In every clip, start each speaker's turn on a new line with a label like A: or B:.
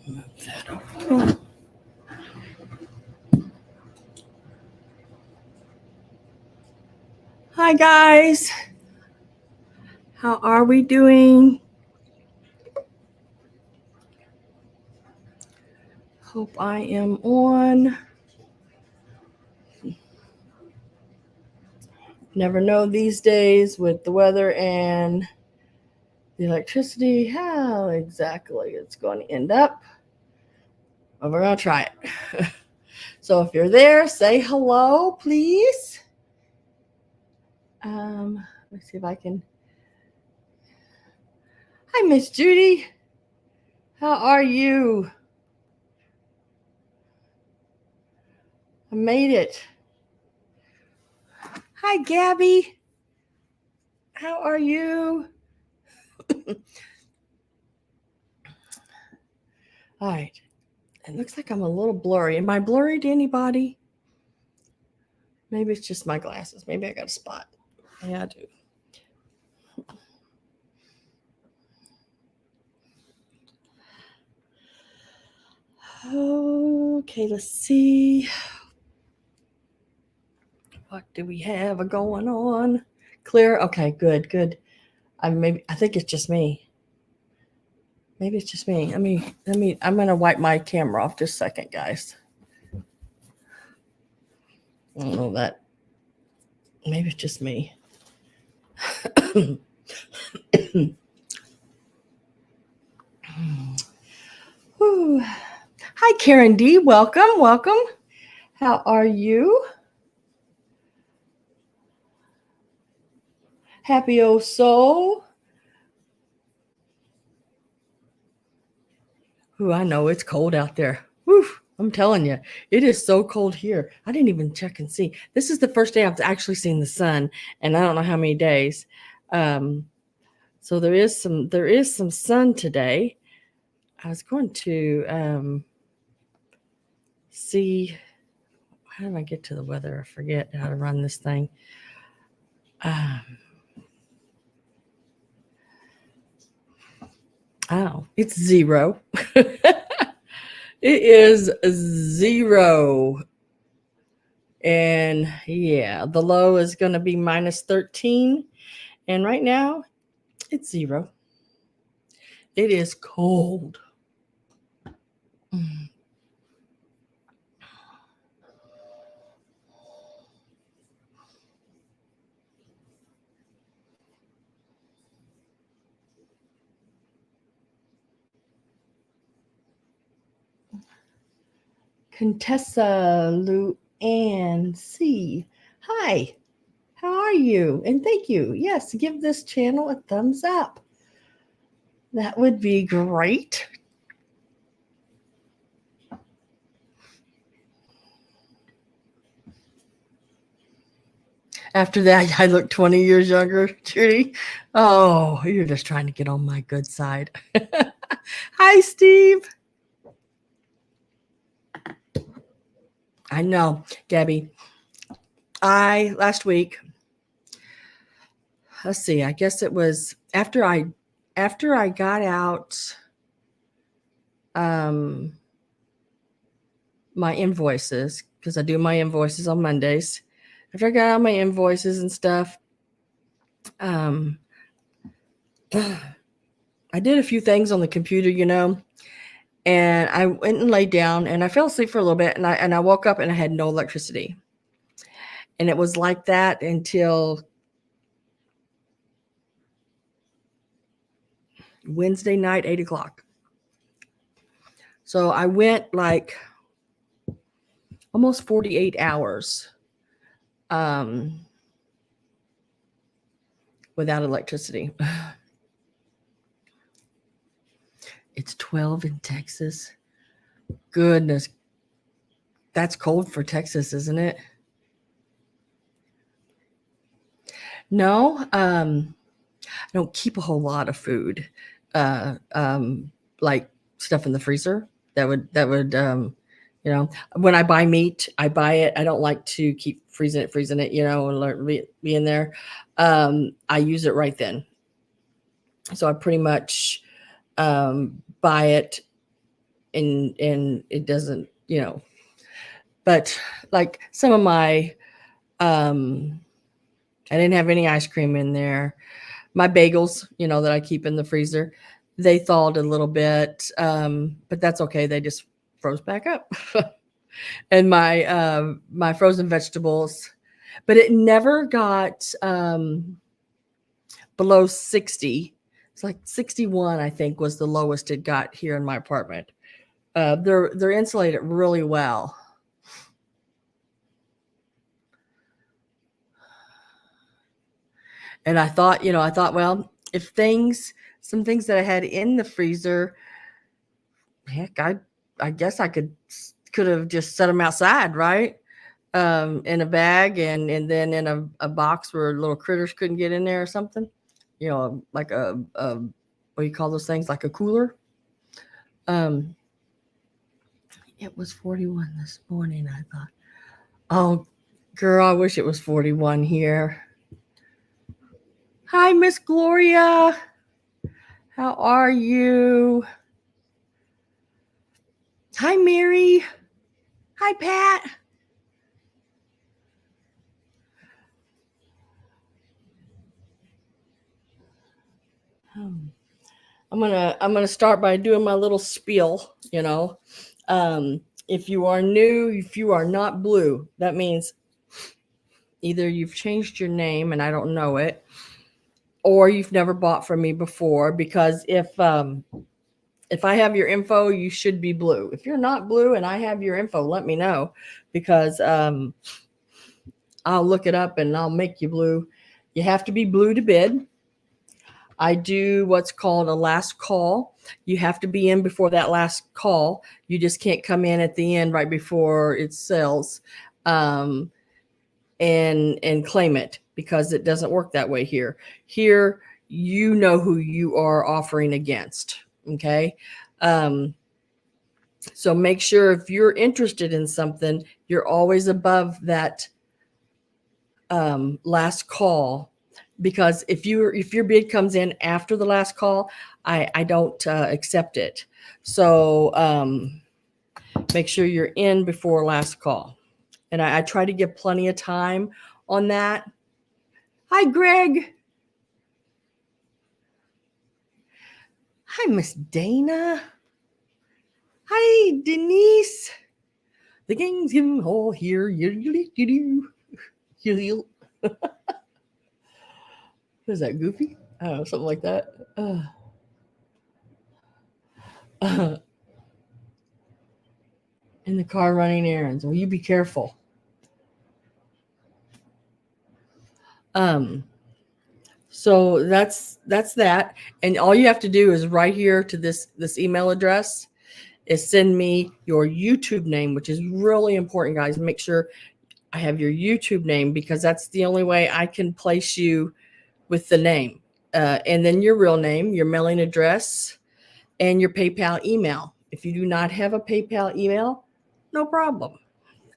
A: Move that over. Hi guys, how are we doing? Hope I am on. Never know these days with the weather and the electricity how exactly it's going to end up. But we're going to try it. So if you're there, say hello, please. Let's see if I can. Hi, Miss Judy. How are you? I made it. Hi, Gabby. How are you? All right. It looks like I'm a little blurry. Am I blurry to anybody? Maybe it's just my glasses. Maybe I got a spot. Yeah, I do. Okay, let's see. What do we have going on? Clear? Okay, good. I think it's just me. Maybe it's just me. I'm gonna wipe my camera off just a second, guys. I don't know that. Maybe it's just me. Hi, Karen D. Welcome. How are you? Happy old soul. Ooh, I know it's cold out there. Woo, I'm telling you, it is so cold here. I didn't even check and see. This is the first day I've actually seen the sun, and I don't know how many days. So there is some sun today. I was going to see. How do I get to the weather? I forget how to run this thing. Oh, it's 0. It is 0. And yeah, the low is going to be -13. And right now, it's 0. It is cold. Contessa Luann C. Hi, how are you? And thank you. Yes, give this channel a thumbs up. That would be great. After that, I look 20 years younger, Judy. Oh, you're just trying to get on my good side. Hi, Steve. I know, Gabby. Last week, let's see, I guess it was after I got out my invoices, because I do my invoices on Mondays. After I got out my invoices and stuff, I did a few things on the computer, and I went and laid down and I fell asleep for a little bit, and I woke up and I had no electricity. And it was like that until Wednesday night, 8:00. So I went like almost 48 hours without electricity. It's 12 in Texas. Goodness. That's cold for Texas, isn't it? No, I don't keep a whole lot of food, like stuff in the freezer. That would, when I buy meat, I buy it. I don't like to keep freezing it, and be in there. I use it right then. So I pretty much buy it and it doesn't, but like some of my, I didn't have any ice cream in there. My bagels, that I keep in the freezer, they thawed a little bit, but that's okay. They just froze back up. And my frozen vegetables, but it never got below 60. It's like 61, I think, was the lowest it got here in my apartment. They're insulated really well. And I thought, well, if some things that I had in the freezer, heck, I guess I could have just set them outside, right? In a bag and then in a box where little critters couldn't get in there or something, like a what do you call those things? Like a cooler. It was 41 this morning. I thought, oh, girl, I wish it was 41 here. Hi, Miss Gloria. How are you? Hi, Mary. Hi, Pat. I'm gonna start by doing my little spiel. If you are new, if you are not blue, that means either you've changed your name and I don't know it, or you've never bought from me before. Because if I have your info, you should be blue. If you're not blue and I have your info, let me know, because I'll look it up and I'll make you blue. You have to be blue to bid. I do what's called a last call. You have to be in before that last call. You just can't come in at the end right before it sells, and claim it, because it doesn't work that way here. Here, you know who you are offering against. Okay. So make sure if you're interested in something, you're always above that last call. Because if your bid comes in after the last call, I don't accept it. So make sure you're in before last call. And I try to give plenty of time on that. Hi, Greg. Hi, Miss Dana. Hi, Denise. The gang's all here. Is that Goofy? I don't know, something like that. In the car running errands. Will you be careful? So that's that. And all you have to do is right here to this email address is send me your YouTube name, which is really important, guys. Make sure I have your YouTube name, because that's the only way I can place you with the name. And then your real name, your mailing address, and your PayPal email. If you do not have a PayPal email, no problem,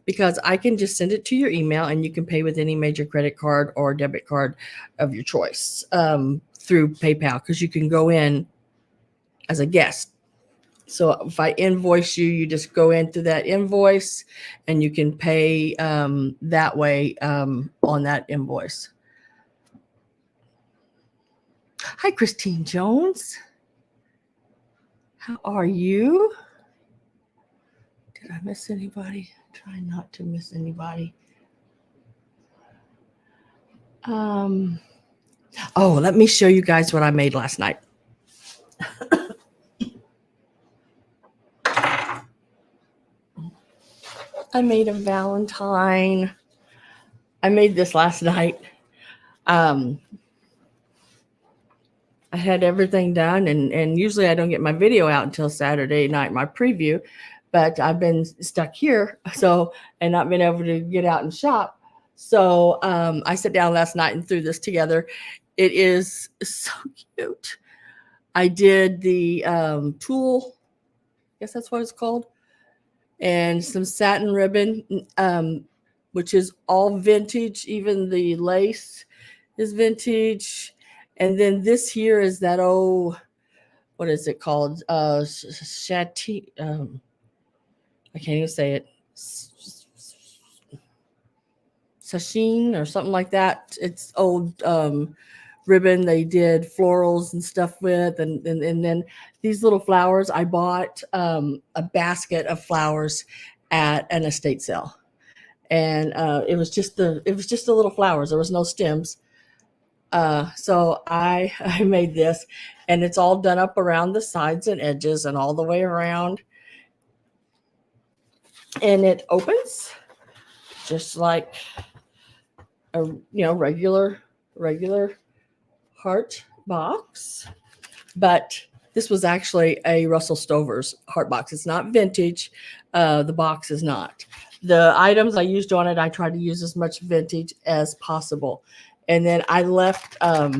A: because I can just send it to your email and you can pay with any major credit card or debit card of your choice through PayPal, because you can go in as a guest. So if I invoice you, you just go in through that invoice and you can pay that way on that invoice. Hi, Christine Jones. How are you? Did I miss anybody? Try not to miss anybody. Oh, let me show you guys what I made last night. I made a Valentine. I made this last night. I had everything done, and usually I don't get my video out until Saturday night, my preview, but I've been stuck here, and not been able to get out and shop. So I sat down last night and threw this together. It is so cute. I did the tulle, I guess that's what it's called, and some satin ribbon, which is all vintage. Even the lace is vintage. And then this here is that old what is it called? Shati. I can't even say it. Sasheen or something like that. It's old ribbon they did florals and stuff with, and then these little flowers. I bought a basket of flowers at an estate sale, and it was just the little flowers. There was no stems. So I made this, and it's all done up around the sides and edges and all the way around, and it opens just like a regular heart box, but this was actually a Russell Stover's heart box. It's not vintage. The box is not. The items I used on it, I tried to use as much vintage as possible. And then I left, oh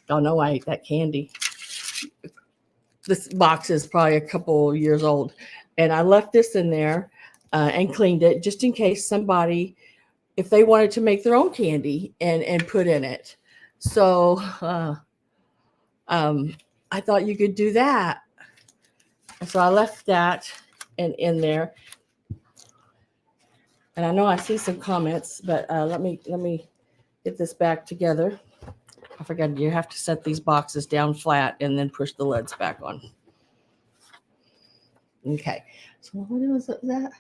A: no, I ate that candy. This box is probably a couple years old. And I left this in there and cleaned it just in case somebody, if they wanted to make their own candy and put in it. So I thought you could do that. So I left that in there. And I know I see some comments, but let me get this back together. I forgot you have to set these boxes down flat and then push the lids back on. Okay. So what was that?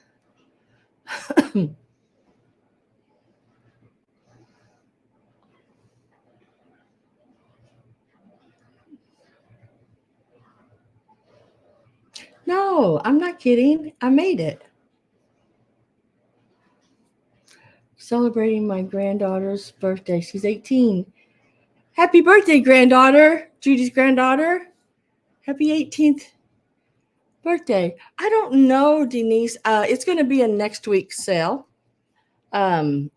A: No, I'm not kidding. I made it. Celebrating my granddaughter's birthday. She's 18. Happy birthday, granddaughter. Judy's granddaughter. Happy 18th birthday. I don't know, Denise. It's going to be a next week's sale. I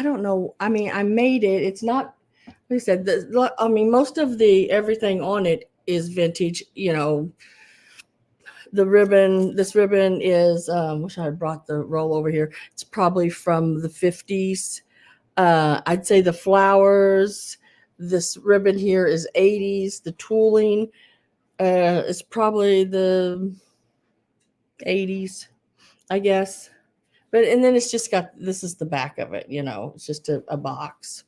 A: don't know. I mean, I made it. It's not, like I said, most of the everything on it is vintage, this ribbon is, wish I had brought the roll over here. It's probably from the 50s. I'd say the flowers, this ribbon here is 80s. The tooling is probably the 80s, I guess. And then it's just got, this is the back of it, it's just a box.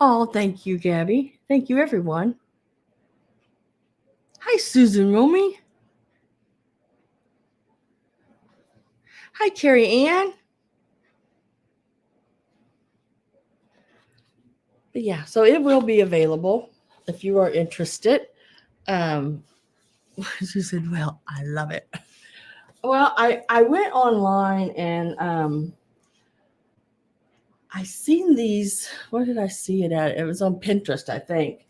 A: Oh, thank you, Gabby. Thank you, everyone. Hi, Susan Romy. Hi, Carrie Ann. But yeah, so it will be available if you are interested. She said, well, I love it. Well, I went online and I seen these. Where did I see it at? It was on Pinterest, I think.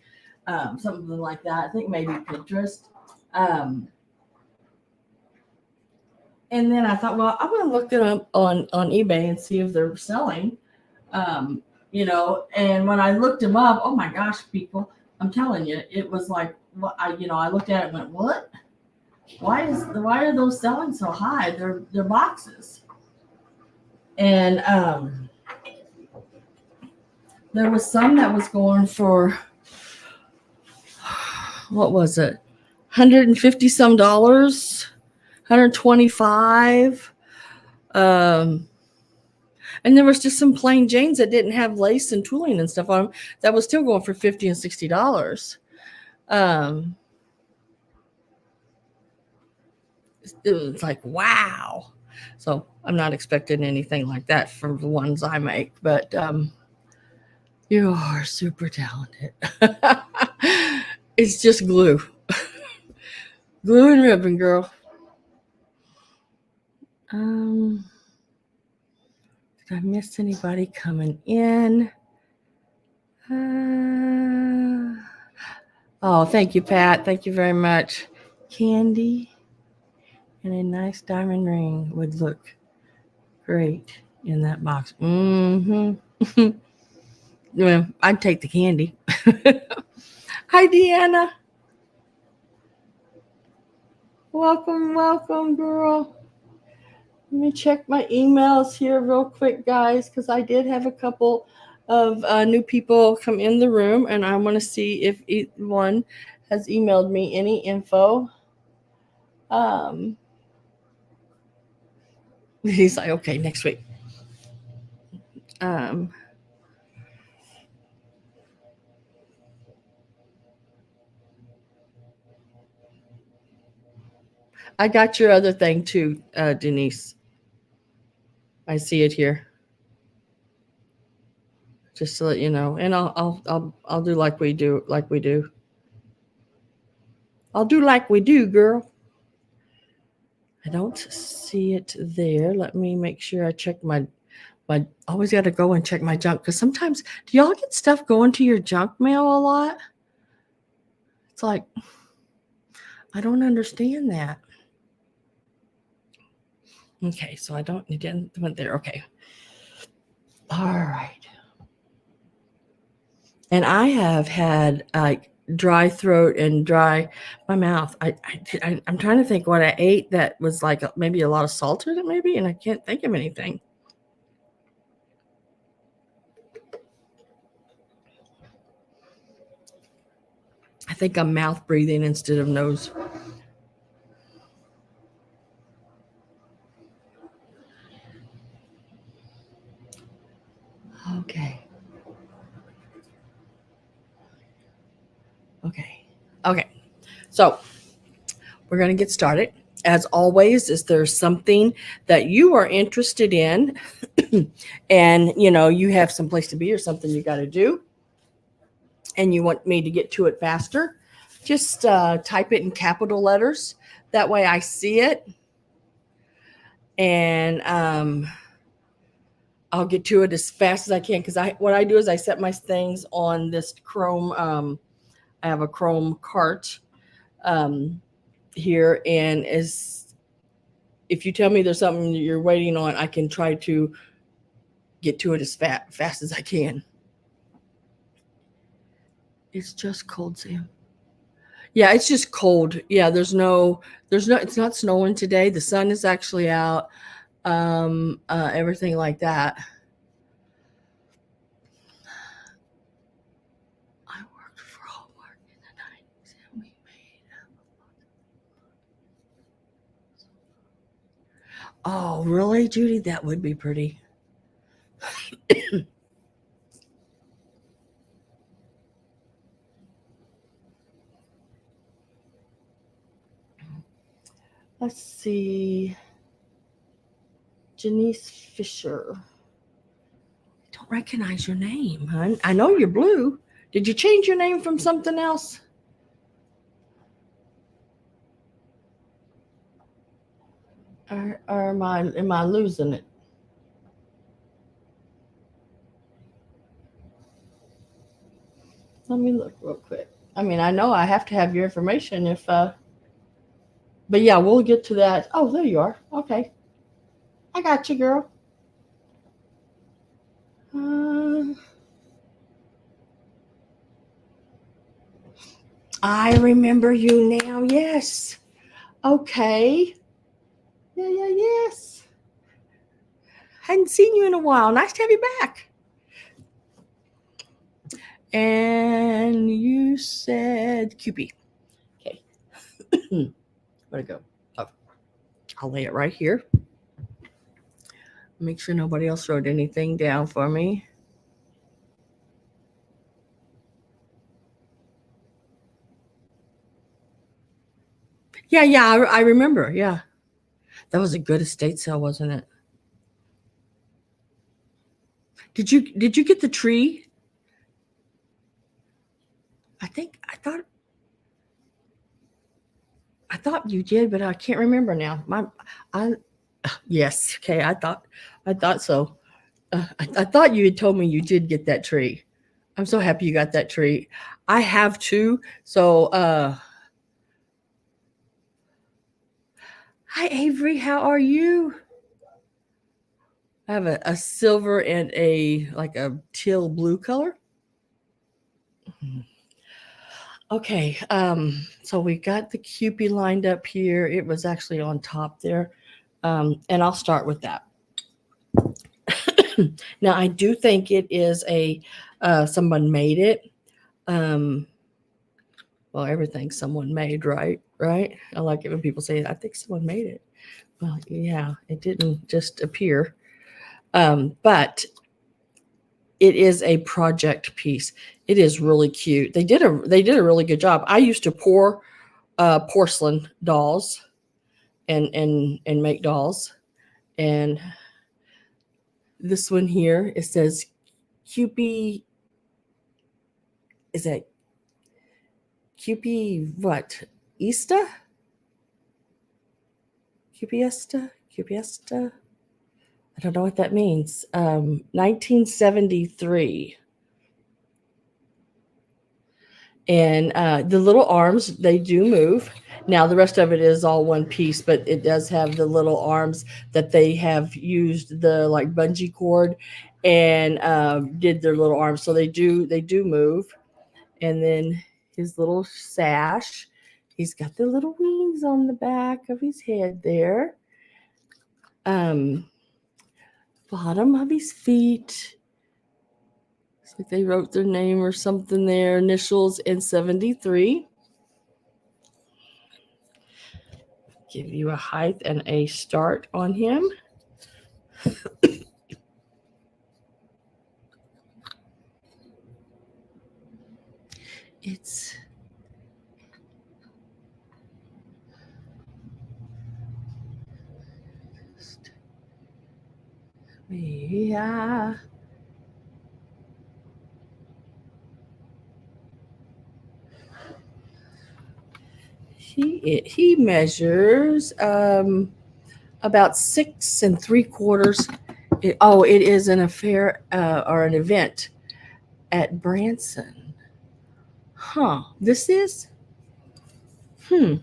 A: Something like that. I think maybe Pinterest. And then I thought, well, I'm going to look it up on eBay and see if they're selling. And when I looked them up, oh my gosh, people, I'm telling you, it was like, I looked at it and went, what? Why are those selling so high? They're boxes. And there was some that was going for, what was it? $150 some, $125. And there was just some plain Janes that didn't have lace and tooling and stuff on them that was still going for $50 and $60. It was like, wow. So I'm not expecting anything like that from the ones I make, but you are super talented. It's just glue. Glue and ribbon, girl. Did I miss anybody coming in? Oh, thank you, Pat. Thank you very much. Candy and a nice diamond ring would look great in that box. Mm-hmm. Well, I'd take the candy. Hi, Deanna. Welcome, girl. Let me check my emails here real quick, guys, because I did have a couple of new people come in the room, and I want to see if one has emailed me any info. Um, he's like, okay, next week. Um, I got your other thing too, Denise. I see it here. Just to let you know, and I'll do like we do, like we do. I'll do like we do, girl. I don't see it there. Let me make sure I check my. Always got to go and check my junk because sometimes do y'all get stuff going to your junk mail a lot? It's like I don't understand that. Okay, so I don't. It didn't went there. Okay. All right. And I have had like dry throat and dry my mouth. I'm trying to think what I ate that was like maybe a lot of salt in it, maybe, and I can't think of anything. I think I'm mouth breathing instead of nose. Okay. Okay. Okay. So we're going to get started. As always, is there something that you are interested in and you have some place to be or something you got to do and you want me to get to it faster, just type it in capital letters. That way I see it and I'll get to it as fast as I can because what I do is I set my things on this Chrome. I have a Chrome cart here, and if you tell me there's something you're waiting on, I can try to get to it as fast as I can. It's just cold, Sam. Yeah, it's just cold. Yeah, it's not snowing today. The sun is actually out. Everything like that. I worked for Hallmark in the 90s and we made. Oh, really, Judy? That would be pretty. Let's see. Janice Fisher. I don't recognize your name, hon. I know you're blue. Did you change your name from something else? Or am I losing it? Let me look real quick. I mean, I know I have to have your information if but yeah, we'll get to that. Oh, there you are. Okay. I got you, girl. Uh, I remember you now. Yes. Okay. Yeah, yeah, yes. Hadn't seen you in a while. Nice to have you back. And you said Cupid. Okay. Where'd it go? Oh, I'll lay it right here. Make sure nobody else wrote anything down for me. Yeah, I remember. Yeah. That was a good estate sale, wasn't it? Did you get the tree? I thought you did, but I can't remember now. I yes, okay. I thought so. I thought you had told me you did get that tree. I'm so happy you got that tree. I have too. So hi Avery, how are you? I have a silver and a like a teal blue color. Okay, so we got the Cupid lined up here. It was actually on top there. And I'll start with that. Now, I do think it is someone made it. Um, well, everything's someone made, right? Right? I like it when people say, I think someone made it. Well, yeah, it didn't just appear. But it is a project piece. It is really cute. They did a really good job. I used to pour porcelain dolls and make dolls. And this one here, it says Cupie. Is that Cupie what? Easter? Cupiesta? Cupiesta? I don't know what that means. 1973. And the little arms, they do move. Now, the rest of it is all one piece, but it does have the little arms that they have used the like bungee cord and did their little arms. So they do move. And then his little sash, he's got the little wings on the back of his head there. Um, Bottom of his feet. It's like they wrote their name or something there, initials in 73. Give you a height and a start on him. It's yeah. He measures about 6 3/4. It is an affair or an event at Branson. Huh. This is hmm.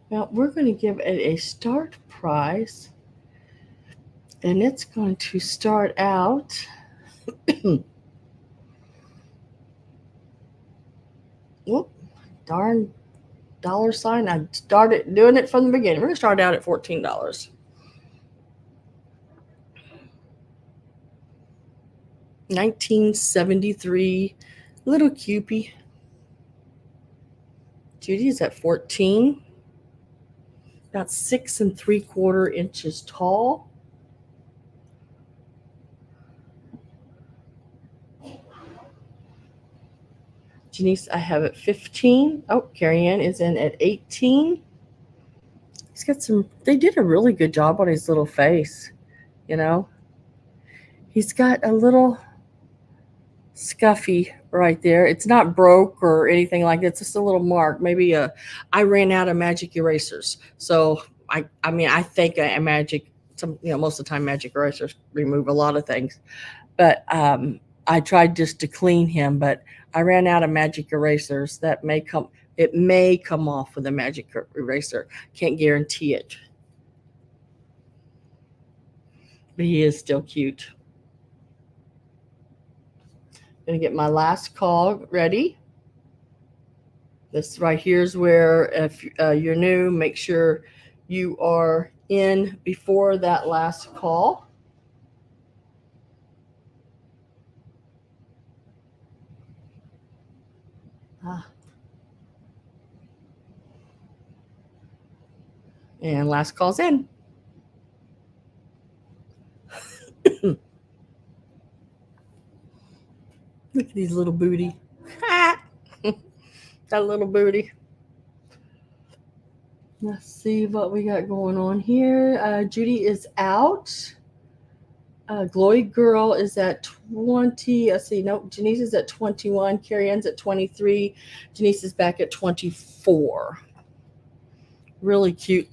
A: Well, we're going to give it a start price, and it's going to start out. Whoop, darn $sign. I started doing it from the beginning. We're going to start out at $14. 1973, little Cupie. Judy's at 14, about 6 3/4 inches tall. Janice, I have at 15. Oh, Carrie Ann is in at 18. They did a really good job on his little face, you know. He's got a little scuffy right there. It's not broke or anything like that. It's just a little mark. I ran out of magic erasers. So I think a magic, most of the time magic erasers remove a lot of things. But I tried just to clean him, but I ran out of magic erasers. It may come off with a magic eraser. Can't guarantee it. But he is still cute. Gonna get my last call ready. This right here is where, if you're new, make sure you are in before that last call. And last call's in. Look at these little booty. That little booty. Let's see what we got going on here. Judy is out. Glory Girl is at 20. Let's see. Nope. Janice is at 21. Carrie Ann's at 23. Janice is back at 24. Really cute.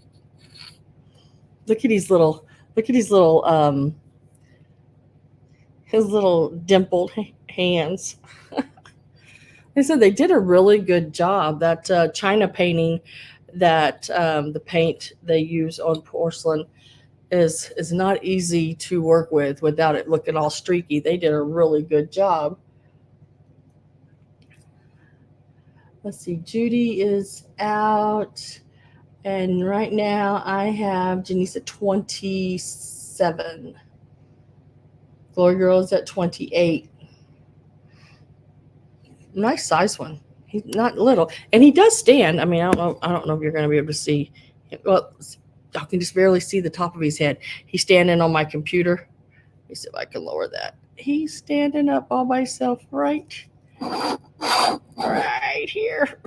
A: Look at his little his little dimpled hands. They said they did a really good job. That China painting, that the paint they use on porcelain is not easy to work with without it looking all streaky. They did a really good job. Let's see, Judy is out. And right now I have Janice at 27. Glory Girl is at 28. Nice size one. He's not little. And he does stand. I mean, I don't know if you're going to be able to see. Well, I can just barely see the top of his head. He's standing on my computer. Let me see if I can lower that. He's standing up all by himself right here.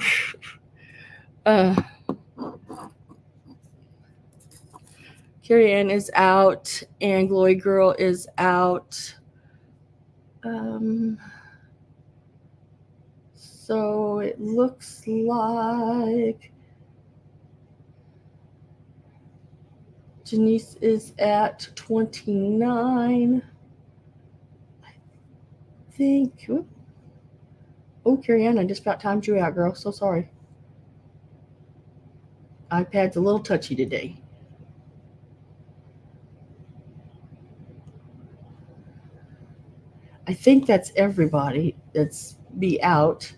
A: Carrie Ann is out and Glory Girl is out. So it looks like Janice is at 29. I think. Oh, Carrie Ann, I just about timed you out, girl. So sorry. iPad's a little touchy today. I think that's everybody that's be out.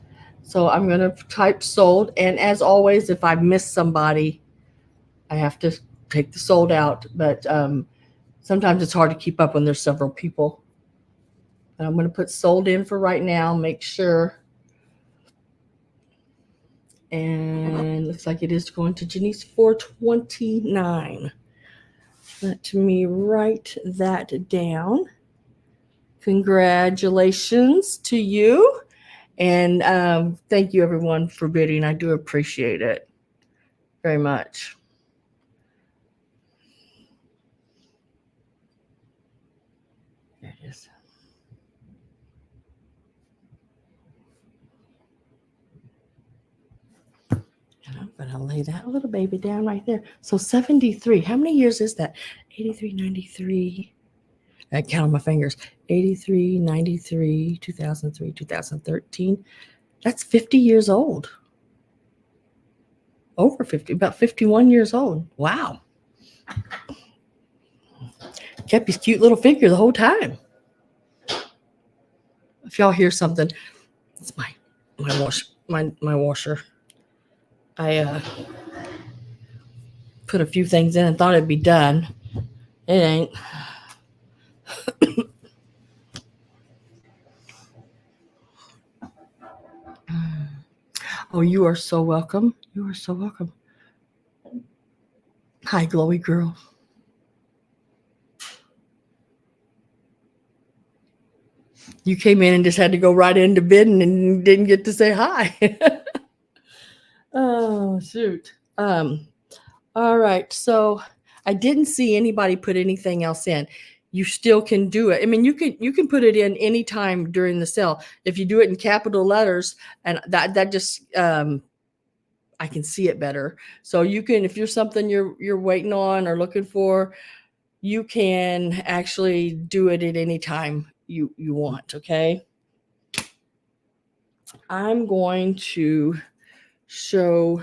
A: So I'm going to type sold. And as always, if I miss somebody, I have to take the sold out. But sometimes it's hard to keep up when there's several people. And I'm going to put sold in for right now. Make sure. And looks like it is going to Janice 429. Let me write that down. Congratulations to you. And thank you, everyone, for bidding. I do appreciate it very much. There it is. And I'm going to lay that little baby down right there. So 73. How many years is that? 83, 93. I count on my fingers. 83, 93, 2003, 2013. That's 50 years old. Over 50, about 51 years old. Wow. Kept his cute little figure the whole time. If y'all hear something, it's my washer. I put a few things in and thought it'd be done. It ain't. Oh, you are so welcome. You are so welcome. Hi, Glowy Girl. You came in and just had to go right into bidding and didn't get to say hi. Oh, shoot. All right. So I didn't see anybody put anything else in. You still can do it. I mean, you can put it in anytime during the sale. If you do it in capital letters, and that just I can see it better. So you can, if you're something you're waiting on or looking for, you can actually do it at any time you want. Okay. I'm going to show.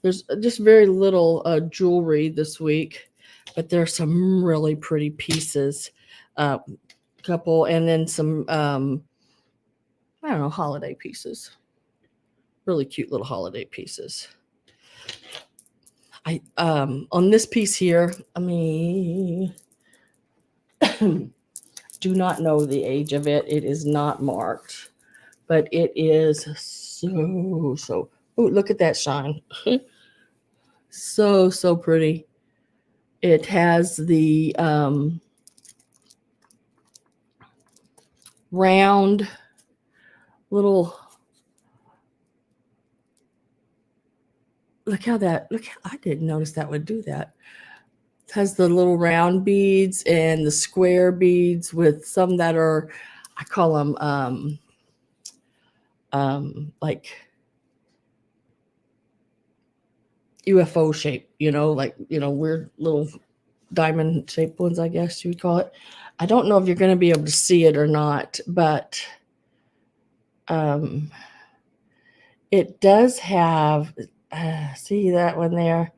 A: There's just very little jewelry this week, but there's some really pretty pieces. Couple, and then some I don't know, holiday pieces. Really cute little holiday pieces. I on this piece here, I mean, do not know the age of it. It is not marked, but it is so. Oh, look at that shine. So pretty. It has the round little, look I didn't notice that would do that. It has the little round beads and the square beads with some that are, I call them like UFO shape, like weird little diamond shaped ones, I guess you would call it. I don't know if you're going to be able to see it or not, but it does have, see that one there?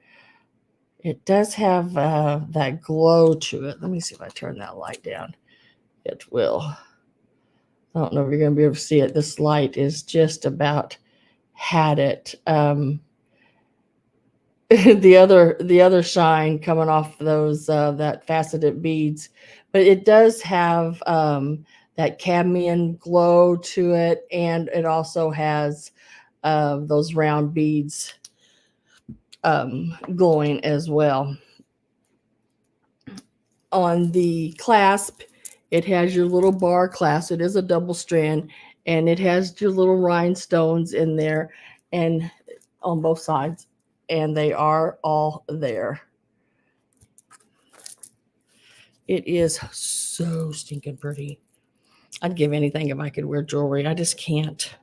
A: It does have that glow to it. Let me see if I turn that light down. It will. I don't know if you're going to be able to see it. This light is just about had it. The other shine coming off those that faceted beads, but it does have that cadmium glow to it, and it also has those round beads glowing as well. On the clasp, it has your little bar clasp. It is a double strand, and it has your little rhinestones in there, and on both sides, and they are all there. It is so stinking pretty. I'd give anything if I could wear jewelry. I just can't.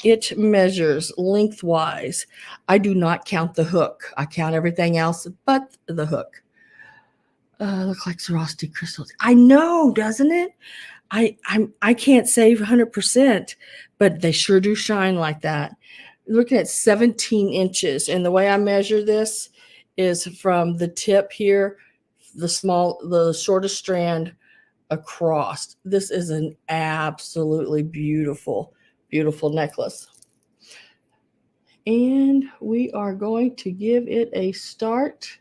A: It measures lengthwise. I do not count the hook. I count everything else but the hook. Look like Swarovski crystals. I know, doesn't it? I can't say 100%, but they sure do shine like that. Looking at 17 inches, and the way I measure this is from the tip here, the shortest strand across. This is an absolutely beautiful, beautiful necklace. And we are going to give it a start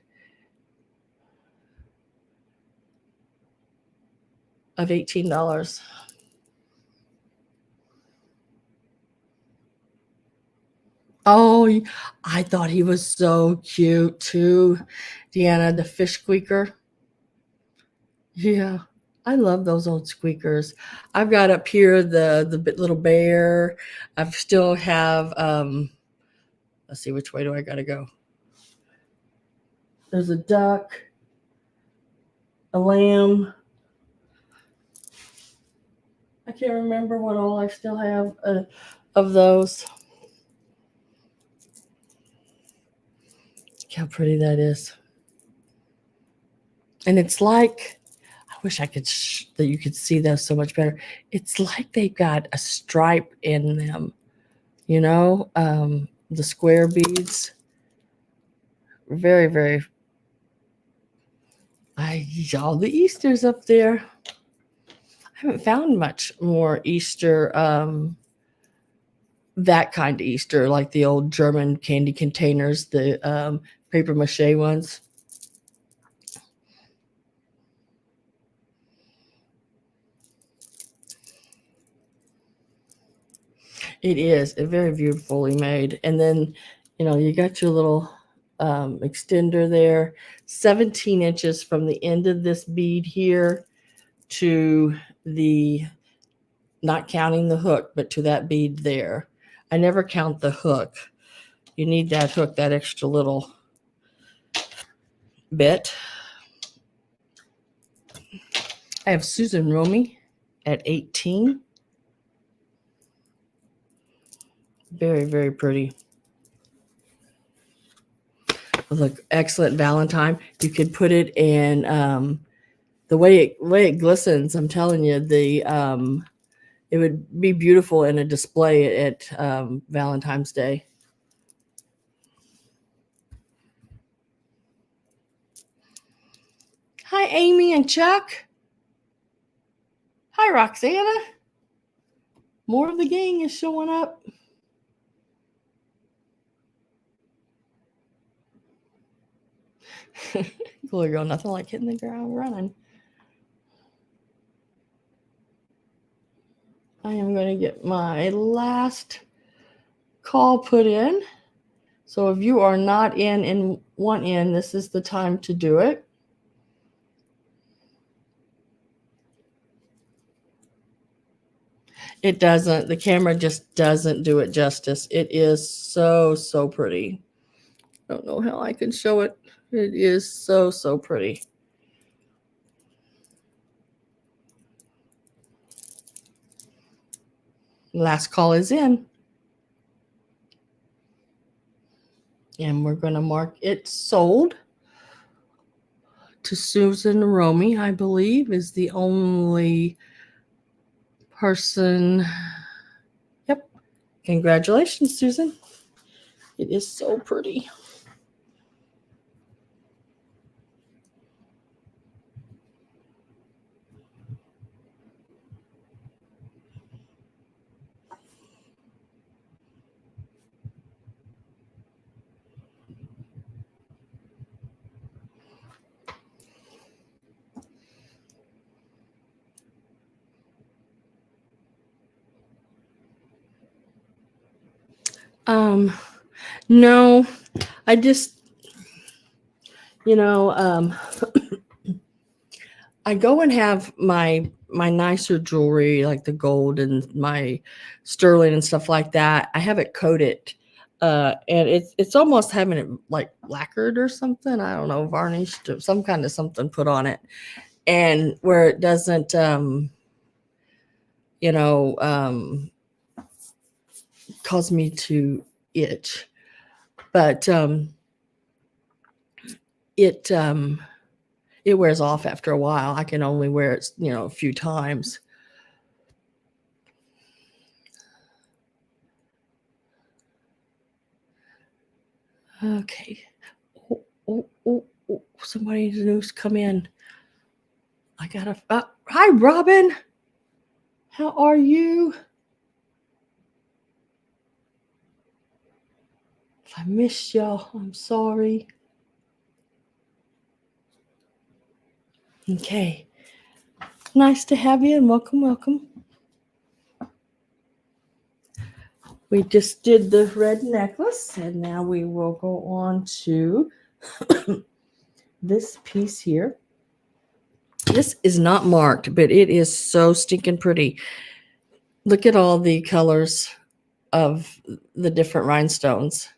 A: of $18. Oh, I thought he was so cute too. Deanna, the fish squeaker. Yeah, I love those old squeakers. I've got up here the little bear. I still have let's see, which way do I gotta go? There's a duck, a lamb. I can't remember what all I still have of those. Look how pretty that is. And it's like, I wish I could that you could see those so much better. It's like they've got a stripe in them, the square beads. Very, very. All the Easters up there. I haven't found much more Easter, that kind of Easter, like the old German candy containers, the paper mache ones. It is very beautifully made. And then, you got your little extender there, 17 inches from the end of this bead here to the, not counting the hook, but to that bead there. I never count the hook. You need that hook, that extra little bit. I have Susan Romy at 18. Very, very pretty. Look, excellent Valentine. You could put it in the way it glistens. I'm telling you, it would be beautiful in a display at Valentine's Day. Hi, Amy and Chuck. Hi, Roxana. More of the gang is showing up. Cool girl, nothing like hitting the ground running. I am going to get my last call put in. So if you are not in one in, this is the time to do it. It doesn't. The camera just doesn't do it justice. It is so, so pretty. I don't know how I can show it. It is so, so pretty. Last call is in. And we're going to mark it sold to Susan Romy, I believe, is the only person. Yep. Congratulations, Susan. It is so pretty. No, I just, you know, I go and have my nicer jewelry, like the gold and my sterling and stuff like that. I have it coated, and it's almost having it like lacquered or something. I don't know, varnished or some kind of something put on it, and where it doesn't, you know, cause me to itch. But it it wears off after a while. I can only wear it, a few times. Okay. Oh, somebody news come in. I gotta. Hi, Robin. How are you? If I missed y'all, I'm sorry. Okay. Nice to have you and welcome. We just did the red necklace and now we will go on to this piece here. This is not marked, but it is so stinking pretty. Look at all the colors of the different rhinestones.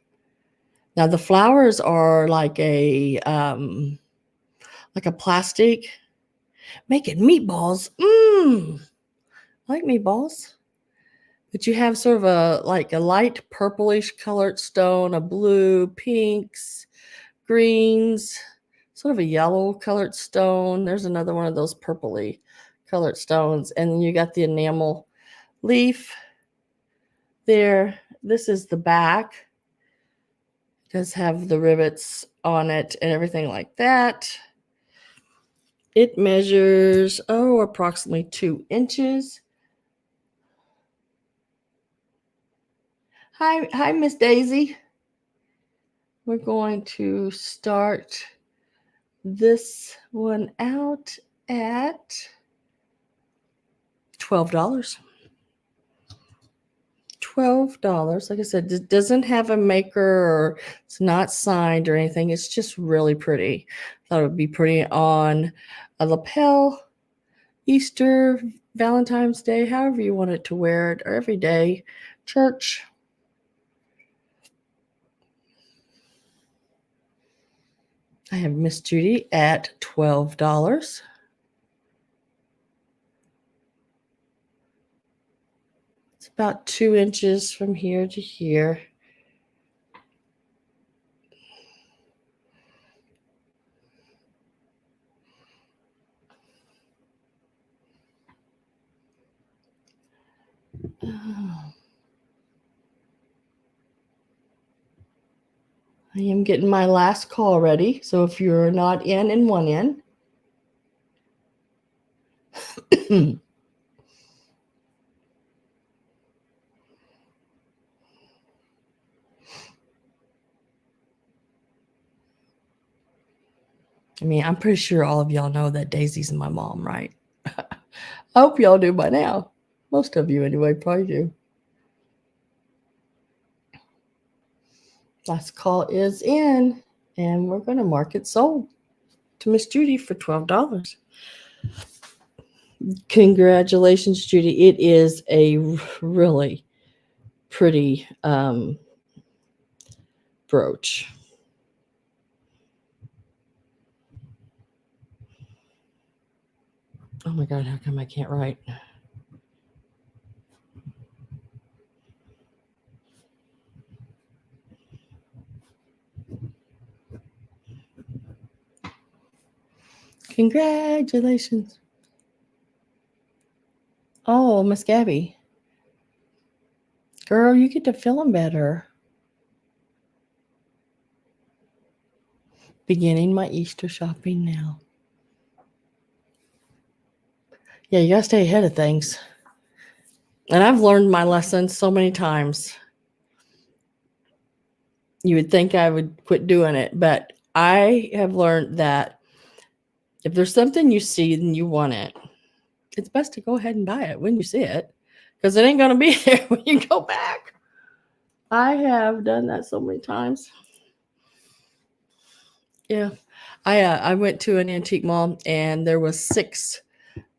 A: Now the flowers are like a plastic, making meatballs. I like meatballs. But you have sort of a light purplish colored stone, a blue, pinks, greens, sort of a yellow colored stone. There's another one of those purpley colored stones. And then you got the enamel leaf there. This is the back. It does have the rivets on it and everything like that. It measures, approximately 2 inches. Hi, Miss Daisy. We're going to start this one out at $12. $12. Like I said, it doesn't have a maker or it's not signed or anything. It's just really pretty. Thought it would be pretty on a lapel, Easter, Valentine's Day, however you want it to wear it, or every day, church. I have Miss Judy at $12. It's about 2 inches from here to here. I am getting my last call ready. So if you're not in one in, I mean, I'm pretty sure all of y'all know that Daisy's my mom, right? I hope y'all do by now. Most of you, anyway, probably do. Last call is in, and we're going to mark it sold to Miss Judy for $12. Congratulations, Judy. It is a really pretty brooch. Oh my God, how come I can't write? Congratulations. Oh, Miss Gabby. Girl, you get to feeling better. Beginning my Easter shopping now. Yeah, you gotta stay ahead of things. And I've learned my lesson so many times. You would think I would quit doing it, but I have learned that if there's something you see and you want it, it's best to go ahead and buy it when you see it, because it ain't going to be there when you go back. I have done that so many times. Yeah. I went to an antique mall and there was 6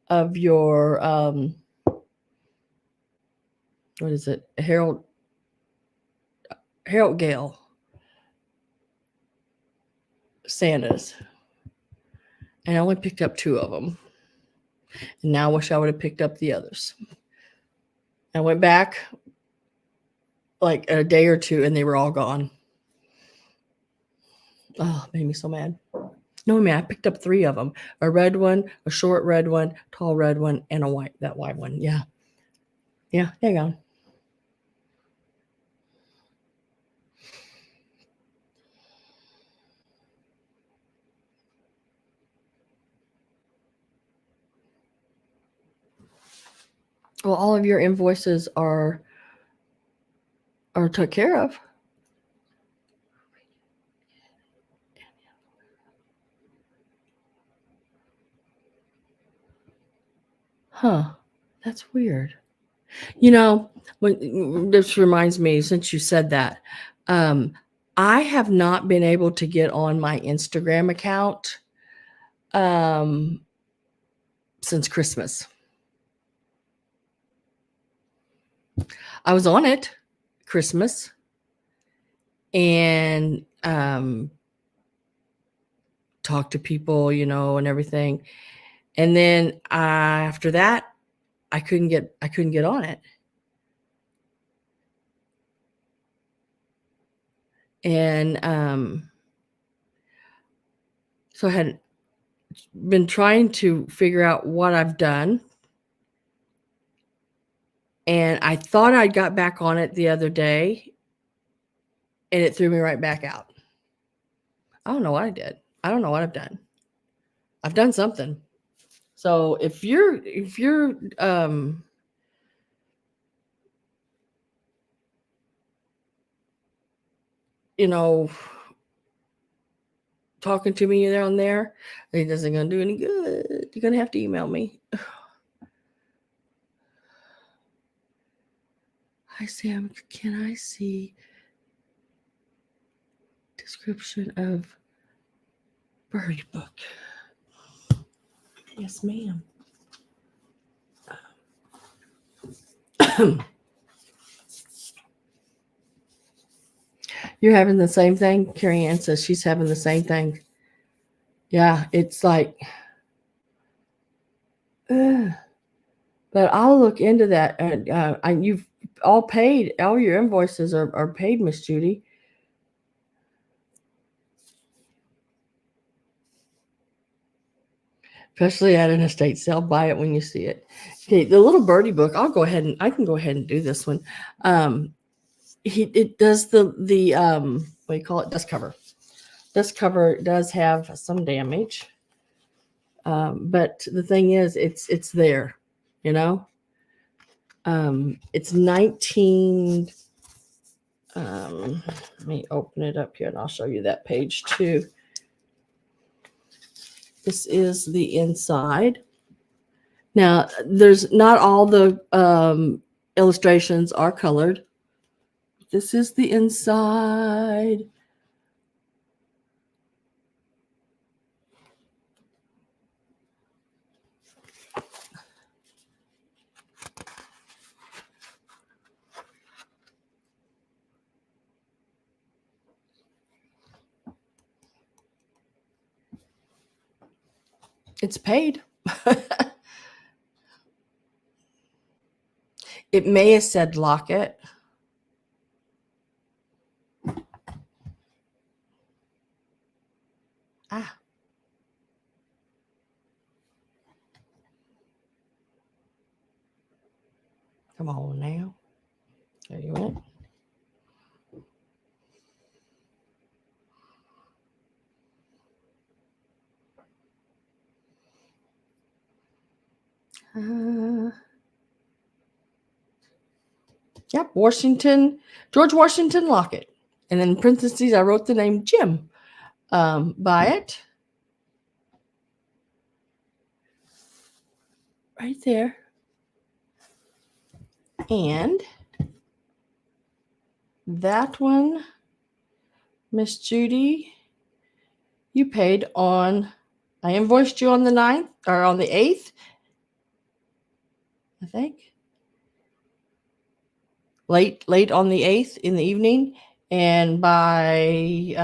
A: of your what is it? Harold Gale Santas. And I only picked up 2 of them. And now I wish I would have picked up the others. I went back like a day or 2 and they were all gone. Oh, it made me so mad. No, man, I picked up 3 of them. A red one, a short red one, tall red one, and that white one. Yeah. Yeah, there you go. Well, all of your invoices are took care of. Huh. That's weird. You know, when this reminds me, since you said that, I have not been able to get on my Instagram account since Christmas. I was on it Christmas and talked to people, and everything. And then after that, I couldn't get on it. And so I had been trying to figure out what I've done. And I thought I got back on it the other day and it threw me right back out. I don't know what I did. I don't know what I've done. I've done something. So if you're talking to me down there, it isn't going to do any good. You're going to have to email me. Hi, Sam. Can I see description of bird book? Yes, ma'am. You're having the same thing? Carrie Ann says she's having the same thing. Yeah, it's like, but I'll look into that. And you've all paid, all your invoices are paid, Miss Judy. Especially at an estate sale, buy it when you see it. Okay, the little birdie book. I can go ahead and do this one. It does the what do you call it? Dust cover. Dust cover does have some damage, but the thing is, it's there. It's 19. Let me open it up here, and I'll show you that page too. This is the inside. Now, there's not all the illustrations are colored. This is the inside. It's paid. It may have said locket. Ah. Come on now. There you went. Yep, George Washington locket. And then in parentheses, I wrote the name Jim. Buy it. Right there. And That one, Miss Judy, you paid on, I invoiced you on the 9th or on the 8th, I think. Late on the 8th in the evening. And by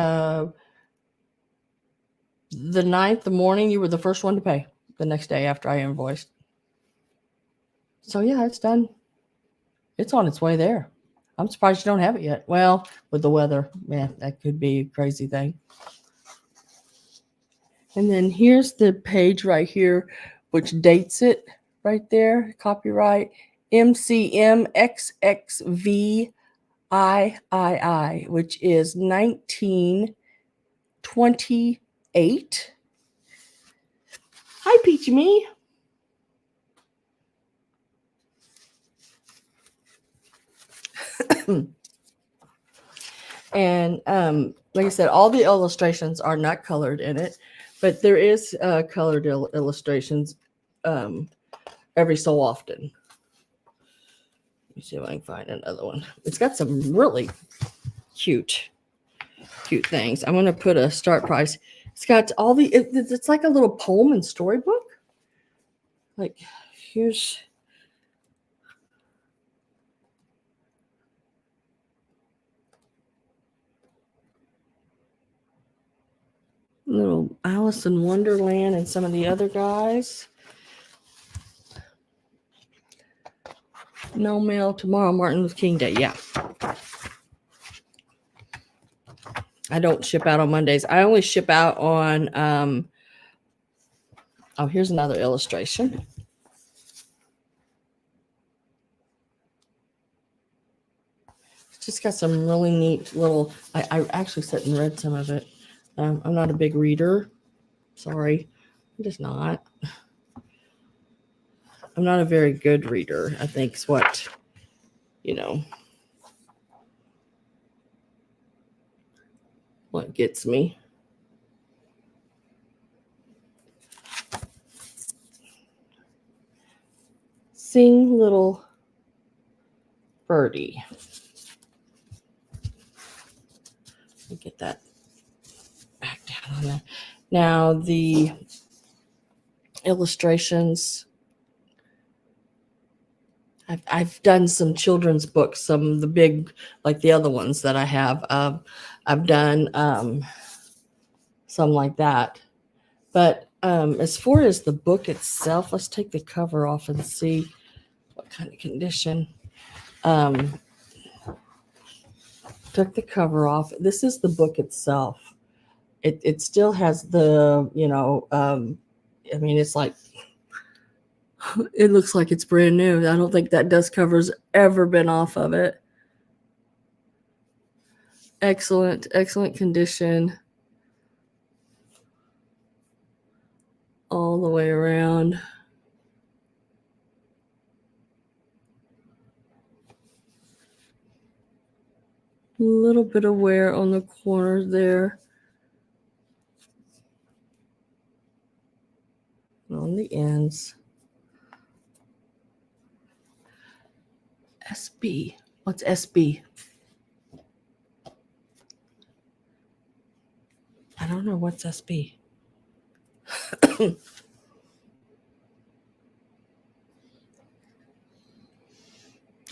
A: the 9th, the morning, you were the first one to pay the next day after I invoiced. So yeah, it's done. It's on its way there. I'm surprised you don't have it yet. Well, with the weather, yeah, that could be a crazy thing. And then here's the page right here, which dates it right there. Copyright MCMXXVIII, which is 1928. Hi, Peachy Me. And like I said, all the illustrations are not colored in it, but there is colored illustrations every so often. Let me see if I can find another one. It's got some really cute things. I'm going to put a start price. It's got all the, it's like a little poem and storybook. Like, here's, little Alice in Wonderland and some of the other guys. No mail tomorrow, Martin Luther King Day. Yeah. I don't ship out on Mondays. I only ship out on, oh, here's another illustration. It's just got some really neat little, I actually sat and read some of it. I'm not a big reader. Sorry. I'm just not. I'm not a very good reader, I think is what, what gets me. Sing Little Birdie. Let me get that back down on there. Now the illustrations, I've done some children's books, some of the big, like the other ones that I have. I've done some like that. But as far as the book itself, let's take the cover off and see what kind of condition. Took the cover off. This is the book itself. It still has the, I mean, it's like, it looks like it's brand new. I don't think that dust cover's ever been off of it. Excellent condition. All the way around. A little bit of wear on the corners there. On the ends. SB. What's SB? I don't know what's SB.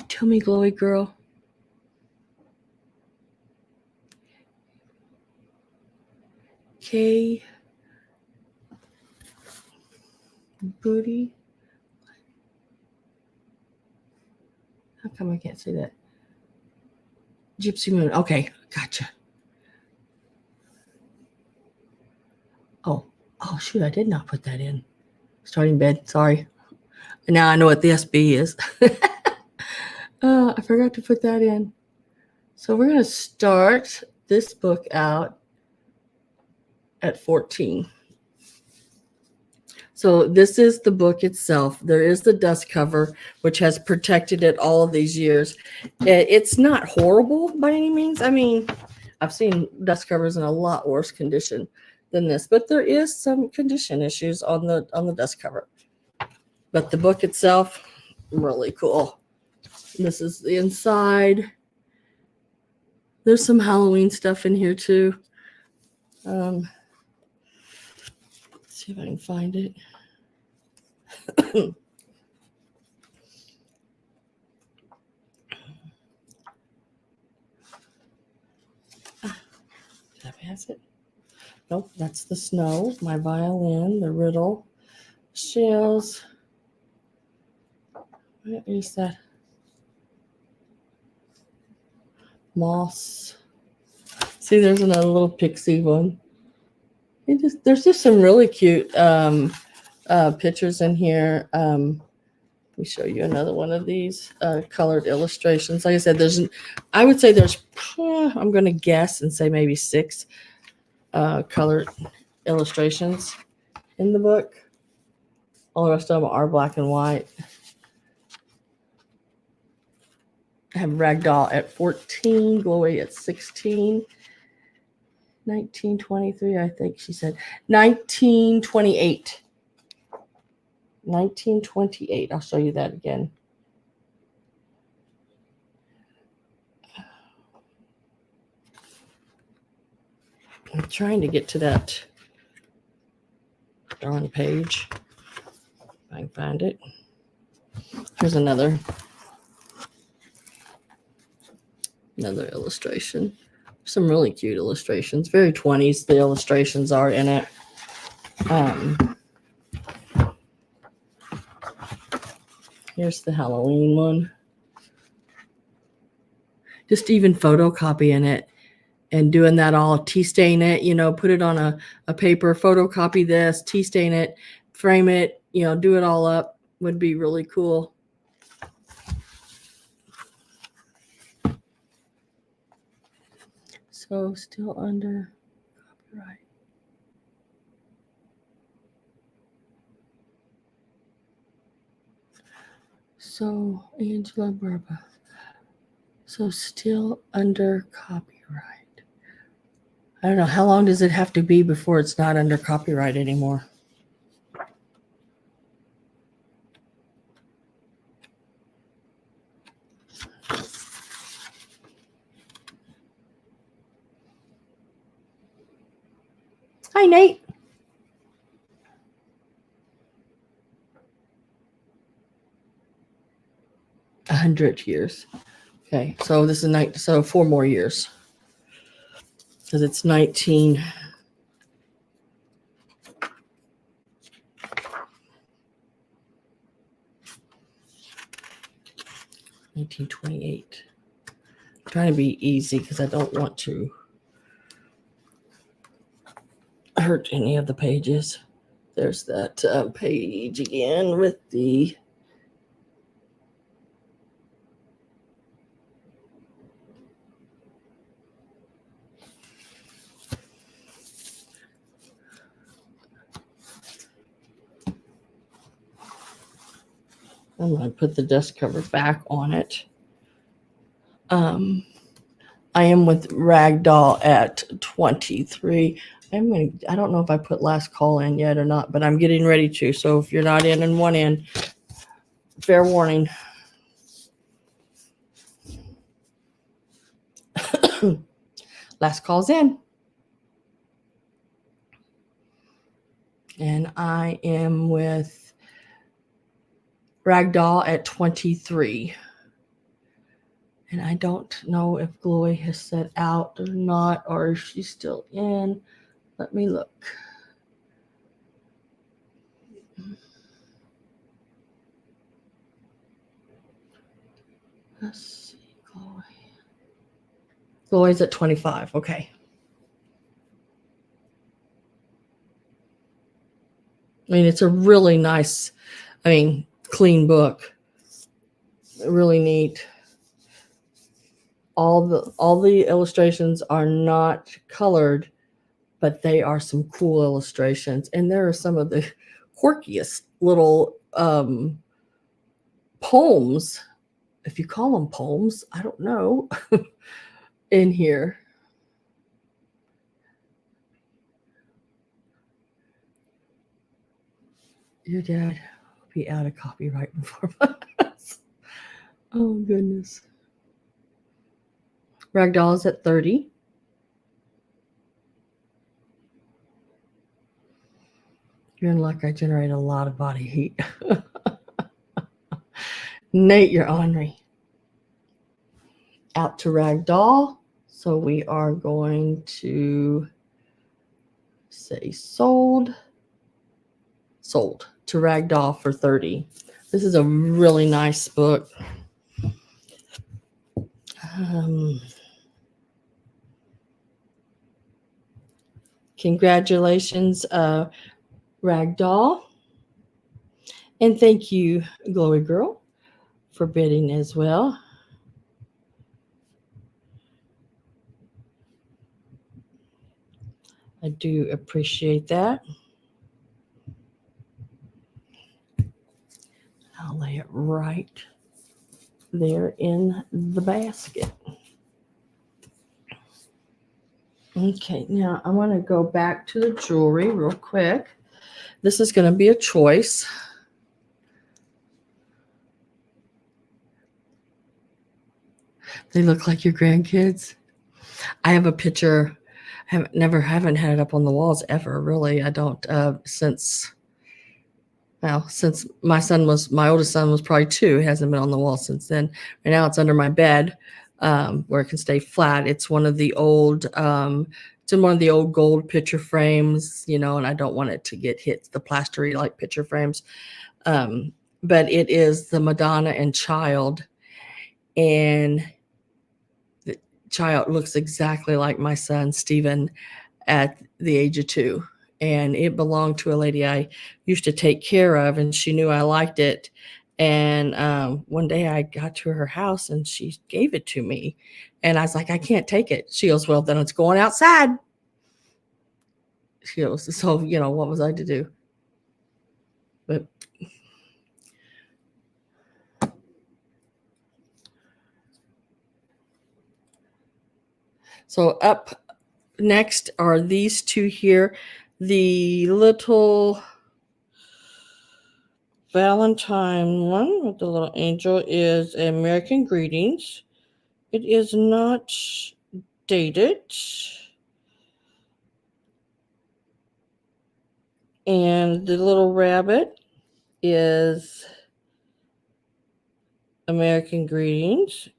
A: Tell me, glowy girl. K. Booty. How come I can't see that? Gypsy Moon. Okay, gotcha. Oh, shoot, I did not put that in. Starting bed, sorry. Now I know what the SB is. I forgot to put that in. So we're going to start this book out at 14. So this is the book itself. There is the dust cover, which has protected it all of these years. It's not horrible by any means. I mean, I've seen dust covers in a lot worse condition than this, but there is some condition issues on the dust cover. But the book itself, really cool. This is the inside. There's some Halloween stuff in here too. Let's see if I can find it. Did I pass it? Nope, that's the snow, my violin, the riddle, shells. What is that? Moss. See, there's another little pixie one. There's just some really cute pictures in here. Let me show you another one of these colored illustrations. Like I said, I would say there's, I'm going to guess and say maybe 6 colored illustrations in the book. All the rest of them are black and white. I have Ragdoll at 14, Glowy at 16, 1923, I think she said. 1928. 1928. I'll show you that again. I'm trying to get to that darn page. If I can find it. Here's another illustration. Some really cute illustrations. Very 20s, the illustrations are in it. Here's the Halloween one. Just even photocopying it and doing that all, tea stain it, put it on a paper, photocopy this, tea stain it, frame it, do it all up would be really cool. So still under copyright. So Angela Burba. So still under copyright. I don't know. How long does it have to be before it's not under copyright anymore? Hi, Nate. A 100 years. Okay, so this is 4 more years. Because it's 1928. I'm trying to be easy because I don't want to hurt any of the pages. There's that page again with the I'm going to put the dust cover back on it. I am with Ragdoll at 23. I don't know if I put last call in yet or not, but I'm getting ready to. So if you're not in and want in, fair warning. Last call's in. And I am with Ragdoll at 23. And I don't know if Glowy has set out or not, or if she's still in. Let me look. Let's see, Glowy. Glowy's at 25. Okay. I mean, it's a really nice, clean book. Really neat. All the illustrations are not colored, but they are some cool illustrations. And there are some of the quirkiest little poems, if you call them poems, I don't know, in here. Your dad will be out of copyright in 4 months. Oh, goodness. Ragdoll is at 30. You're in luck. I generate a lot of body heat. Nate, you're ornery. Out to Ragdoll. So we are going to say sold. Sold to Ragdoll for 30. This is a really nice book. Congratulations, Ragdoll. And thank you, Glowy Girl, for bidding as well. I do appreciate that. I'll lay it right there in the basket. Okay, now I want to go back to the jewelry real quick. This is going to be a choice. They look like your grandkids. I have a picture. I haven't had it up on the walls ever. Really, I don't. Since my oldest son was probably 2. It hasn't been on the wall since then. Right now, it's under my bed, where it can stay flat. It's one of the old. It's in one of the old gold picture frames, and I don't want it to get hit the plastery like picture frames. But it is the Madonna and Child, and the child looks exactly like my son Stephen at the age of 2. And it belonged to a lady I used to take care of, and she knew I liked it. And one day I got to her house and she gave it to me. And I was like, I can't take it. She goes, well, then it's going outside. She goes, so, what was I to do? But so up next are these two here. The little Valentine one with the little angel is American Greetings. It is not dated. And the little rabbit is American Greetings.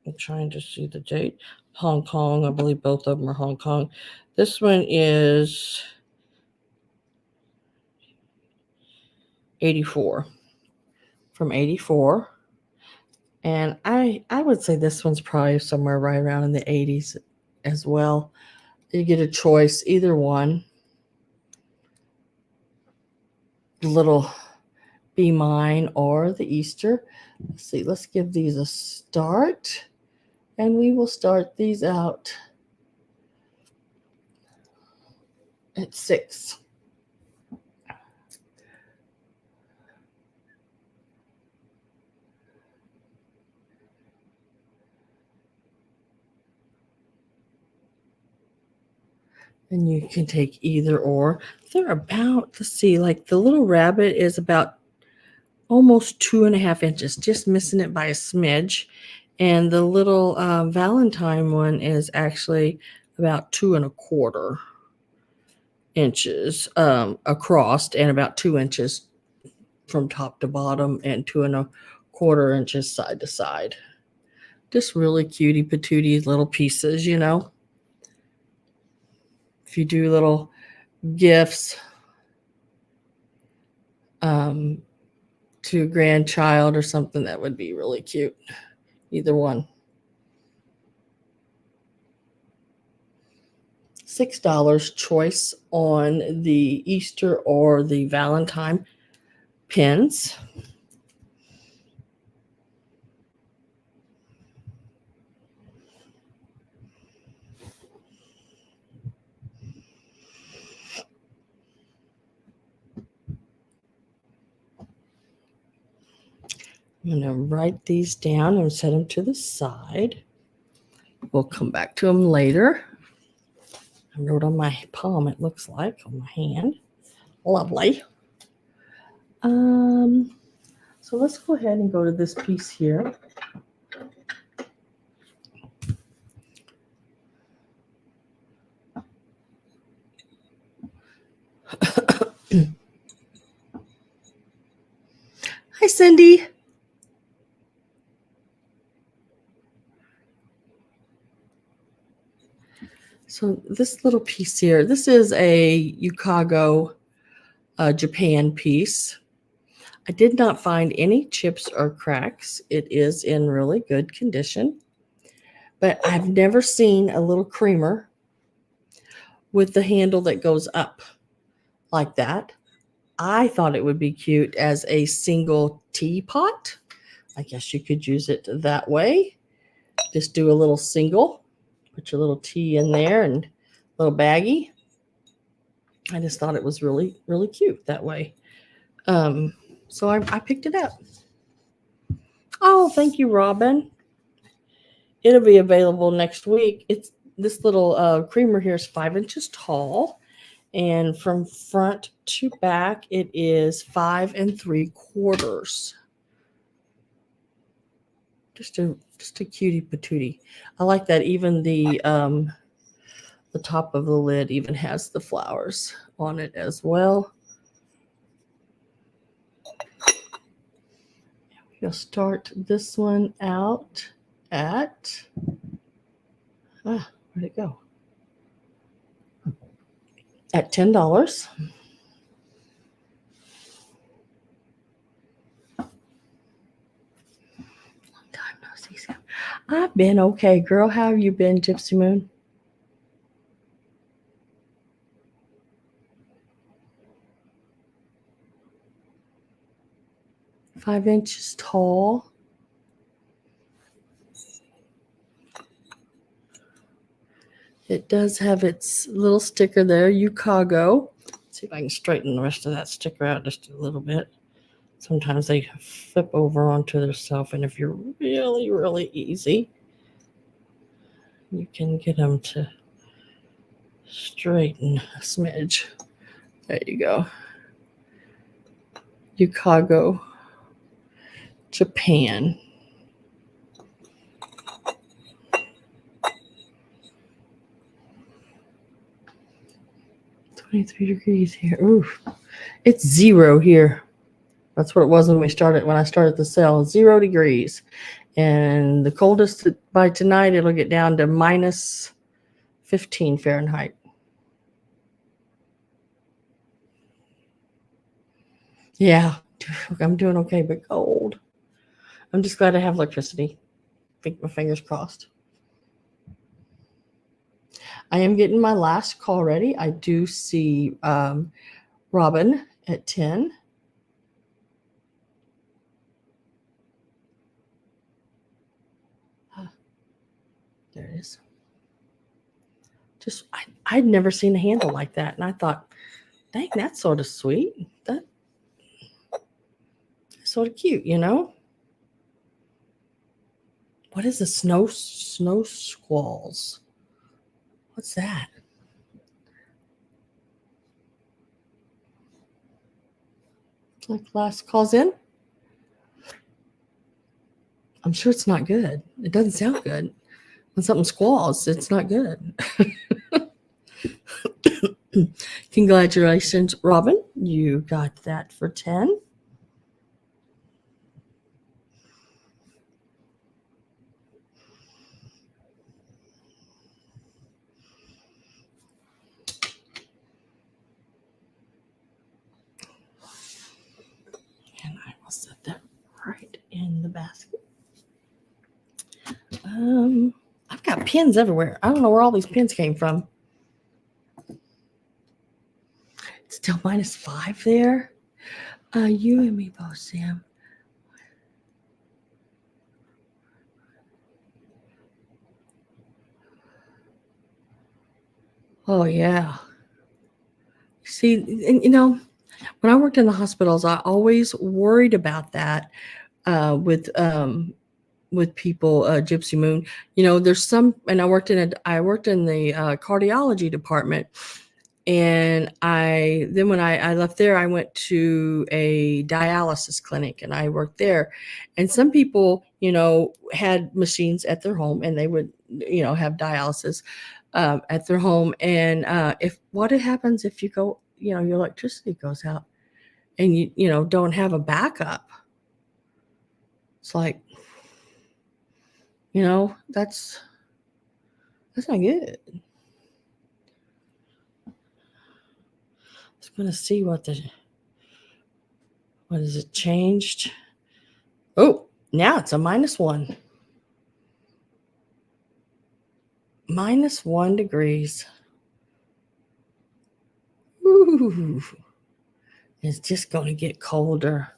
A: I'm trying to see the date. Hong Kong. I believe both of them are Hong Kong. This one is 84. From 84. And I would say this one's probably somewhere right around in the 80s as well. You get a choice, either one. The little Be Mine or the Easter. Let's see, let's give these a start. And we will start these out at 6. And you can take either or. They're about, let's see, like the little rabbit is about almost 2.5 inches, just missing it by a smidge. And the little Valentine one is actually about 2.25 inches across, and about 2 inches from top to bottom, and 2.25 inches side to side. Just really cutie patootie little pieces, If you do little gifts to a grandchild or something, that would be really cute. Either one. $6 choice on the Easter or the Valentine pins. I'm going to write these down and set them to the side. We'll come back to them later. I wrote on my palm, it looks like, on my hand. Lovely. So let's go ahead and go to this piece here. Hi, Cindy. So this little piece here, this is a Yukago Japan piece. I did not find any chips or cracks. It is in really good condition. But I've never seen a little creamer with the handle that goes up like that. I thought it would be cute as a single teapot. I guess you could use it that way. Just do a little single, put your little tea in there and a little baggie. I just thought it was really, really cute that way. So I picked it up. Oh, thank you, Robin. It'll be available next week. It's this little creamer here is 5 inches tall, and from front to back, it is 5 3/4. Just a cutie patootie. I like that. Even the top of the lid even has the flowers on it as well. We'll start this one out at where'd it go? At $10. I've been okay, girl. How have you been, Gypsy Moon? Five inches tall. It does have its little sticker there, Yukago. Let's see if I can straighten the rest of that sticker out just a little bit. Sometimes they flip over onto themselves, and if you're really, really easy, you can get them to straighten a smidge. There you go. Yukago, Japan. 23 degrees here. Oof. It's 0 here. That's what it was when I started the sale. 0 degrees. And the coldest by tonight, it'll get down to minus 15 Fahrenheit. Yeah, I'm doing okay, but cold. I'm just glad I have electricity. Think my fingers crossed. I am getting my last call ready. I do see Robin at 10. There it is. Just I'd never seen a handle like that, and I thought, dang, that's sort of sweet. That's sort of cute, you know. What is a snow squalls? What's that? Like last calls in? I'm sure it's not good. It doesn't sound good. When something squalls, it's not good. Congratulations, Robin. You got that for 10. And I will set that right in the basket. I've got pins everywhere. I don't know where all these pins came from. It's still minus 5 there. You and me both, Sam. Oh, yeah. See, and you know, when I worked in the hospitals, I always worried about that with people, Gypsy Moon. You know, there's some, and I worked in the cardiology department, and when I left there, I went to a dialysis clinic, and I worked there. And some people, you know, had machines at their home, and they would, you know, have dialysis at their home. And what happens if you go, you know, your electricity goes out, and you know don't have a backup? It's like, that's not good. I was going to see what is it changed? Oh, now it's a -1. -1 degrees. Ooh, it's just going to get colder.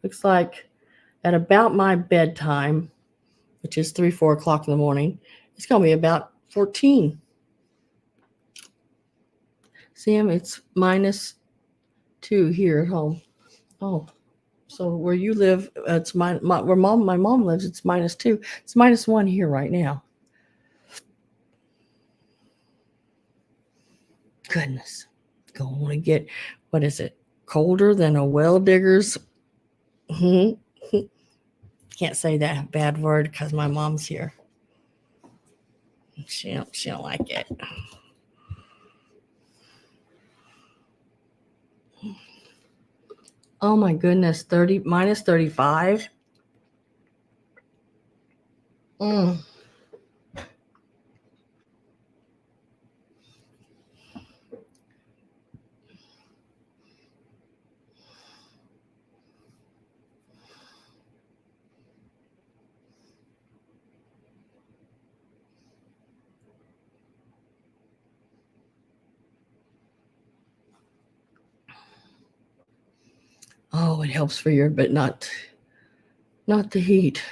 A: Looks like at about my bedtime, which is 3, 4 o'clock in the morning, it's going to be about 14. Sam, it's -2 here at home. Oh, so where you live, it's where my mom lives, it's -2. It's -1 here right now. Goodness, going to get, what is it? Colder than a well digger's. Can't say that bad word because my mom's here. She don't like it. Oh my goodness, -35. Oh, it helps for your, but not the heat.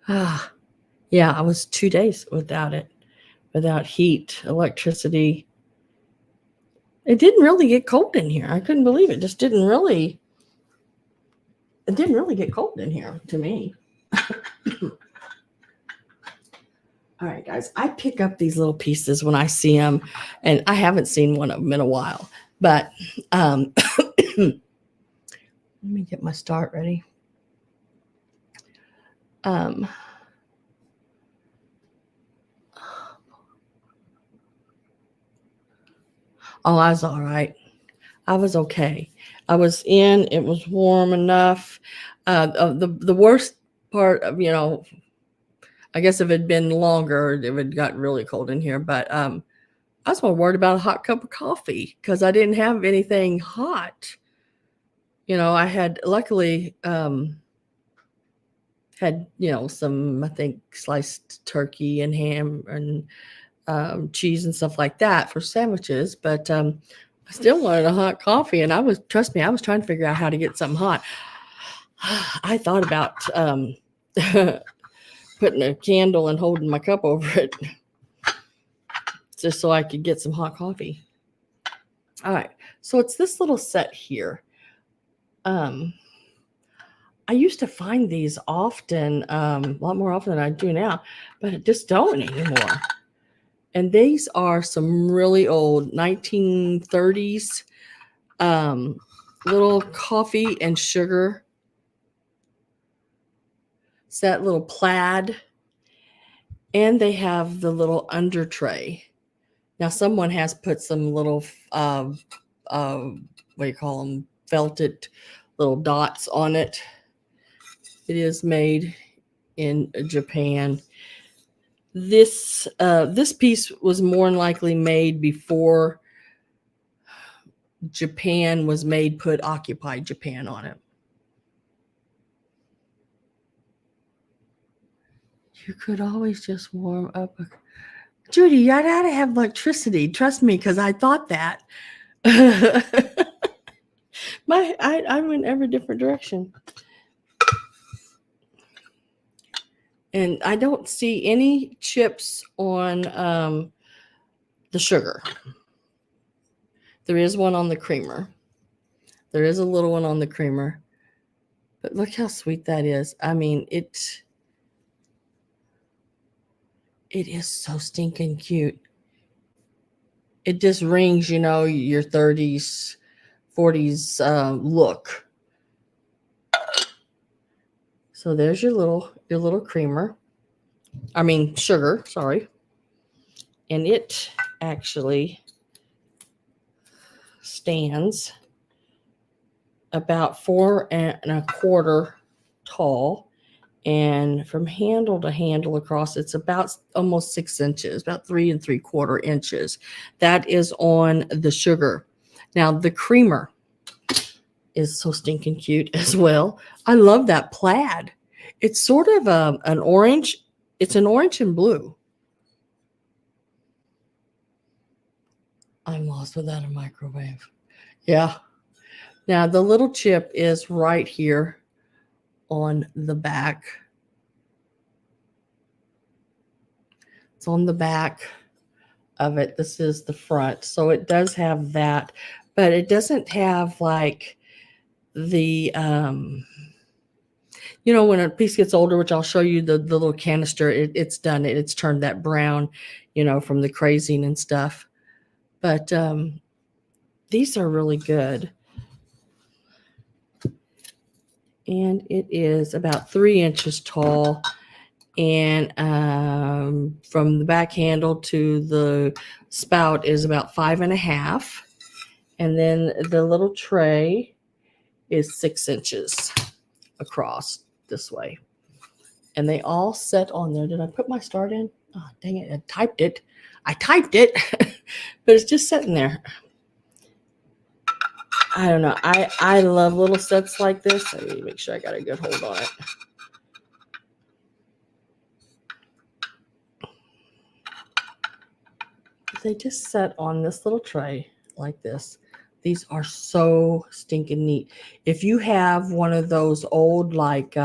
A: Yeah, I was 2 days without heat, electricity. It didn't really get cold in here. I couldn't believe it. It didn't really get cold in here to me. All right, guys, I pick up these little pieces when I see them, and I haven't seen one of them in a while. But let me get my start ready. Oh, I was all right. I was okay. I was in. It was warm enough. The worst part of, I guess if it had been longer, it would got really cold in here. But I was more worried about a hot cup of coffee because I didn't have anything hot. I had luckily had some, I think, sliced turkey and ham and cheese and stuff like that for sandwiches. But I still wanted a hot coffee, and trust me, I was trying to figure out how to get something hot. I thought about putting a candle and holding my cup over it just so I could get some hot coffee. All right, so it's this little set here. I used to find these often, a lot more often than I do now, but I just don't anymore. And these are some really old 1930s little coffee and sugar set, little plaid. And they have the little under tray. Now, someone has put some little, what do you call them, felted little dots on it. It is made in Japan. This piece was more than likely made before Japan was made, put occupied Japan on it. You could always just warm up. Judy, you gotta have electricity. Trust me, because I thought that. I went every different direction. And I don't see any chips on the sugar. There is one on the creamer. There is a little one on the creamer. But look how sweet that is. I mean, it is so stinking cute. It just rings, your 30s, 40s look. So there's your little creamer. I mean, sugar, sorry. And it actually stands about 4.25 tall, and from handle to handle across, it's about almost 6 inches, about 3.75 inches. That is on the sugar. Now the creamer is so stinking cute as well. I love that plaid. It's sort of an orange. It's an orange and blue. I'm lost without a microwave. Yeah. Now the little chip is right here on the back. It's on the back of it. This is the front. So it does have that, but it doesn't have like the when a piece gets older, which I'll show you the little canister, it's done it. It's turned that brown, from the crazing and stuff. But these are really good. And it is about 3 inches tall. And from the back handle to the spout is about 5.5. And then the little tray is 6 inches across this way. And they all set on there. Did I put my start in? Oh, dang it. I typed it, but it's just sitting there. I don't know. I love little sets like this. Let me make sure I got a good hold on it. They just set on this little tray like this. These are so stinking neat. If you have one of those old like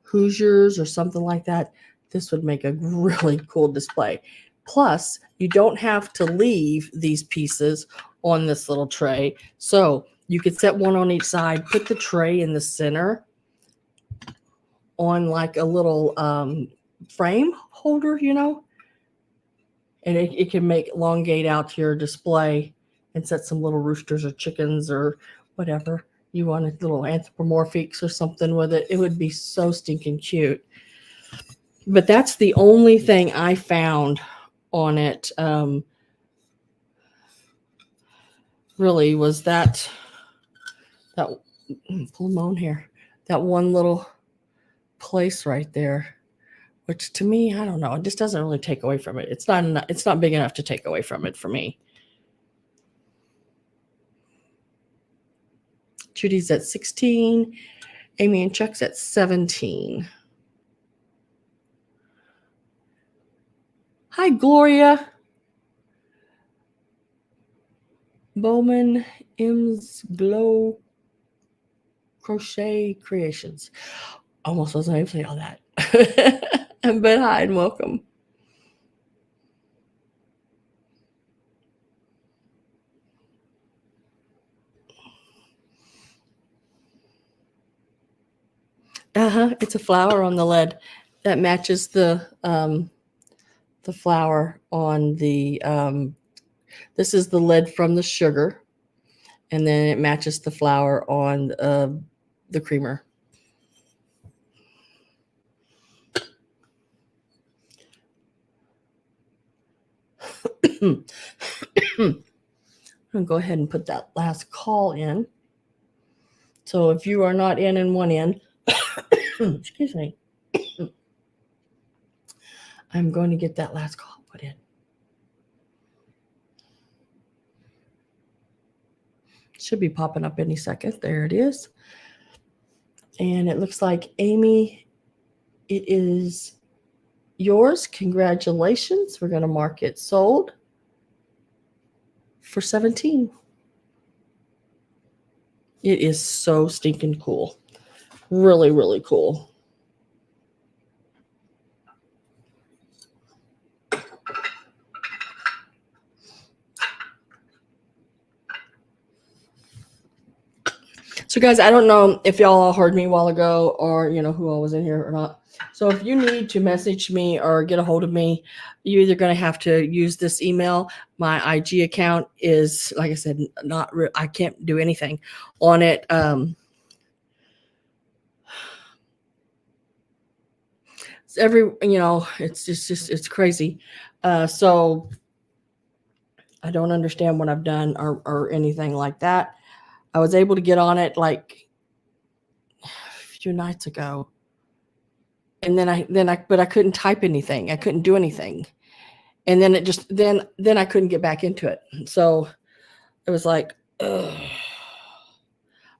A: Hoosiers or something like that, this would make a really cool display. Plus, you don't have to leave these pieces on this little tray. So you could set one on each side, put the tray in the center on like a little frame holder, and it can make elongate out to your display and set some little roosters or chickens or whatever you wanted, little anthropomorphics or something with it. It would be so stinking cute. But that's the only thing I found on it. Really was that pull them on here. That one little place right there, which to me, I don't know, it just doesn't really take away from it. It's not big enough to take away from it for me. Judy's at 16. Amy and Chuck's at 17. Hi, Gloria. Bowman M's Glow Crochet Creations. Almost wasn't able to say all that. But hi and welcome. It's a flower on the lead that matches the flower on the this is the lead from the sugar, and then it matches the flower on the creamer. I'm gonna go ahead and put that last call in. So if you are not in one end, excuse me, I'm going to get that last call put in. Should be popping up any second. There it is. And it looks like Amy, it is yours. Congratulations. We're going to mark it sold for 17. It is so stinking cool. Really, really cool. So guys, I don't know if y'all all heard me a while ago or, who all was in here or not. So if you need to message me or get a hold of me, you're either going to have to use this email. My IG account is, like I said, I can't do anything on it. It's crazy. So I don't understand what I've done or anything like that. I was able to get on it like a few nights ago. And but I couldn't type anything. I couldn't do anything. And then then I couldn't get back into it. So it was like, ugh,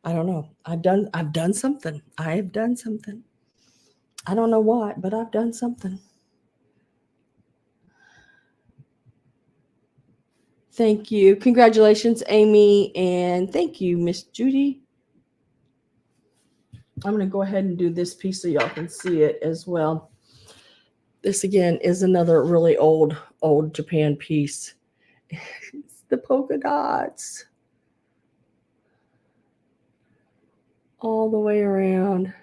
A: I don't know. I've done something. I have done something. I don't know what, but I've done something. Thank you. Congratulations, Amy. And thank you, Miss Judy. I'm going to go ahead and do this piece so y'all can see it as well. This again is another really old Japan piece. It's the polka dots all the way around.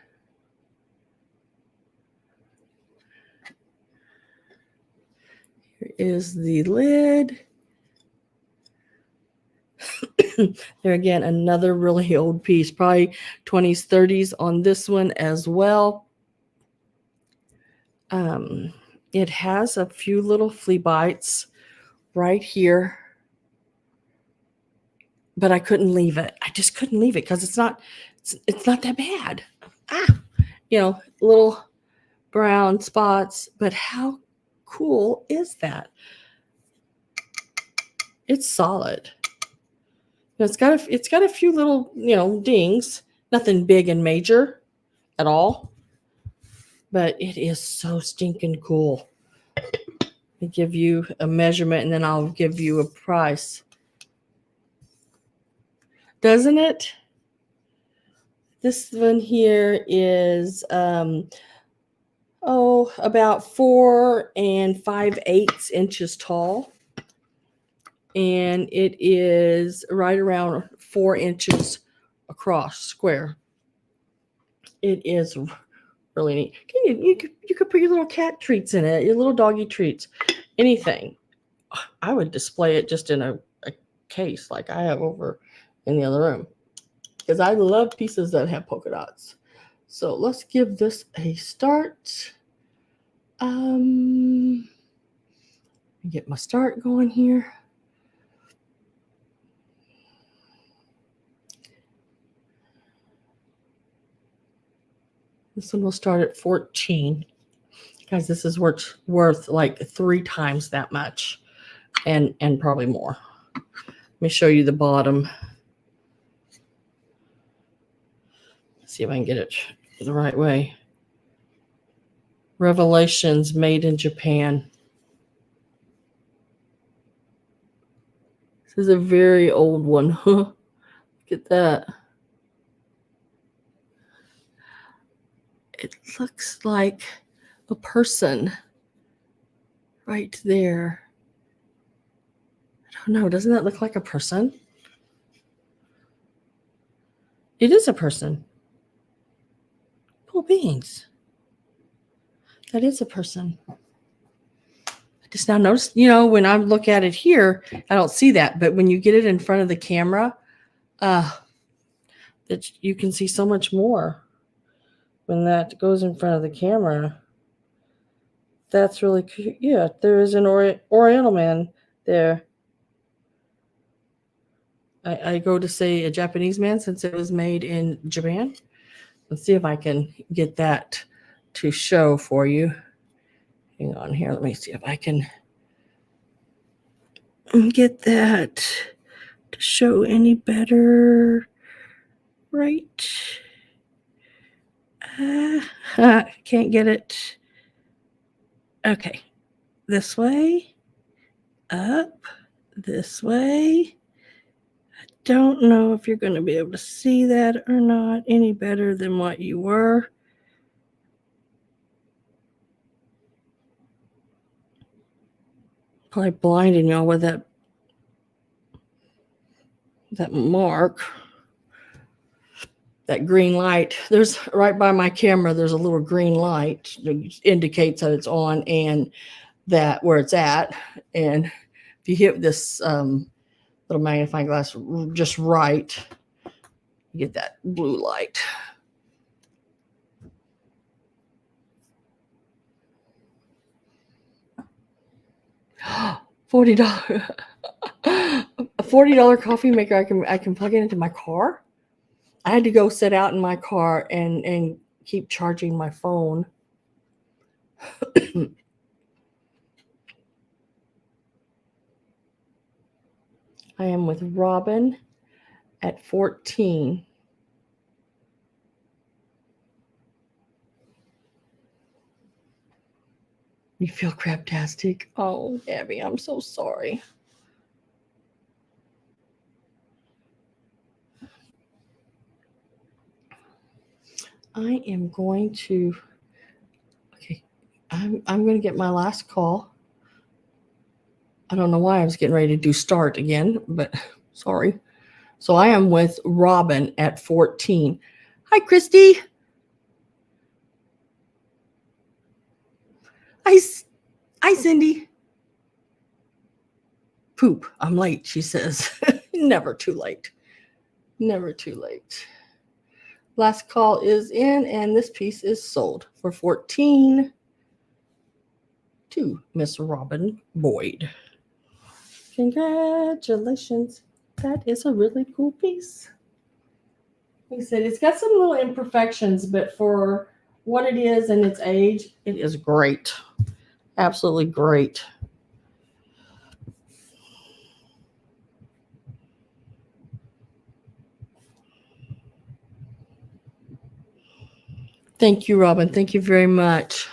A: Here is the lid. There again, another really old piece, probably 20s, 30s on this one as well. It has a few little flea bites right here, but I couldn't leave it. I just couldn't leave it because it's not that bad. Little brown spots, but how cool is that? It's solid. It's got a few little, dings, nothing big and major at all, but it is so stinking cool. I give you a measurement and then I'll give you a price. Doesn't it? This one here is about 4 5/8 inches tall. And it is right around 4 inches across square. It is really neat. You could put your little cat treats in it, your little doggy treats, anything. I would display it just in a case like I have over in the other room because I love pieces that have polka dots. So let's give this a start. Get my start going here. This one will start at 14. Guys, this is worth like 3 times that much and probably more. Let me show you the bottom. See if I can get it the right way. Revelations made in Japan. This is a very old one. Look at that. It looks like a person right there. I don't know. Doesn't that look like a person? It is a person. Cool beings. That is a person. I just now noticed, when I look at it here, I don't see that. But when you get it in front of the camera, that you can see so much more. When that goes in front of the camera, that's really cute. Yeah, there is an Oriental man there. I go to say a Japanese man since it was made in Japan. Let's see if I can get that to show for you. Hang on here. Let me see if I can get that to show any better. Right. Can't get it. Okay. This way. Up. This way. I don't know if you're going to be able to see that or not any better than what you were. Probably blinding y'all with that mark. That green light. There's right by my camera, there's a little green light that indicates that it's on and that where it's at. And if you hit this little magnifying glass just right, you get that blue light. $40. A $40 coffee maker. I can plug it into my car. I had to go sit out in my car and keep charging my phone. I am with Robin at 14. You feel craptastic? Oh, Abby, I'm so sorry. I am going to, okay, I'm going to get my last call. I don't know why I was getting ready to do start again, but sorry. So I am with Robin at 14. Hi, Christy. Hi, Cindy. Poop. I'm late, she says. Never too late. Never too late. Last call is in, and this piece is sold for 14 to Miss Robin Boyd. Congratulations. That is a really cool piece. Like I said, it's got some little imperfections, but for what it is and its age, it is great. Absolutely great. Thank you, Robin. Thank you very much.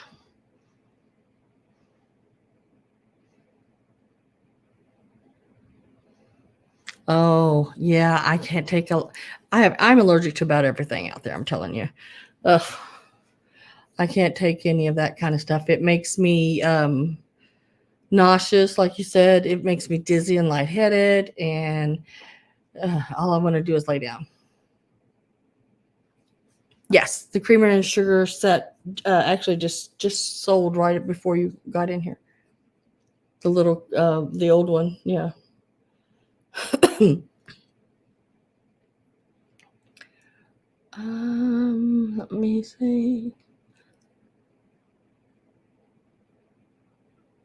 A: Oh, yeah, I can't take I'm allergic to about everything out there, I'm telling you. Ugh, I can't take any of that kind of stuff. It makes me nauseous, like you said. It makes me dizzy and lightheaded, and all I want to do is lay down. Yes, the creamer and sugar set actually just sold right before you got in here. The little the old one, yeah. Let me see.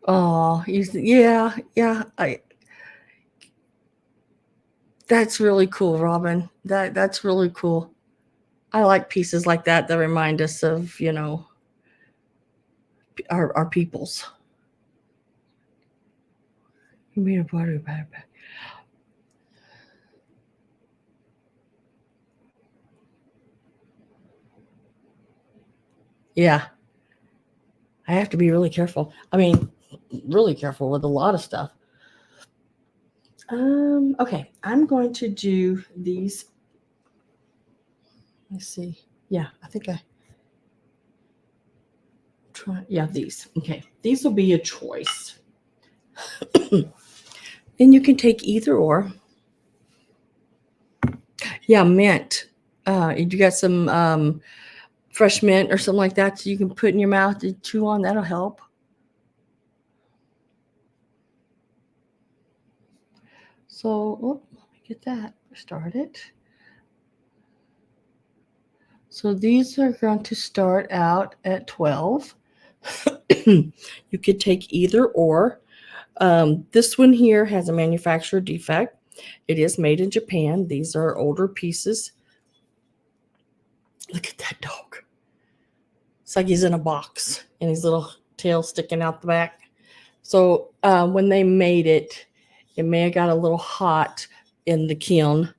A: Oh, yeah, yeah. That's really cool, Robin. That's really cool. I like pieces like that that remind us of, our peoples. Yeah, I have to be really careful. I mean, really careful with a lot of stuff. Okay, I'm going to do these. Let's see. Yeah, I think I try. Yeah, these. Okay, these will be a choice. And you can take either or. Yeah, mint. You got some fresh mint or something like that, so you can put in your mouth to chew on. That'll help. So, let me get that started. So these are going to start out at 12. You could take either or. This one here has a manufacturer defect. It is made in Japan. These are older pieces. Look at that dog. It's like he's in a box and his little tail sticking out the back. So when they made it, it may have got a little hot in the kiln.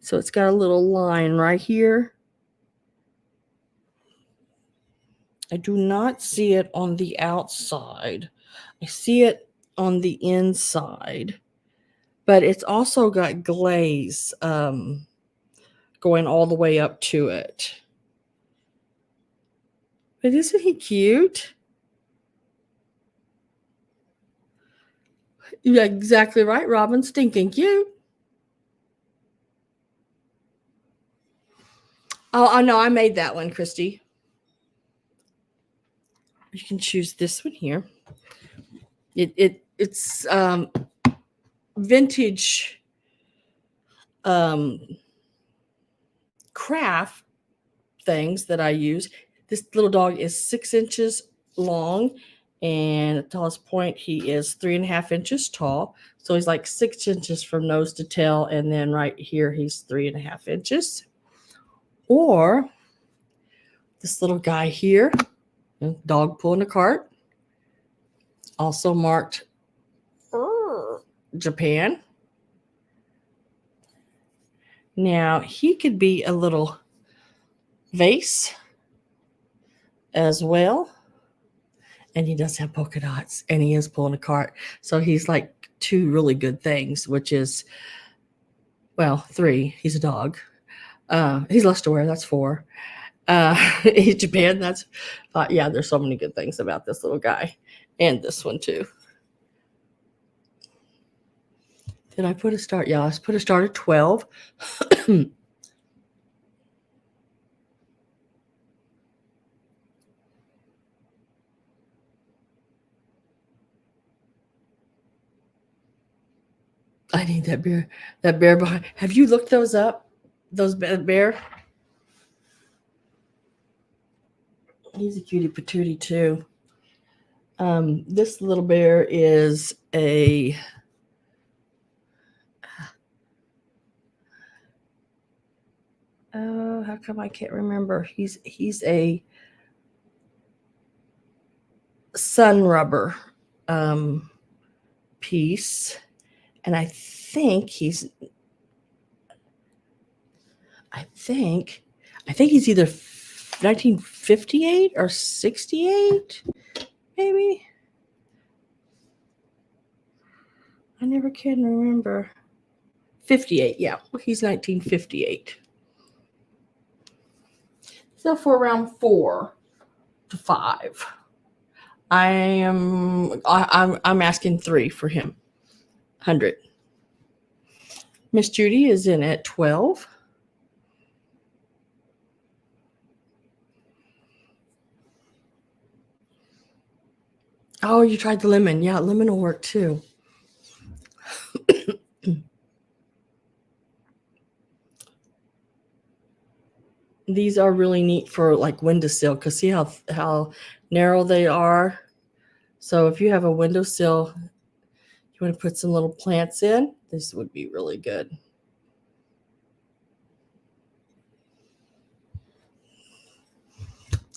A: So it's got a little line right here. I do not see it on the outside. I see it on the inside. But it's also got glaze going all the way up to it. But isn't he cute? You're exactly right, Robin. Stinking cute. Oh, no, I made that one, Christy. You can choose this one here. It's vintage craft things that I use. This little dog is 6 inches long, And at the tallest point, he is 3.5 inches tall. So he's like 6 inches from nose to tail. And then right here, he's 3.5 inches. Or this little guy here, dog pulling a cart, also marked Japan. Now, he could be a little vase as well. And he does have polka dots, and he is pulling a cart. So he's like 2 really good things, which is, well, 3. He's a dog. He's less to wear. That's 4. He's Japan. That's yeah. There's so many good things about this little guy, and this one too. Did I put a start? Yeah, I put a start at 12. I need that bear. That bear behind. Have you looked those up? Those bear. He's a cutie patootie too. This little bear is a oh, how come I can't remember? He's a sun rubber piece, and I think he's either 1958 or 68, maybe. I never can remember. 58, yeah. He's 1958. So for around 4 to 5. I'm asking 3 for him. 100. Miss Judy is in at 12. Oh, you tried the lemon. Yeah, lemon will work too. These are really neat for like windowsill, because see how narrow they are. So if you have a windowsill, you want to put some little plants in, this would be really good.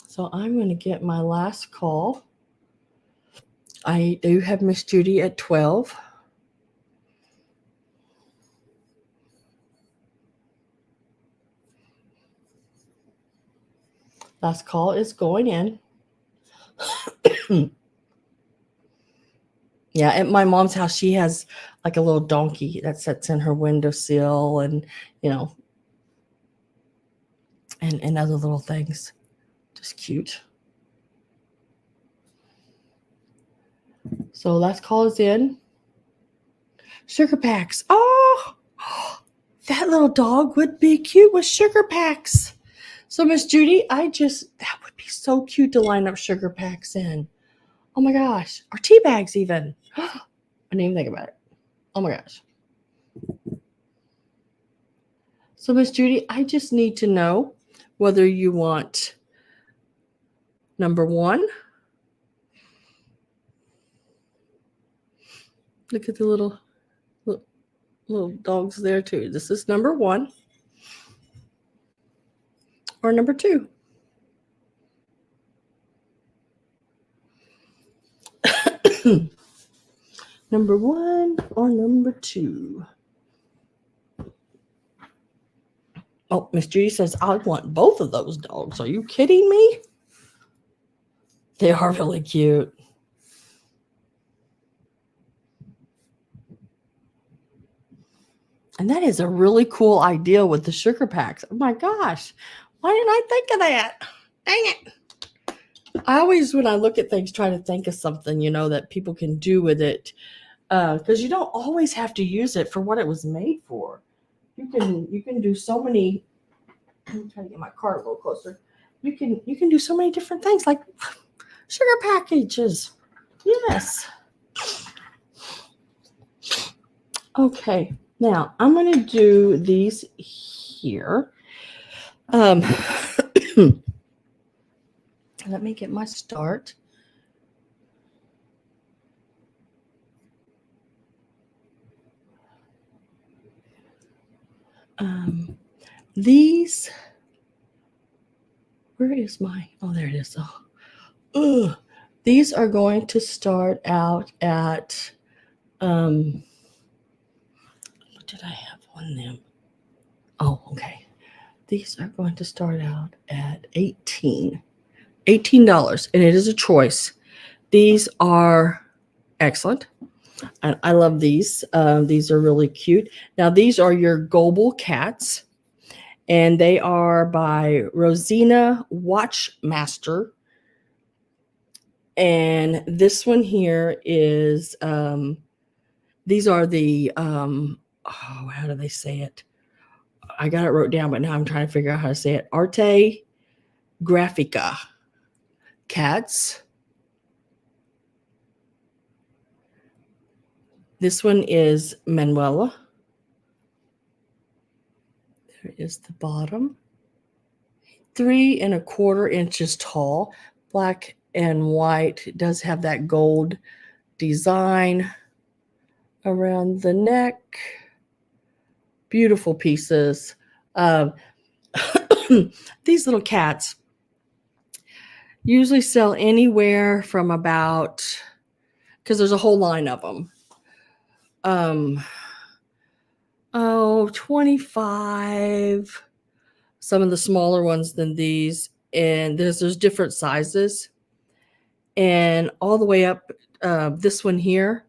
A: So I'm going to get my last call. I do have Miss Judy at 12. Last call is going in. Yeah, at my mom's house, she has like a little donkey that sits in her windowsill, and and other little things. Just cute. So last call is in. Sugar packs. Oh, that little dog would be cute with sugar packs. So Miss Judy, that would be so cute to line up sugar packs in. Oh my gosh. Or tea bags even. I didn't even think about it. Oh my gosh. So Miss Judy, I just need to know whether you want number 1. Look at the little dogs there too. This is number 1. Or number 2. Number 1 or number 2? Oh, Miss Judy says, I want both of those dogs. Are you kidding me? They are really cute. And that is a really cool idea with the sugar packs. Oh my gosh. Why didn't I think of that? Dang it. I always, when I look at things, try to think of something, that people can do with it. Because you don't always have to use it for what it was made for. You can do so many. I'm trying to get my card a little closer. You can do so many different things, like sugar packages. Yes. Okay. Now I'm going to do these here. Let me get my start. These, where is my, oh, there it is. Oh, ugh. These are going to start out at, what did I have on them? Oh, okay. These are going to start out at $18, and it is a choice. These are excellent. I love these. These are really cute. Now, these are your Goble cats, and they are by Rosina Wachtmeister. And this one here is, these are the, oh, how do they say it? I got it wrote down, but now I'm trying to figure out how to say it. Arte Graphica cats. This one is Manuela. There is the bottom. 3¼ inches tall, black and white. It does have that gold design around the neck. Beautiful pieces. These little cats usually sell anywhere from about, because there's a whole line of them. 25. Some of the smaller ones than these, and there's different sizes, and all the way up. This one here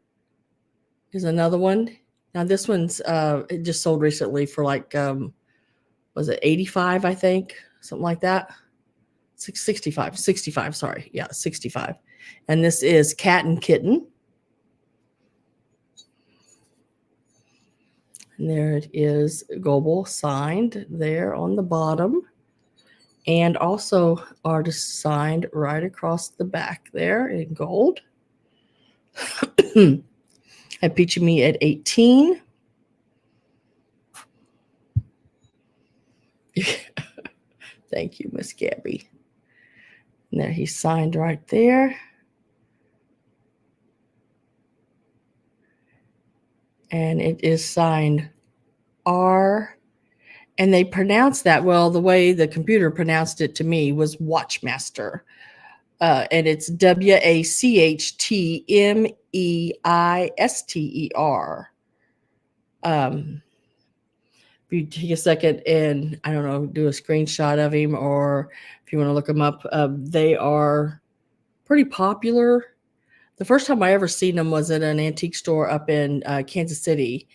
A: is another one. Now this one's it just sold recently for like was it 85, I think, something like that. 65, sorry. Yeah, 65. And this is Cat and Kitten. And there it is, Goble signed there on the bottom. And also artist signed right across the back there in gold. At Peachy Me at 18. Thank you, Miss Gabby. And there he's signed right there. And it is signed R. And they pronounced that, well, the way the computer pronounced it to me was Wachtmeister. And it's Wachtmeister. If you take a second and, I don't know, do a screenshot of him, or if you want to look him up, they are pretty popular. The first time I ever seen them was at an antique store up in Kansas City.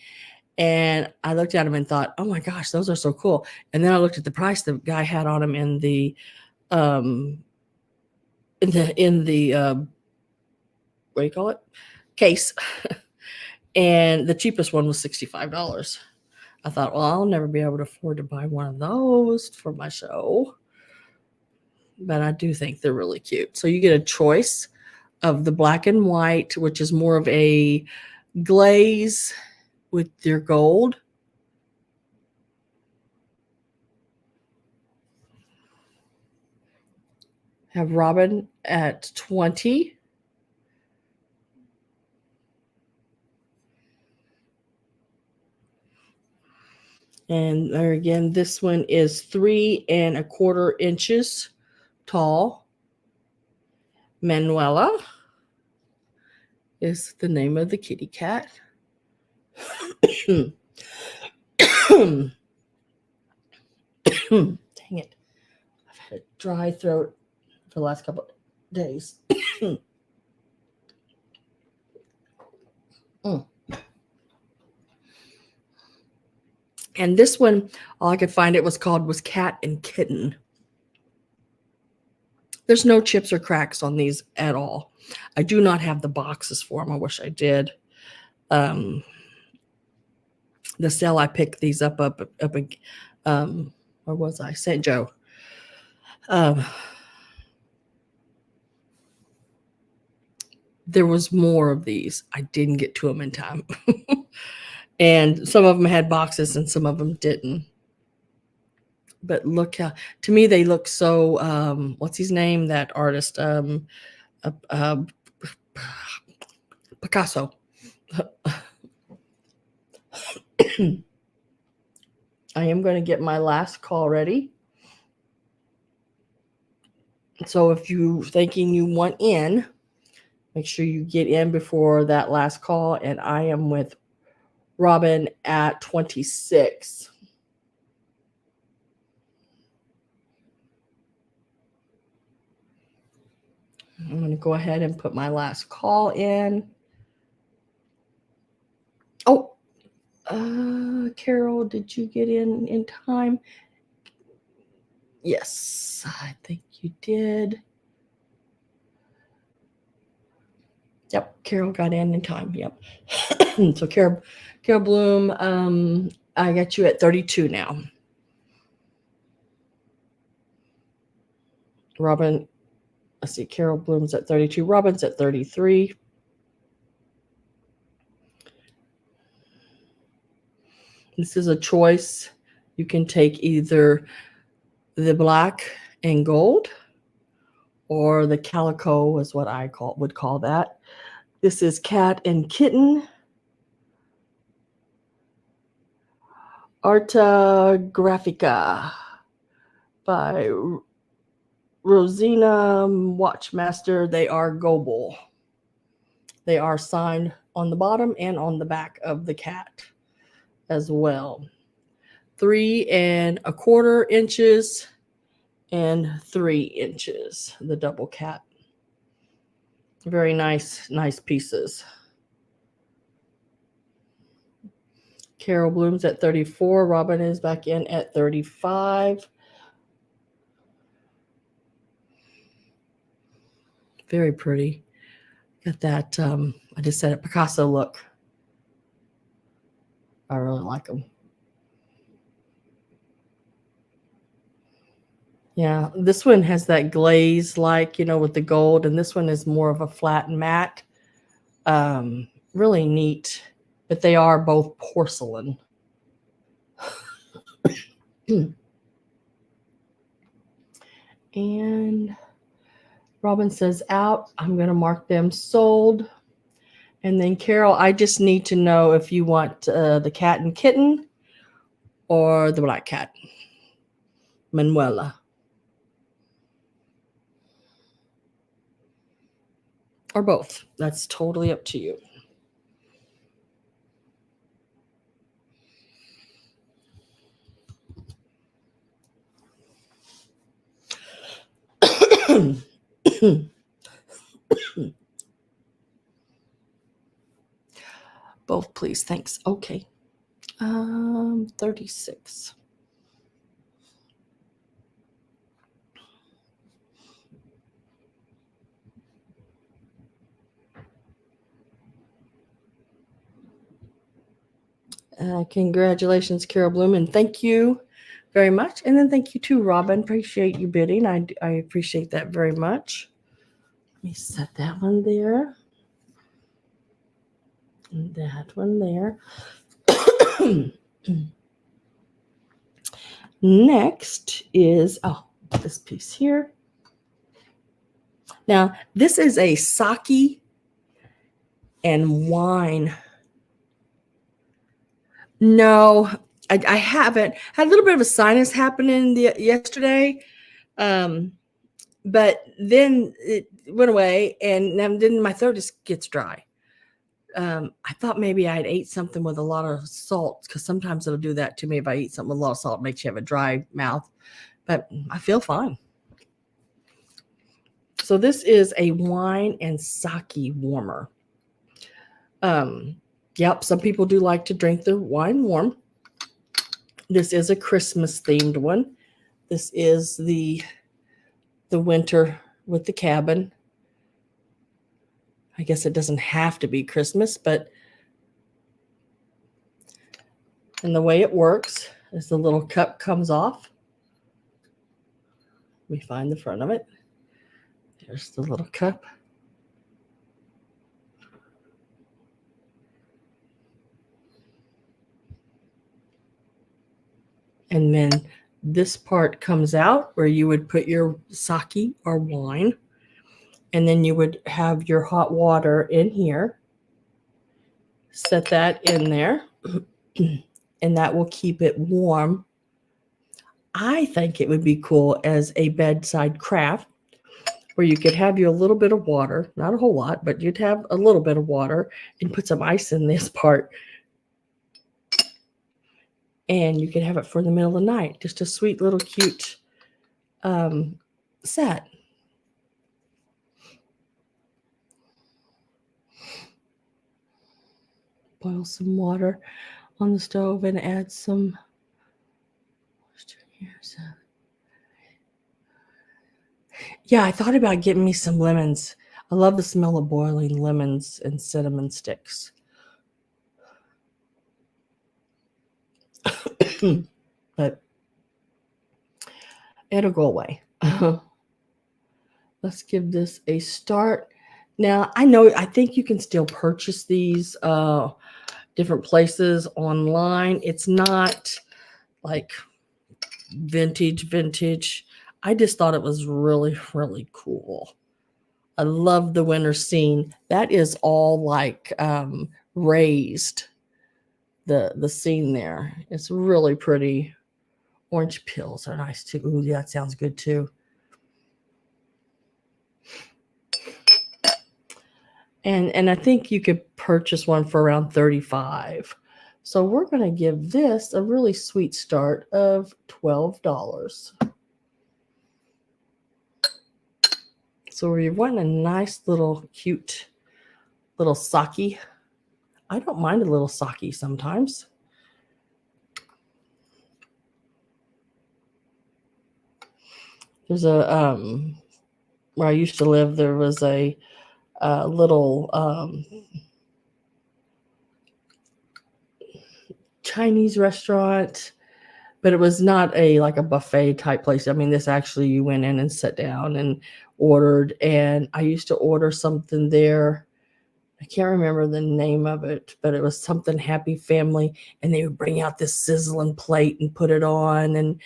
A: And I looked at them and thought, oh my gosh, those are so cool. And then I looked at the price the guy had on them in the what do you call it? Case. And the cheapest one was $65. I thought, well, I'll never be able to afford to buy one of those for my show. But I do think they're really cute. So you get a choice of the black and white, which is more of a glaze with your gold. Have Robin at 20. And there again, this one is 3¼ inches tall. Manuela is the name of the kitty cat. Dang it. I've had a dry throat for the last couple of days. And this one, all I could find it was called was Cat and Kitten. There's no chips or cracks on these at all. I do not have the boxes for them. I wish I did. The sale I picked these up where was I? St. Joe. There was more of these. I didn't get to them in time. And some of them had boxes and some of them didn't. But look how, to me, they look so, what's his name? That artist, Picasso. I am going to get my last call ready. So if you're thinking you want in, make sure you get in before that last call. And I am with Robin at 26. I'm going to go ahead and put my last call in. Oh, Carol, did you get in time? Yes, I think you did. Yep, Carol got in time. Yep. So Carol Bloom, I got you at 32 now. Robin, let's see, Carol Bloom's at 32. Robin's at 33. This is a choice. You can take either the black and gold or the calico is what I would call that. This is Cat and Kitten. Arta Graphica by Rosina Wachtmeister. They are Goble. They are signed on the bottom and on the back of the cat as well. 3 1/4 inches and 3 inches, the double cat. Very nice pieces. Carol Bloom's at 34. Robin is back in at 35. Very pretty. Got that, I just said it, Picasso look. I really like them. Yeah, this one has that glaze like, with the gold, and this one is more of a flat and matte. Really neat, but they are both porcelain. And Robin says out. I'm going to mark them sold. And then Carol, I just need to know if you want the cat and kitten or the black cat, Manuela. Or both. That's totally up to you. Both, please. Thanks. Okay. 36. Congratulations, Carol Bloom, and thank you very much. And then thank you too, Robin. Appreciate you bidding. I appreciate that very much. Let me set that one there. And that one there. Next is, this piece here. Now, this is a sake and wine. No, I haven't. Had a little bit of a sinus happening yesterday, but then it went away, and then my throat just gets dry. I thought maybe I'd ate something with a lot of salt, because sometimes it'll do that to me. If I eat something with a lot of salt, it makes you have a dry mouth, but I feel fine. So this is a wine and sake warmer. Yep, some people do like to drink their wine warm. This is a Christmas themed one. This is the winter with the cabin. I guess it doesn't have to be Christmas, and the way it works is the little cup comes off. Let me find the front of it. There's the little cup. And then this part comes out where you would put your sake or wine. And then you would have your hot water in here. Set that in there. and that will keep it warm. I think it would be cool as a bedside craft where you could have your little bit of water, not a whole lot, but you'd have a little bit of water and put some ice in this part. And you could have it for the middle of the night. Just a sweet little cute set. Boil some water on the stove and add some. Yeah, I thought about getting me some lemons. I love the smell of boiling lemons and cinnamon sticks. But it'll go away. Let's give this a start. Now, I think you can still purchase these different places online. It's not like vintage. I just thought it was really, really cool. I love the winter scene. That is all like raised, the scene there. It's really pretty. Orange pills are nice too. Ooh, yeah, that sounds good too. And I think you could purchase one for around $35. So we're going to give this a really sweet start of $12. So we're wanting a nice little cute little sake. I don't mind a little sake sometimes. There's a where I used to live, there was a little Chinese restaurant, but it was not like a buffet type place. I mean, this actually you went in and sat down and ordered, and I used to order something there. I can't remember the name of it, but it was something Happy Family, and they would bring out this sizzling plate and put it on,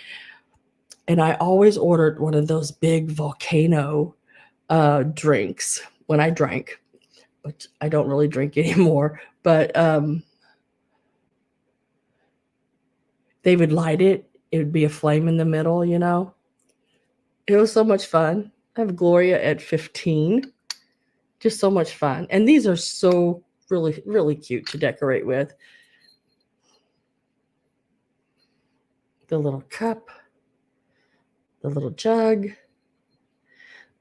A: and I always ordered one of those big volcano drinks when I drank, which I don't really drink anymore, but they would light it. It would be a flame in the middle, you know. It was so much fun. I have Gloria at 15. Just so much fun. And these are so really, really cute to decorate with. The little cup, the little jug,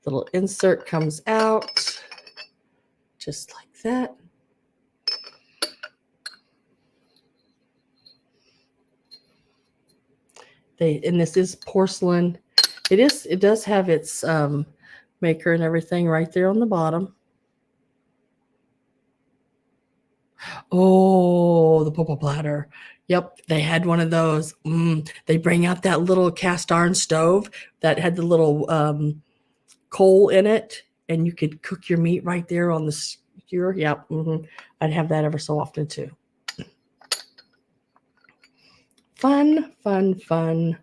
A: the little insert comes out just like that. And this is porcelain. It does have its maker and everything right there on the bottom. Oh, the purple platter. Yep, they had one of those. They bring out that little cast iron stove that had the little coal in it, and you could cook your meat right there on the skewer. Yep, I'd have that ever so often too. Fun. Let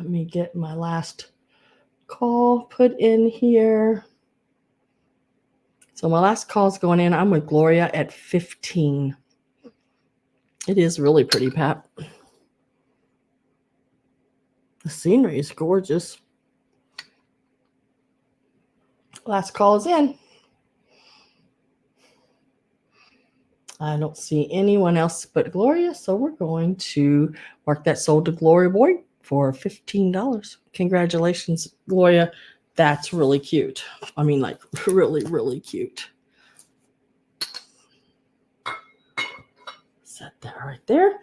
A: me get my last call put in here. So my last call is going in. I'm with Gloria at 15. It is really pretty, Pat. The scenery is gorgeous. Last call is in. I don't see anyone else but Gloria, so we're going to mark that sold to Gloria Boyd for $15. Congratulations, Gloria. That's really cute. I mean, like, really, really cute. Set that right there.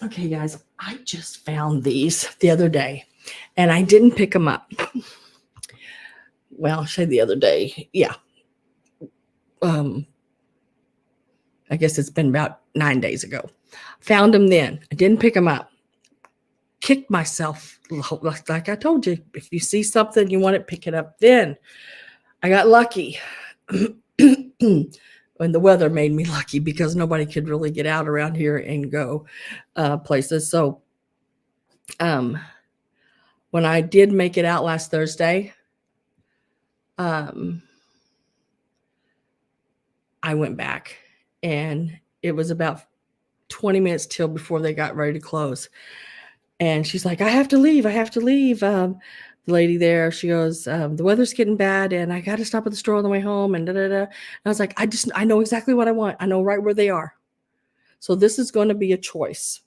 A: Okay, guys, I just found these the other day, and I didn't pick them up. Well, I'll say the other day. Yeah. I guess it's been about 9 days ago. Found them then. I didn't pick them up. Kicked myself. Like I told you, if you see something you want it, pick it up then. I got lucky. And the weather made me lucky because nobody could really get out around here and go places. So when I did make it out last Thursday, I went back, and it was about 20 minutes till before they got ready to close. And she's like, I have to leave. The lady there, she goes, the weather's getting bad and I got to stop at the store on the way home. And And I was like, I know exactly what I want. I know right where they are. So this is going to be a choice.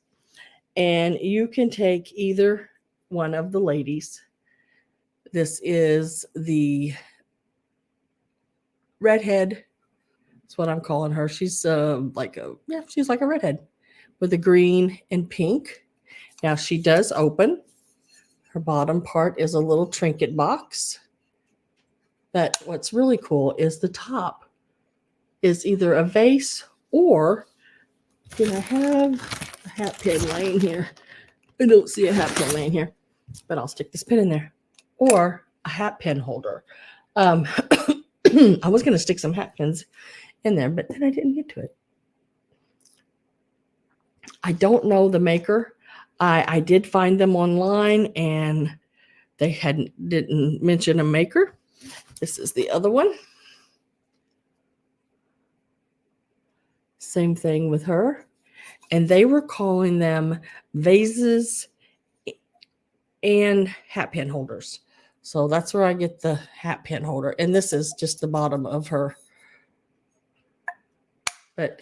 A: And you can take either one of the ladies. This is the redhead. That's what I'm calling her. She's she's like a redhead with a green and pink. Now she does open. Her bottom part is a little trinket box. But what's really cool is the top is either a vase or, I have a hat pin laying here? I don't see a hat pin laying here, but I'll stick this pin in there. Or a hat pin holder. I was going to stick some hat pins in there, but then I didn't get to it. I don't know the maker. I did find them online, and they didn't mention a maker. This is the other one. Same thing with her. And they were calling them vases and hat pin holders. So that's where I get the hat pin holder. And this is just the bottom of her. But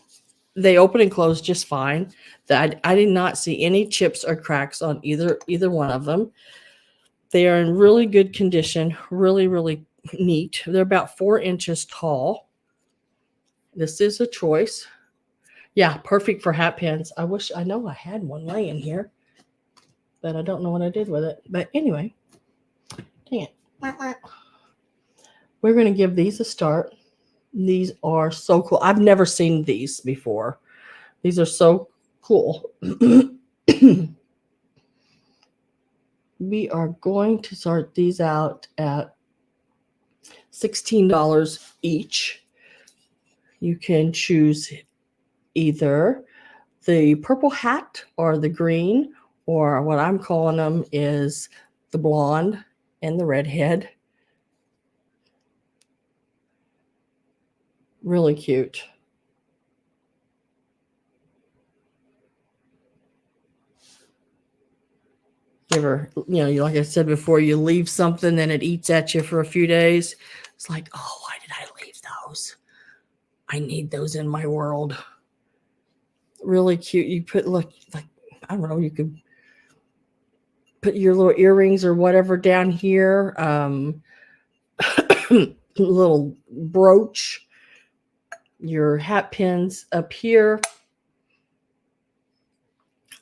A: they open and close just fine. I did not see any chips or cracks on either one of them. They are in really good condition, really, really neat. They're about 4 inches tall. This is a choice. Yeah, perfect for hat pins. I know I had one laying here, but I don't know what I did with it. But anyway, dang it. We're going to give these a start. These are so cool. I've never seen these before. These are so cool. We are going to start these out at $16 each. You can choose either the purple hat or the green, or what I'm calling them is the blonde and the redhead. Really cute. You ever, like I said before, you leave something and it eats at you for a few days. It's like, oh, why did I leave those? I need those in my world. Really cute. You put, I don't know, you could put your little earrings or whatever down here. Little brooch. Your hat pins up here.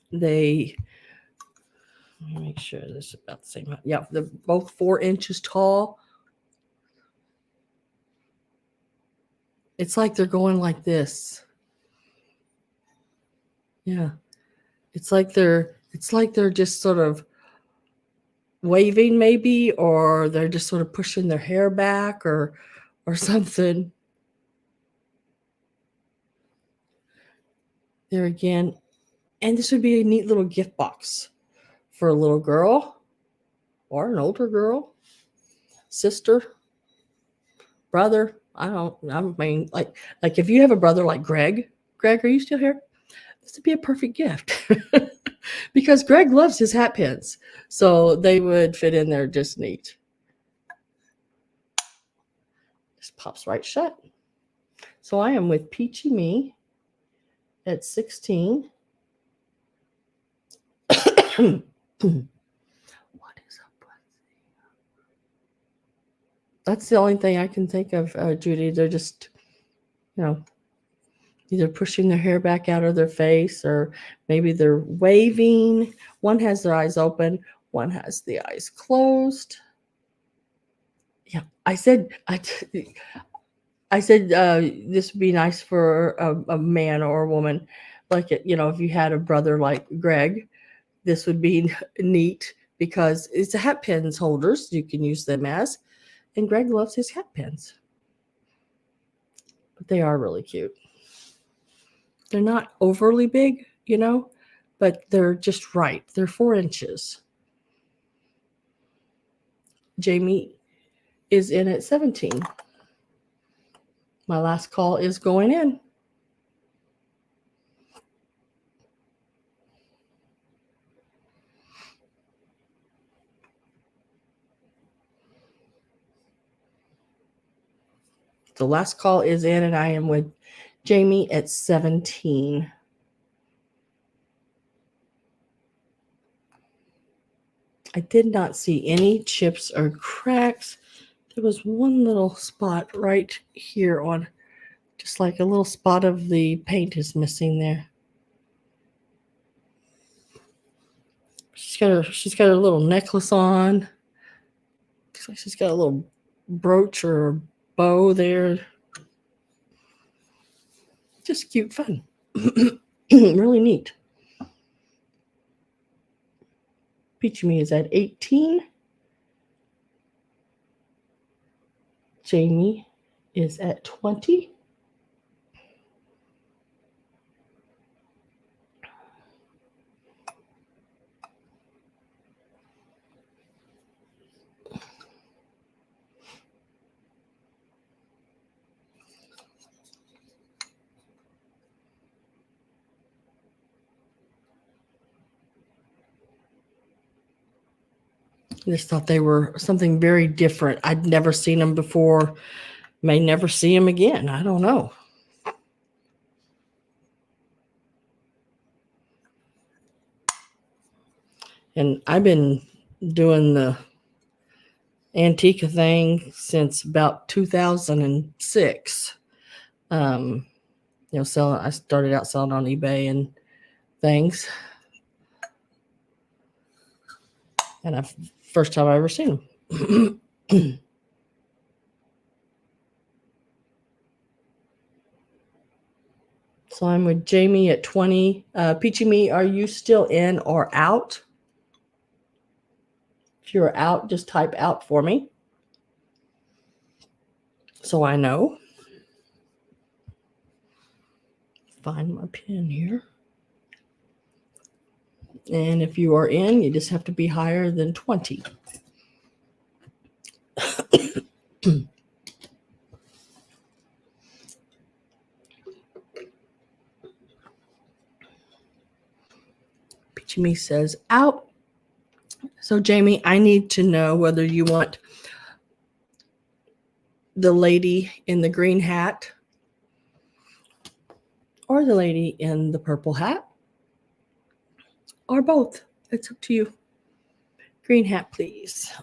A: Let me make sure this is about the same height. Yeah, they're both 4 inches tall. It's like they're going like this. Yeah. It's like they're just sort of waving maybe, or they're just sort of pushing their hair back or something. There again. And this would be a neat little gift box for a little girl or an older girl, sister, brother. I mean, like if you have a brother like Greg, are you still here? This would be a perfect gift because Greg loves his hat pins. So they would fit in there just neat. Just pops right shut. So I am with Peachy Me at 16. What is up with that's the only thing I can think of, Judy. They're just, either pushing their hair back out of their face, or maybe they're waving. One has their eyes open, one has the eyes closed. Yeah, I said this would be nice for a man or a woman. Like, if you had a brother like Greg, this would be neat because it's a hat pins holders. You can use them as, and Greg loves his hat pins. but they are really cute. They're not overly big, you know, but they're just right. They're 4 inches. Jamie is in at 17. My last call is going in. The last call is in, and I am with Jamie at 17. I did not see any chips or cracks. There was one little spot right here on, just like a little spot of the paint is missing there. She's got a little necklace on. Looks like she's got a little brooch or bow there. Just cute fun. Really neat. Peachy Me is at 18. Jamie is at 20. I just thought they were something very different. I'd never seen them before. May never see them again. I don't know. And I've been doing the Antica thing since about 2006. Selling. I started out selling on eBay and things, and first time I ever seen them. So I'm with Jamie at 20. Peachy Me, are you still in or out? If you're out, just type out for me, so I know. Find my pen here. And if you are in, you just have to be higher than 20. Peachy Me says out. So Jamie, I need to know whether you want the lady in the green hat or the lady in the purple hat, or both. It's up to you. Green hat, please.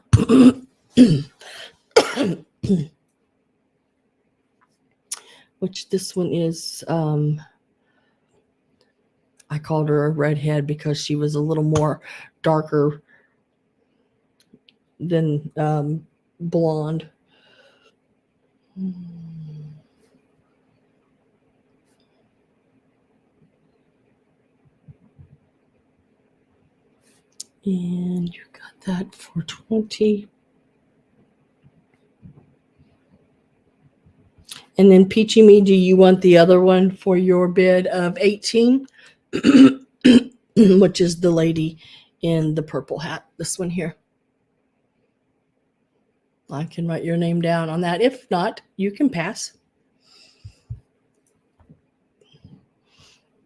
A: Which this one is, I called her a redhead because she was a little more darker than blonde. And you got that for 20. And then Peachy Me, do you want the other one for your bid of 18? Which is the lady in the purple hat. This one here. I can write your name down on that. If not, you can pass.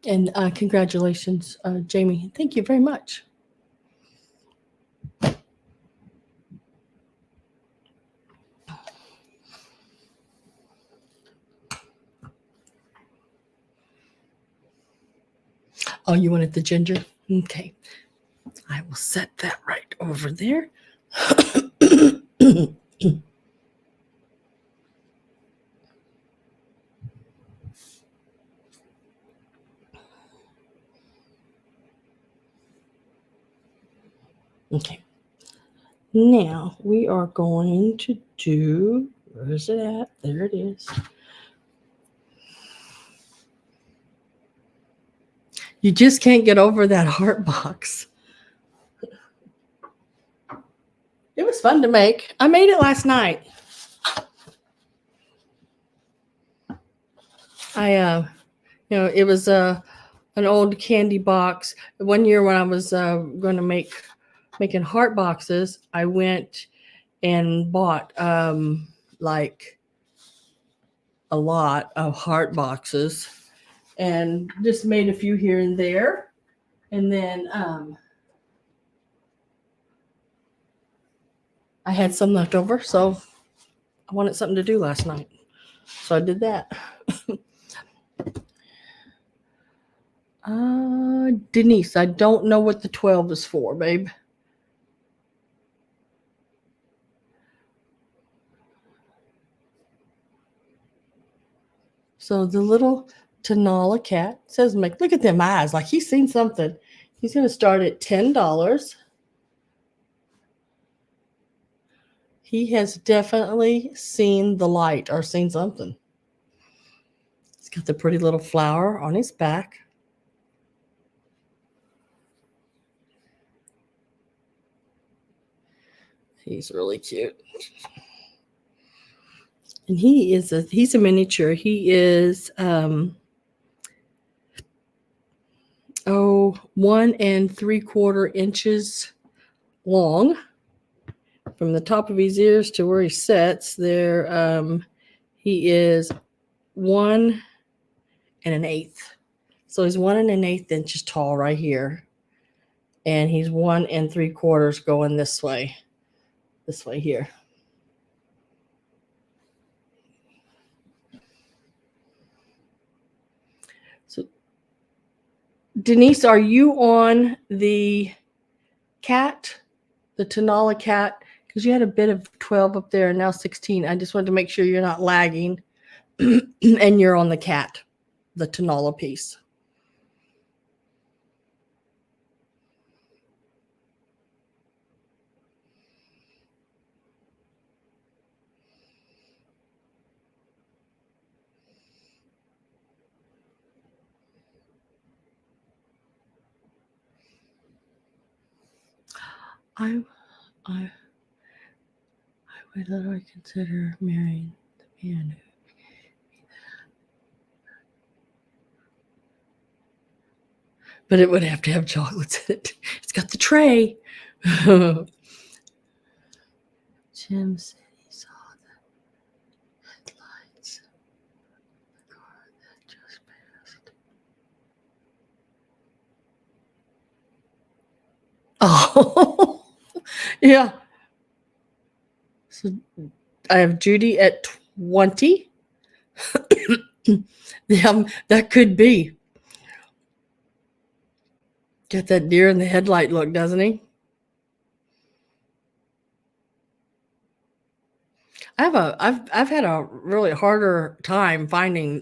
A: And congratulations, Jamie. Thank you very much. Oh, you wanted the ginger? Okay. I will set that right over there. Okay. Now we are going to do, where is it at? There it is. You just can't get over that heart box. It was fun to make. I made it last night. It was an old candy box. One year when I was going to making heart boxes, I went and bought like a lot of heart boxes and just made a few here and there. And then I had some left over, so I wanted something to do last night. So I did that. Denise, I don't know what the 12 is for, babe. So the little Tanala cat says, "Make look at them eyes, like he's seen something." He's going to start at $10. He has definitely seen the light or seen something. He's got the pretty little flower on his back. He's really cute. And he's a miniature. He is 1 3/4 inches long. From the top of his ears to where he sits there, he is 1 1/8. So he's 1 1/8 inches tall right here. And he's 1 3/4 going this way here. So Denise, are you on the cat, the Tanala cat? Because you had a bit of 12 up there and now 16. I just wanted to make sure you're not lagging and you're on the cat, the Tanala piece. I would literally consider marrying the man who. But it would have to have chocolates in it. It's got the tray. Jim said he saw the headlights of the car that just passed. Oh, yeah. So I have Judy at 20. Yeah, that could be. Got that deer in the headlight look, doesn't he? I've had a really harder time finding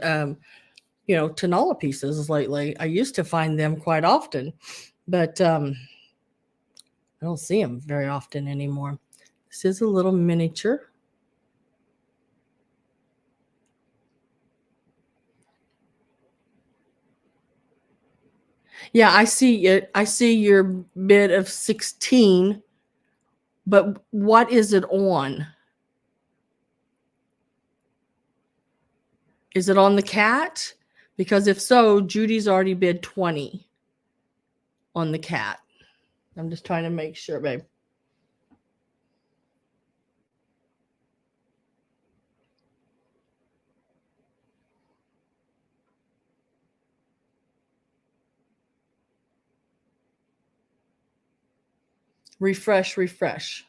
A: Tanala pieces lately. I used to find them quite often, but I don't see them very often anymore. This is a little miniature. Yeah, I see it. I see your bid of 16, but what is it on? Is it on the cat? Because if so, Judy's already bid 20 on the cat. I'm just trying to make sure, babe. Refresh.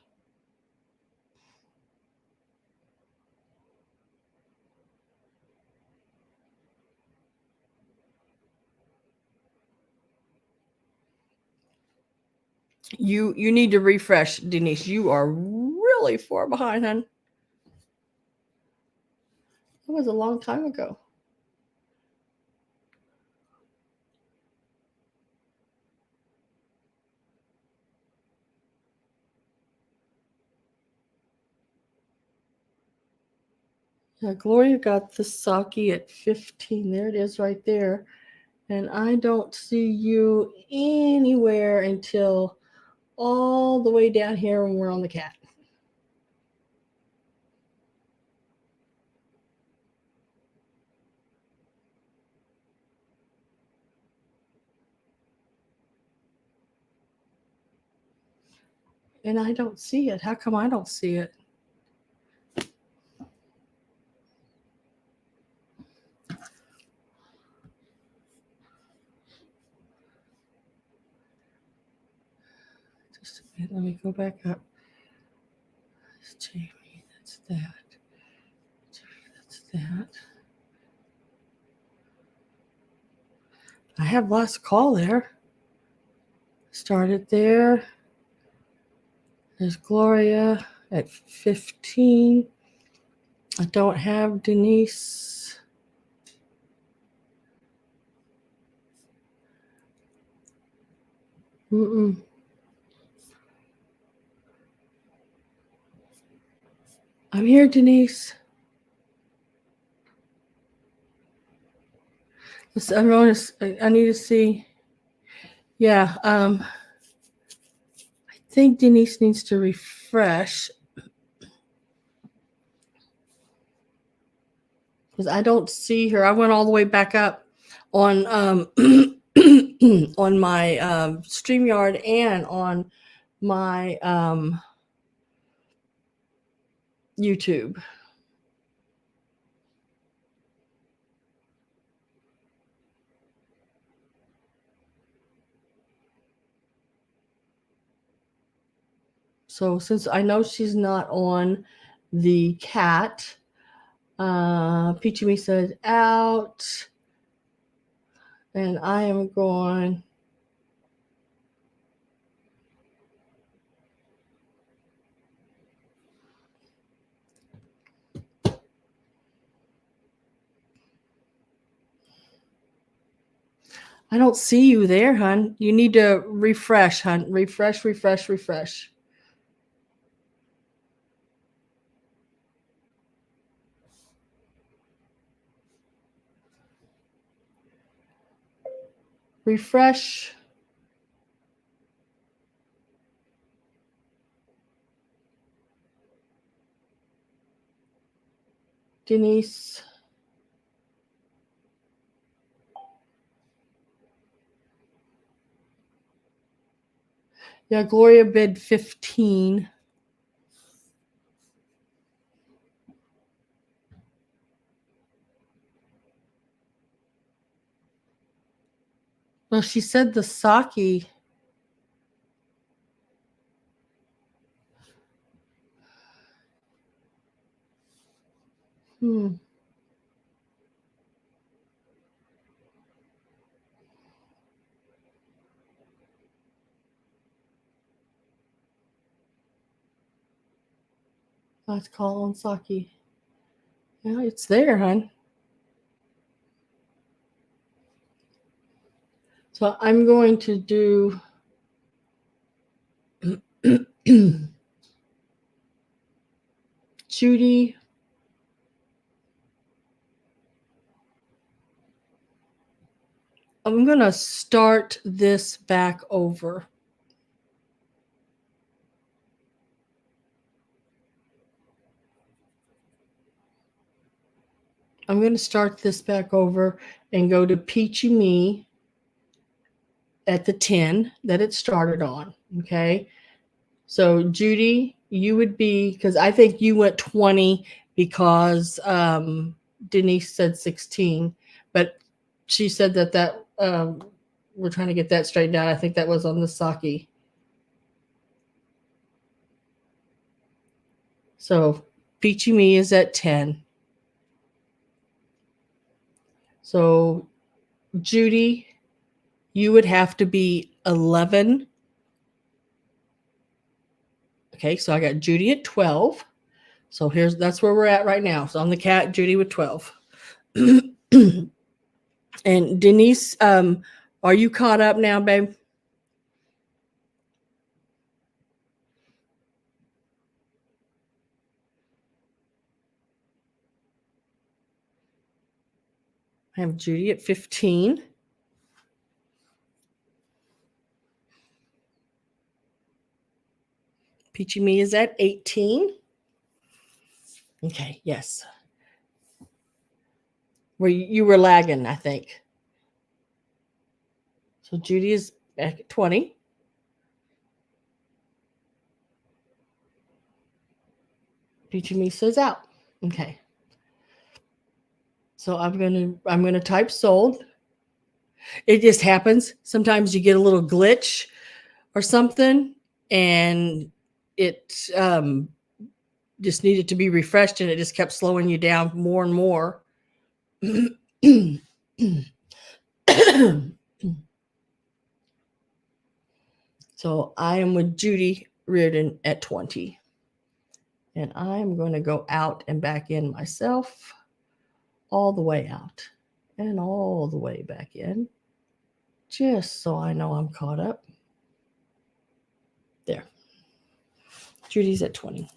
A: You need to refresh, Denise. You are really far behind, hon. That was a long time ago. Yeah, Gloria got the sake at 15. There it is right there. And I don't see you anywhere until all the way down here when we're on the cat. And I don't see it. How come I don't see it? Just a minute. Let me go back up. That's Jamie. That's that. That's that. I have last call there. Started there. There's Gloria at 15. I don't have Denise. Mm-mm. I'm here, Denise. I need to see. Yeah, I think Denise needs to refresh because I don't see her. I went all the way back up on on my StreamYard and on my YouTube. So since I know she's not on the cat, Peachy Me said out, and I am going. I don't see you there, hun. You need to refresh, hun. Refresh. Refresh. Denise. Yeah, Gloria bid 15. Well, she said the sake. Let's call on sake. Yeah, it's there, hun. So I'm going to do Judy. I'm going to start this back over. I'm going to start this back over and go to Peachy Me at the 10 that it started on. Okay. So Judy, you would be, because I think you went 20 because Denise said 16, but she said that we're trying to get that straightened out. I think that was on the sake. So Peachy Me is at 10. So Judy, you would have to be 11. Okay, so I got Judy at 12. So that's where we're at right now. So on the cat, Judy with 12. And Denise, are you caught up now, babe? I have Judy at 15. Peachy Me is at 18. Okay, yes. Where you were lagging, I think. So Judy is back at 20. Peachy Misa's out. Okay. So I'm gonna type sold. It just happens. Sometimes you get a little glitch or something, and it just needed to be refreshed, and it just kept slowing you down more and more. So I am with Judy Reardon at 20. And I'm going to go out and back in myself, all the way out and all the way back in, just so I know I'm caught up. There. Judy's at 20.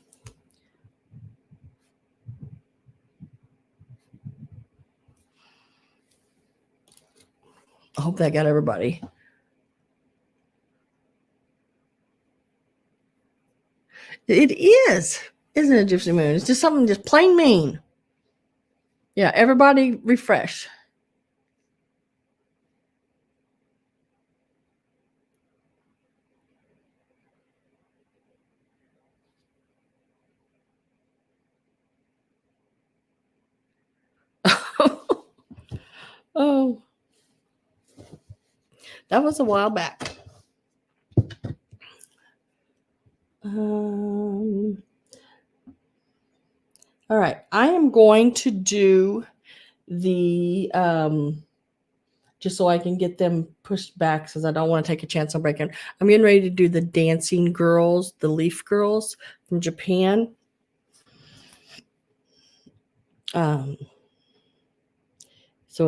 A: I hope that got everybody. It is, isn't it, Gypsy Moon? It's just something just plain mean. Yeah, everybody refresh. Oh, that was a while back. All right, I am going to do the just so I can get them pushed back because I don't want to take a chance on breaking. I'm getting ready to do the dancing girls, the leaf girls from Japan. So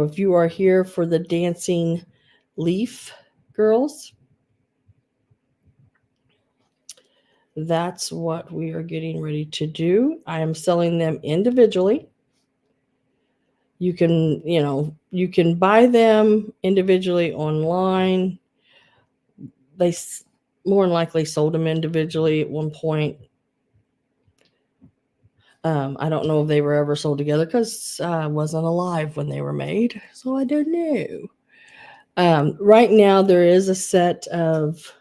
A: if you are here for the dancing leaf girls, that's what we are getting ready to do. I am selling them individually. You can, you can buy them individually online. They more than likely sold them individually at one point. I don't know if they were ever sold together because I wasn't alive when they were made, so I don't know. Right now, there is a set of,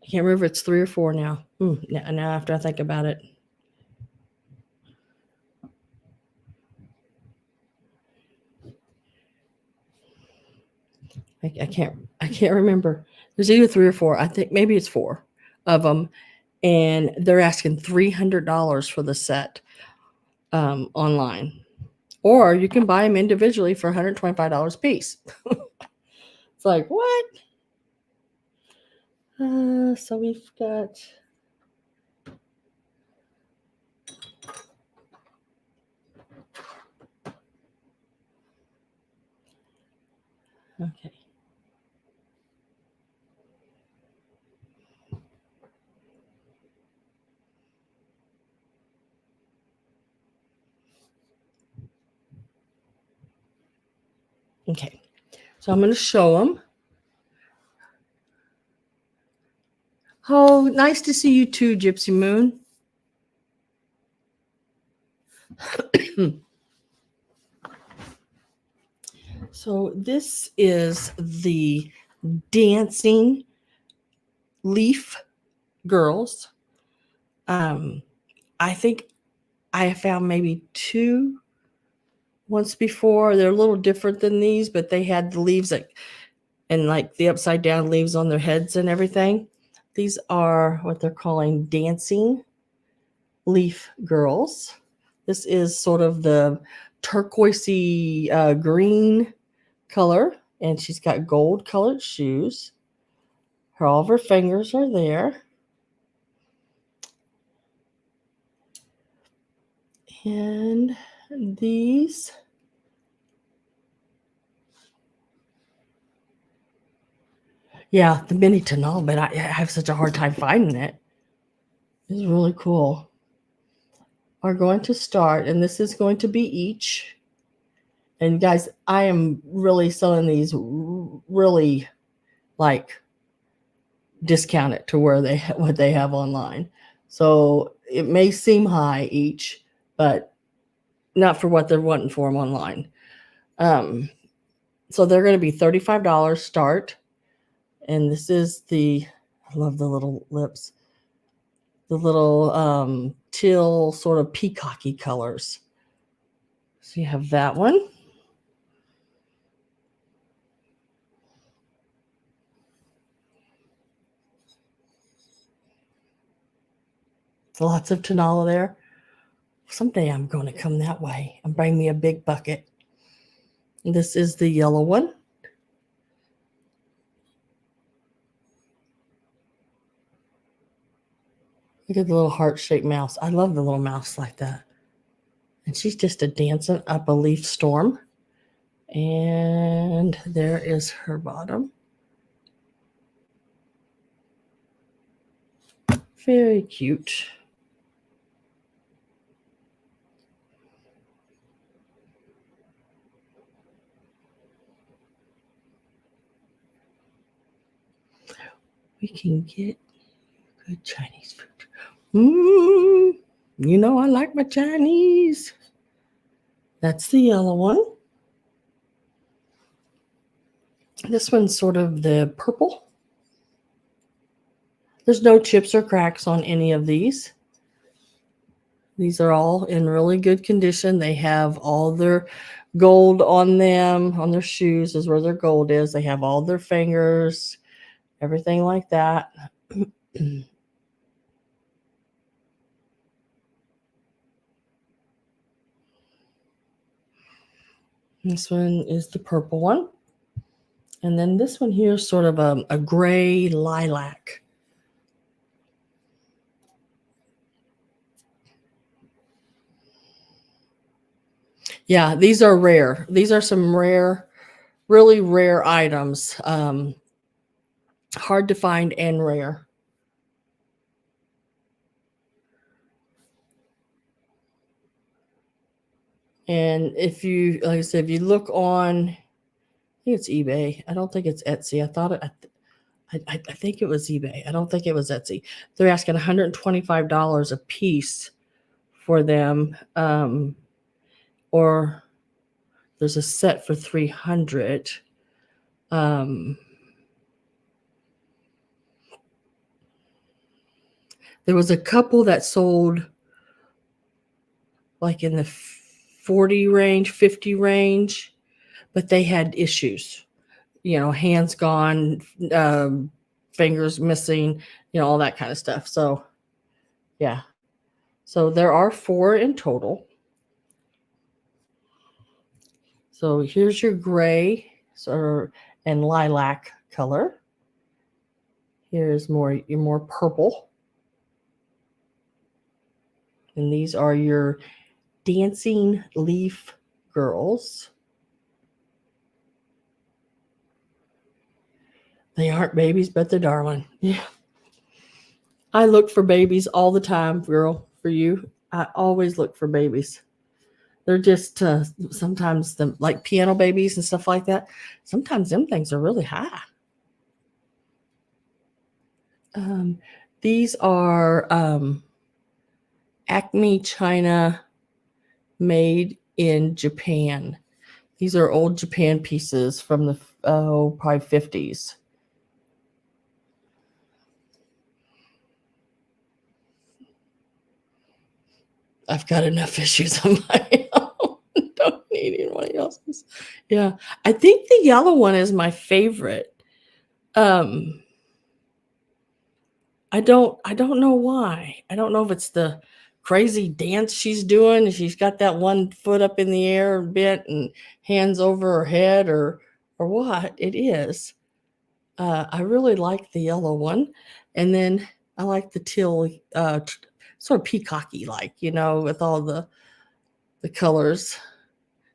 A: I can't remember if it's 3 or 4 now. Now after I think about it. I can't remember. There's either 3 or 4. I think maybe it's 4 of them, and they're asking $300 for the set online, or you can buy them individually for $125 a piece. It's like, what? So we've got. Okay. Okay. So I'm going to show them. Oh, nice to see you too, Gypsy Moon. So this is the dancing leaf girls. I think I have found maybe 2 once before. They're a little different than these, but they had the leaves and like the upside down leaves on their heads and everything. These are what they're calling dancing leaf girls. This is sort of the turquoisey green color, and she's got gold colored shoes. All of her fingers are there. And these, yeah, the mini tonal, but I have such a hard time finding it. It's really cool. Are going to start, and this is going to be each. And guys, I am really selling these really like discounted to where what they have online. So it may seem high each, but not for what they're wanting for them online. So they're going to be $35 start. And this is I love the little lips. the little teal sort of peacocky colors. So you have that one. Lots of Tonala there. Someday I'm going to come that way and bring me a big bucket. This is the yellow one. Look at the little heart-shaped mouse. I love the little mouse like that. And she's just a dancing up a leaf storm. And there is her bottom. Very cute. We can get good Chinese food. You know I like my Chinese. That's the yellow one. This one's sort of the purple. There's no chips or cracks on any of these. These are all in really good condition. They have all their gold on them, on their shoes is where their gold is. They have all their fingers, everything like that. This one is the purple one. And then this one here is sort of a gray lilac. Yeah, these are rare. These are some rare, really rare items. Hard to find and rare. And if you, like I said, if you look on, I think it's eBay. I don't think it's Etsy. I think it was eBay. I don't think it was Etsy. They're asking $125 a piece for them. Or there's a set for $300. There was a couple that sold like in the 40 range, 50 range, but they had issues. You know, hands gone, fingers missing, you know, all that kind of stuff. So, yeah. So there are 4 in total. So here's your gray and lilac color. Here's your more purple. And these are your dancing leaf girls. They aren't babies, but they're darling. Yeah. I look for babies all the time, girl, for you. I always look for babies. They're just sometimes like piano babies and stuff like that. Sometimes them things are really high. These are Acme China made in Japan. These are old Japan pieces from the probably 50s. I've got enough issues on my own. Don't need anybody else's. Yeah. I think the yellow one is my favorite. I don't know why. I don't know if it's the crazy dance she's doing. She's got that one foot up in the air bent and hands over her head or what it is. I really like the yellow one. And then I like the teal, sort of peacocky like, you know, with all the colors.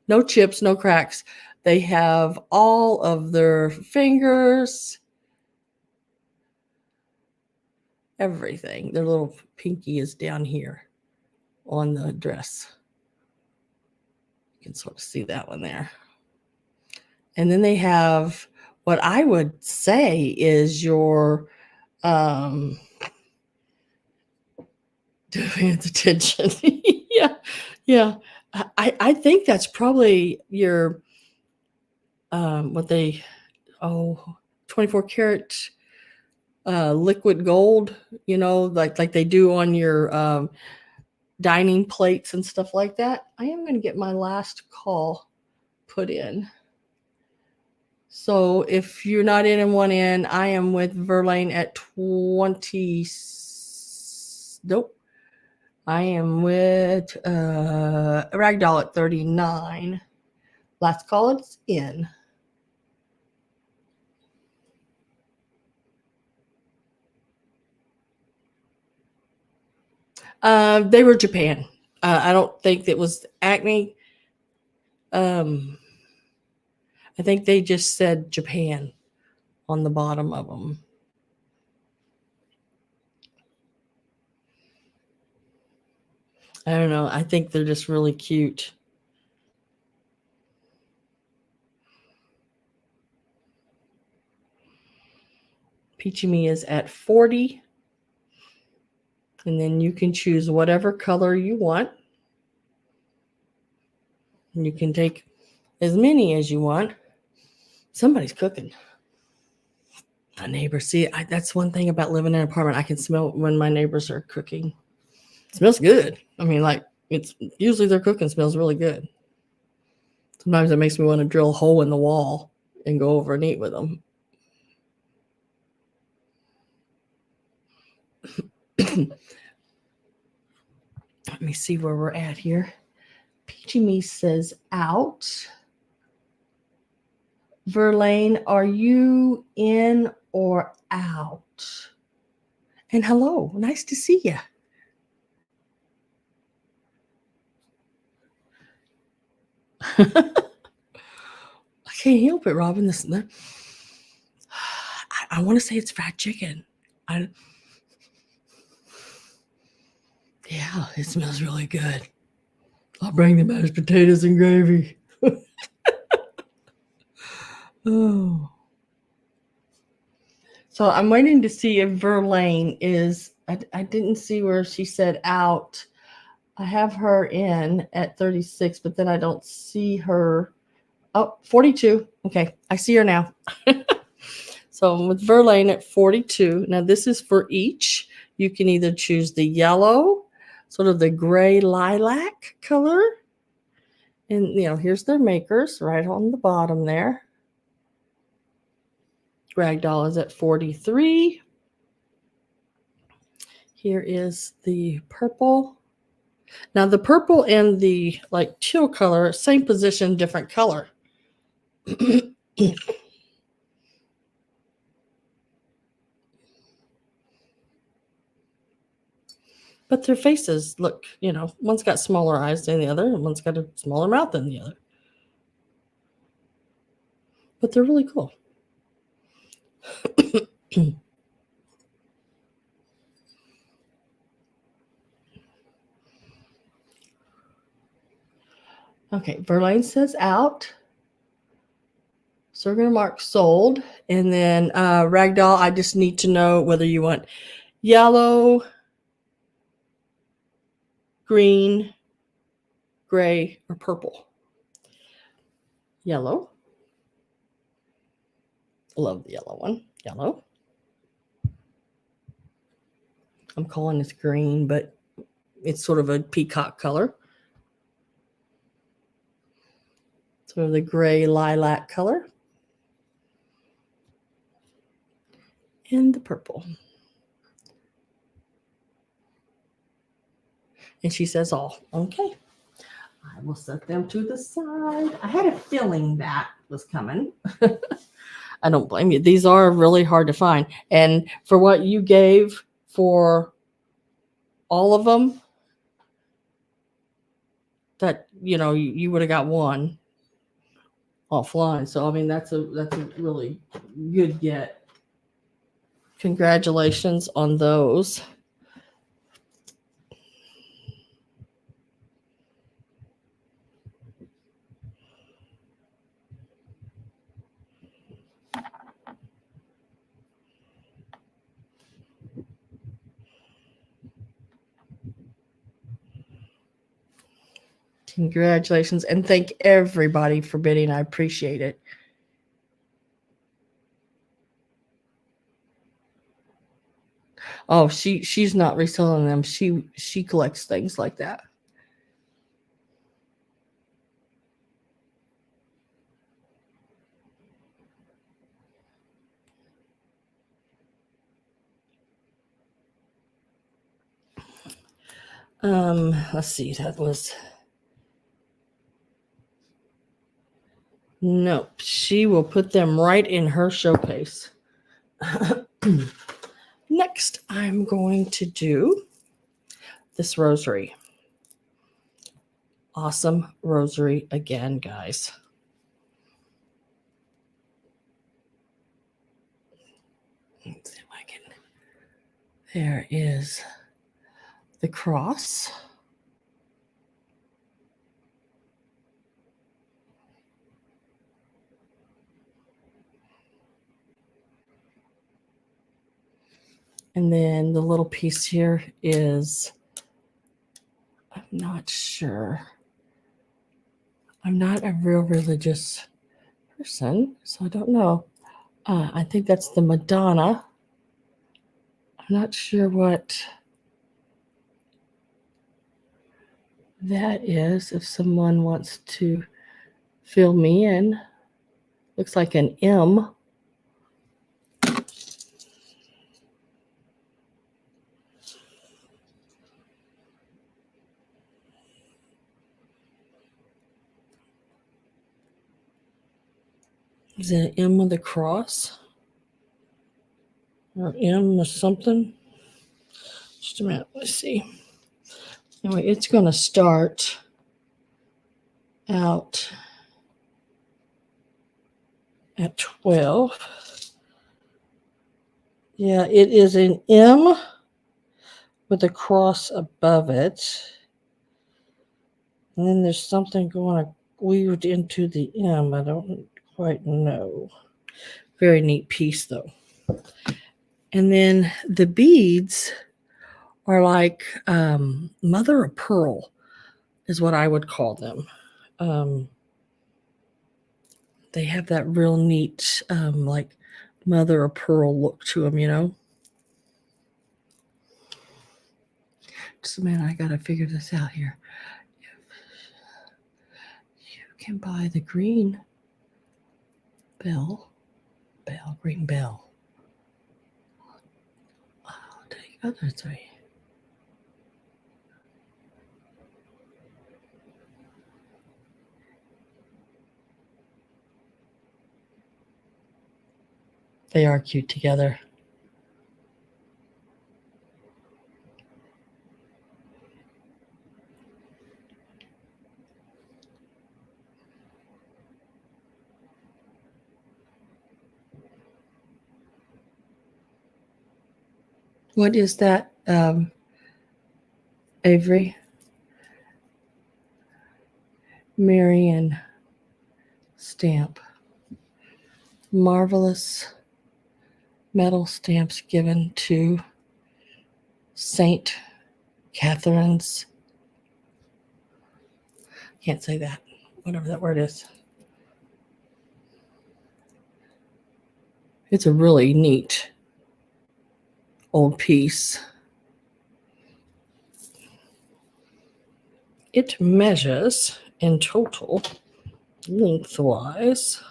A: No chips, no cracks. They have all of their fingers, everything. Their little pinky is down here on the dress. You can sort of see that one there. And then they have what I would say is your doing attention. Yeah. I think that's probably your 24 karat liquid gold, like they do on your dining plates and stuff like that. I am going to get my last call put in. So if you're not in one in, I am with Verlaine at 20. Nope. I am with Ragdoll at 39. Last call is in. They were Japan. I don't think it was Acme. I think they just said Japan on the bottom of them. I don't know. I think they're just really cute. Peachy Me is at 40. And then you can choose whatever color you want. And you can take as many as you want. Somebody's cooking. My neighbors, see, that's one thing about living in an apartment. I can smell when my neighbors are cooking. It smells good. I mean, like, it's usually their cooking smells really good. Sometimes it makes me want to drill a hole in the wall and go over and eat with them. Let me see where we're at here. Peachy Me says out. Verlaine, are you in or out? And hello, nice to see you. I can't help it, Robin. I want to say it's fried chicken. Yeah, it smells really good. I'll bring the mashed potatoes and gravy. Oh. So I'm waiting to see if Verlaine is. I didn't see where she said out. I have her in at 36, but then I don't see her. Oh, 42. Okay, I see her now. So I'm with Verlaine at 42. Now this is for each. You can either choose the yellow, sort of the gray lilac color. And, here's their makers right on the bottom there. Ragdoll is at 43. Here is the purple. Now the purple and the teal color, same position, different color. But their faces look, one's got smaller eyes than the other, and one's got a smaller mouth than the other. But they're really cool. Okay, Verlaine says out. So we're going to mark sold. And then Ragdoll, I just need to know whether you want yellow, green, gray, or purple. Yellow. I love the yellow one. Yellow. I'm calling this green, but it's sort of a peacock color. Sort of the gray lilac color. And the purple. And she says all. Okay. I will set them to the side. I had a feeling that was coming. I don't blame you. These are really hard to find. And for what you gave for all of them, that, you would have got one offline. So, I mean, that's a really good get. Congratulations on those. Congratulations, and thank everybody for bidding. I appreciate it. Oh, she's not reselling them. She collects things like that. Let's see. That was nope. She will put them right in her showcase. Next, I'm going to do this rosary. Awesome rosary again, guys. Let's see if I can. There is the cross. And then the little piece here is, I'm not sure. I'm not a real religious person, so I don't know. I think that's the Madonna. I'm not sure what that is. If someone wants to fill me in, looks like an M. Is it an M with a cross? Or M or something? Just a minute, let's see. Anyway, it's going to start out at 12. Yeah, it is an M with a cross above it. And then there's something going to weaved into the M. I don't quite know. Very neat piece, though. And then the beads are like mother of pearl, is what I would call them. They have that real neat, like mother of pearl look to them, you know. Just a minute, I gotta figure this out here. You can buy the green green bell. I'll take other three. They are cute together. What is that, Avery? Marion stamp. Marvelous metal stamps given to Saint Catherine's. Can't say that. Whatever that word is. It's a really neat old piece. It measures in total, lengthwise.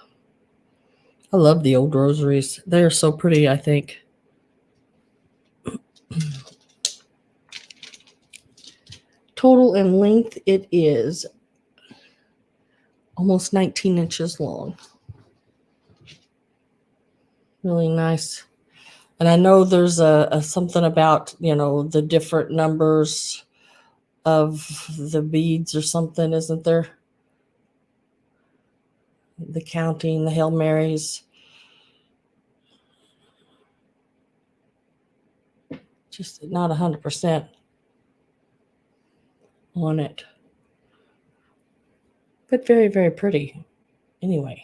A: I love the old rosaries. They are so pretty, I think. Total in length, it is almost 19 inches long. Really nice. And I know there's a something about, you know, the different numbers of the beads or something, isn't there? The counting, the Hail Marys. Just not 100% on it. But very, very pretty. Anyway.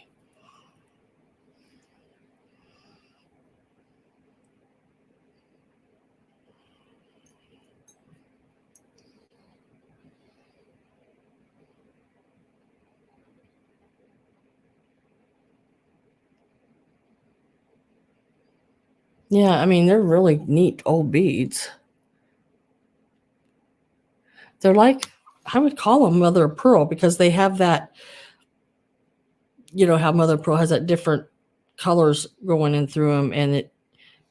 A: Yeah, I mean, they're really neat old beads. They're like, I would call them mother of pearl because they have that, how mother of pearl has that different colors going in through them and it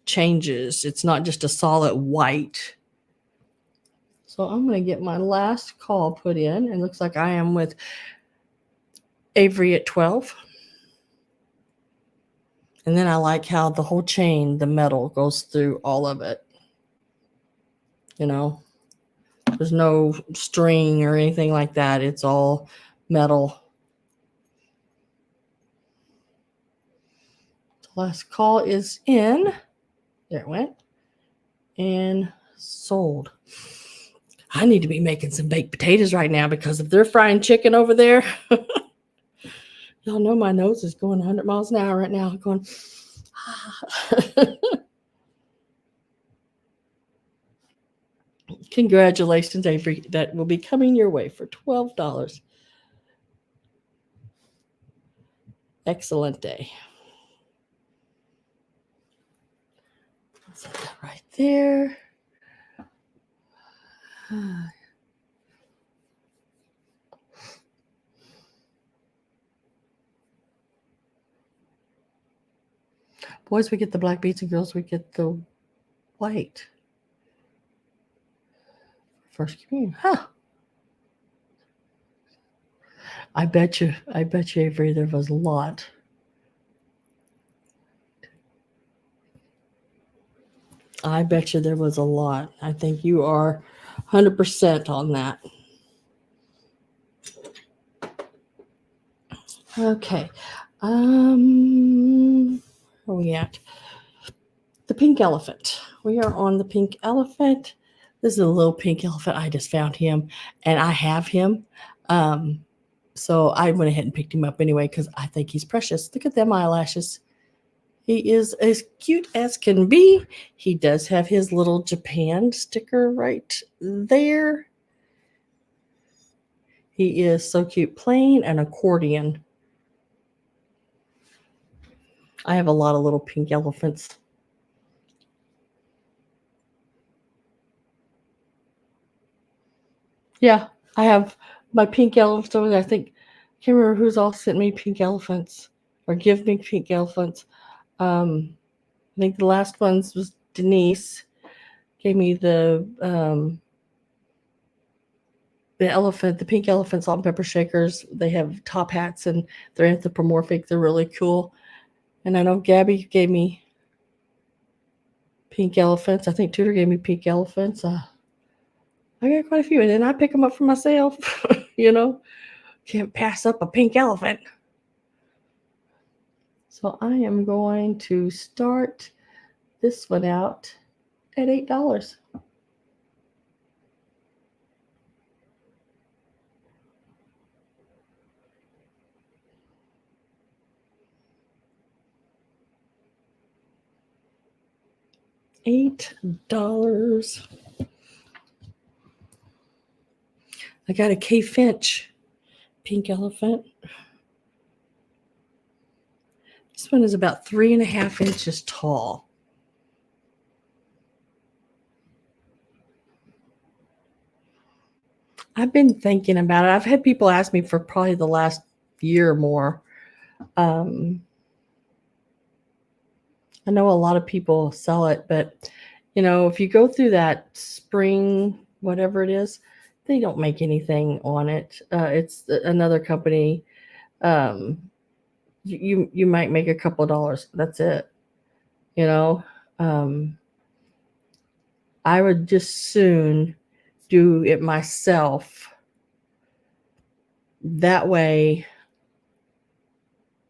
A: changes. It's not just a solid white. So I'm going to get my last call put in. It looks like I am with Avery at 12. And then I like how the whole chain, the metal goes through all of it. There's no string or anything like that. It's all metal. The last call is in. There it went. And sold. I need to be making some baked potatoes right now because if they're frying chicken over there, y'all know my nose is going 100 miles an hour right now. Going, Congratulations, Avery. That will be coming your way for $12. Excellent day. Set that right there. Boys, we get the black beads, and girls, we get the white. First communion. Huh. I bet you, Avery, there was a lot. I bet you there was a lot. I think you are 100% on that. Okay. Where are we at? The pink elephant. We are on the pink elephant. This is a little pink elephant. I just found him, and I have him. So I went ahead and picked him up anyway because I think he's precious. Look at them eyelashes. He is as cute as can be. He does have his little Japan sticker right there. He is so cute. Plain and accordion. I have a lot of little pink elephants. Yeah, I have my pink elephants over there. I can't remember who's all sent me pink elephants or give me pink elephants. I think the last ones was Denise gave me the elephant, the pink elephant salt and pepper shakers. They have top hats and they're anthropomorphic. They're really cool. And I know Gabby gave me pink elephants. I think Tudor gave me pink elephants. I got quite a few, and then I pick them up for myself. Can't pass up a pink elephant. So I am going to start this one out at $8. $8. I got a K Finch pink elephant. This one is about 3.5 inches tall. I've been thinking about it. I've had people ask me for probably the last year or more. I know a lot of people sell it, but if you go through that spring, whatever it is, they don't make anything on it. It's another company. You might make a couple of dollars. That's it. I would just soon do it myself. That way,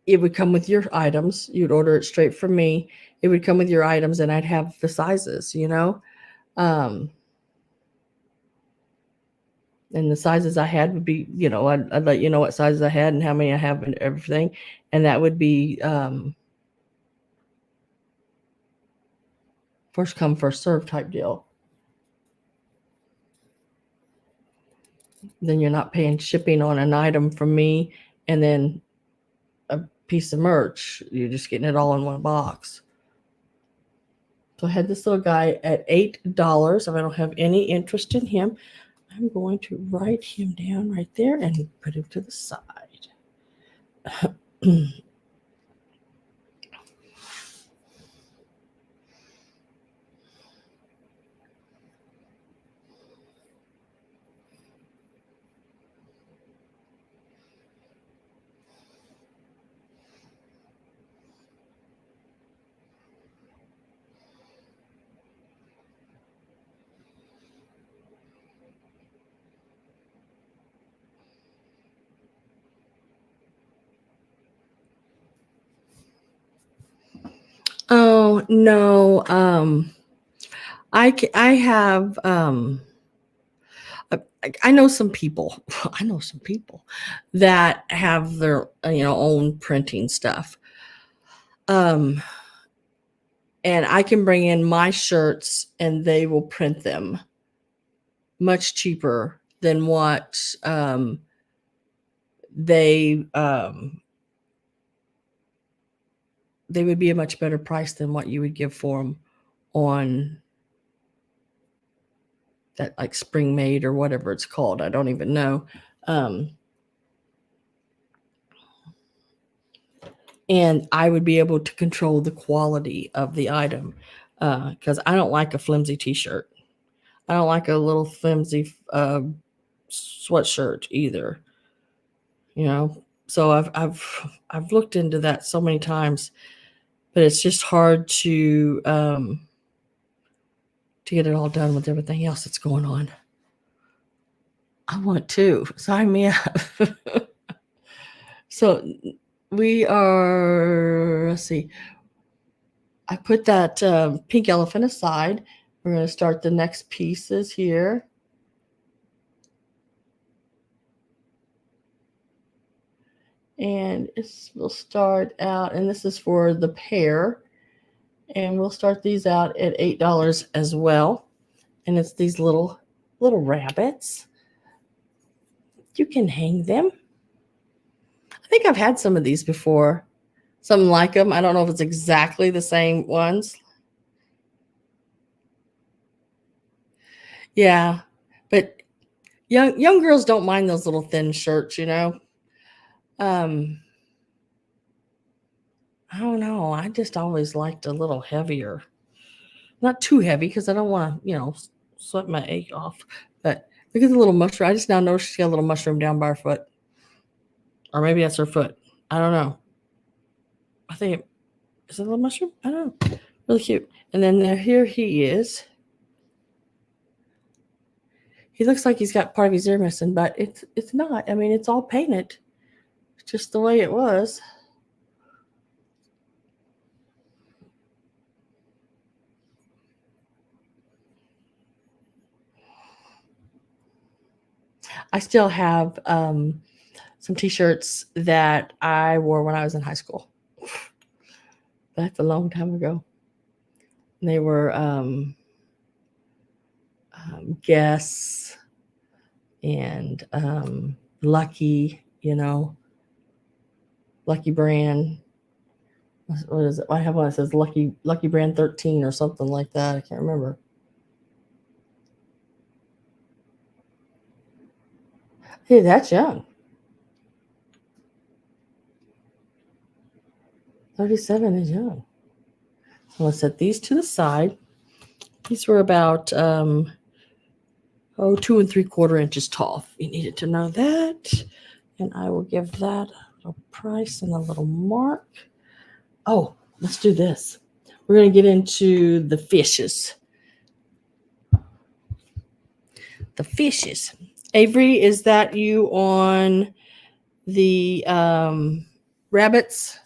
A: it would come with your items. You'd order it straight from me. It would come with your items, and I'd have the sizes, and the sizes I had would be, I'd let you know what sizes I had and how many I have and everything. And that would be first come, first serve type deal. Then you're not paying shipping on an item from me and then a piece of merch. You're just getting it all in one box. So I had this little guy at $8. If I don't have any interest in him, I'm going to write him down right there and put him to the side. Oh no, I have I know some people. I know some people that have their own printing stuff. And I can bring in my shirts and they will print them much cheaper than what they would be a much better price than what you would give for them on that like Spring Made or whatever it's called. I don't even know. And I would be able to control the quality of the item because I don't like a flimsy t-shirt. I don't like a little flimsy sweatshirt either. So I've looked into that so many times, but it's just hard to get it all done with everything else that's going on. I want to sign me up. So we are, let's see, I put that pink elephant aside. We're going to start the next pieces here. And we'll start out, and this is for the pair. And we'll start these out at $8 as well. And it's these little rabbits. You can hang them. I think I've had some of these before. Something like them. I don't know if it's exactly the same ones. Yeah, but young girls don't mind those little thin shirts, I don't know. I just always liked a little heavier. Not too heavy because I don't want to, sweat my egg off. But look at the little mushroom. I just now noticed she's got a little mushroom down by her foot. Or maybe that's her foot. I don't know. I think is it a little mushroom? I don't know. Really cute. And then here he is. He looks like he's got part of his ear missing, but it's not. I mean, it's all painted. It's just the way it was. I still have some t-shirts that I wore when I was in high school. That's a long time ago. They were Guess and Lucky, Lucky Brand. What is it? I have one that says Lucky Brand 13 or something like that. I can't remember. Hey, that's young. 37 is young. So let's set these to the side. These were about 2 3/4 inches tall. You needed to know that. And I will give that a little price and a little mark. Oh, let's do this. We're going to get into the fishes. The fishes. Avery, is that you on the rabbits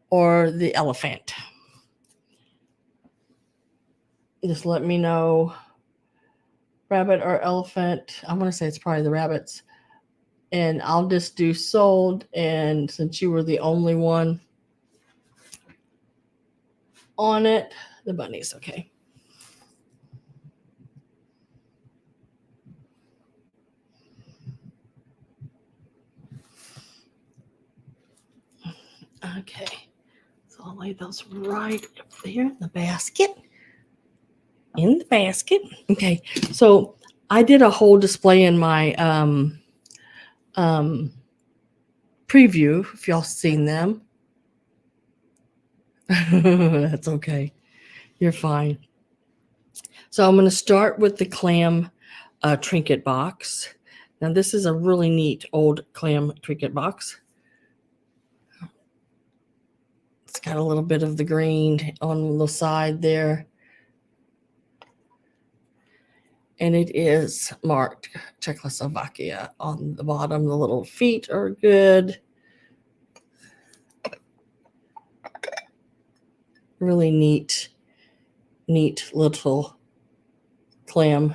A: or the elephant? Just let me know. Rabbit or elephant. I want to say it's probably the rabbits. And I'll just do sold. And since you were the only one on it, the bunnies. Okay. Okay. So I'll lay those right up there in the basket. in the basket. Okay, so I did a whole display in my preview, if y'all seen them. That's okay. You're fine. So I'm going to start with the clam trinket box. Now this is a really neat old clam trinket box. It's got a little bit of the green on the side there. And it is marked Czechoslovakia on the bottom. The little feet are good. Really neat little clam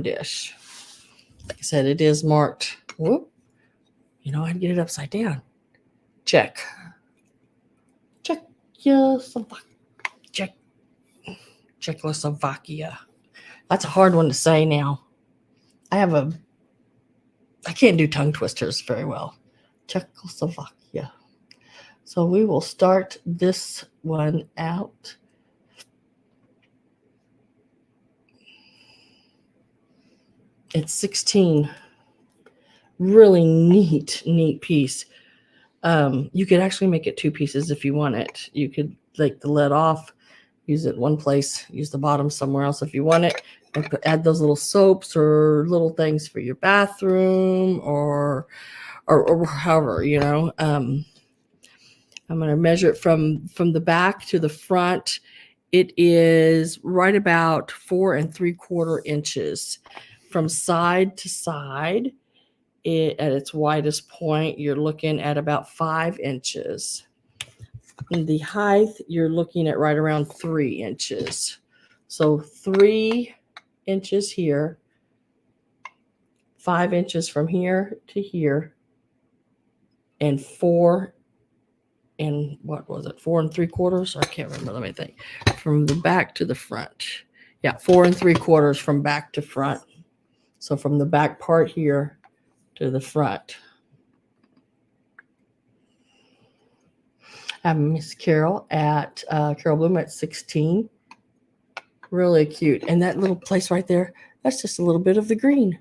A: dish. Like I said, it is marked. Whoop. I'd get it upside down. Czechoslovakia. That's a hard one to say now. I can't do tongue twisters very well. Czechoslovakia. So we will start this one out. It's 16. Really neat piece. You could actually make it 2 pieces if you want it. You could take the lid off, use it one place, use the bottom somewhere else if you want it, and add those little soaps or little things for your bathroom or however, I'm going to measure it from the back to the front. It is right about 4 3/4 inches. From side to side, at its widest point, you're looking at about 5 inches. In the height, you're looking at right around 3 inches. So 3 inches here, 5 inches from here to here, and 4 and 3/4? I can't remember. Let me think. From the back to the front. Yeah, 4 3/4 from back to front. So from the back part here to the front. I have Miss Carol at Carol Bloom at 16. Really cute. And that little place right there, that's just a little bit of the green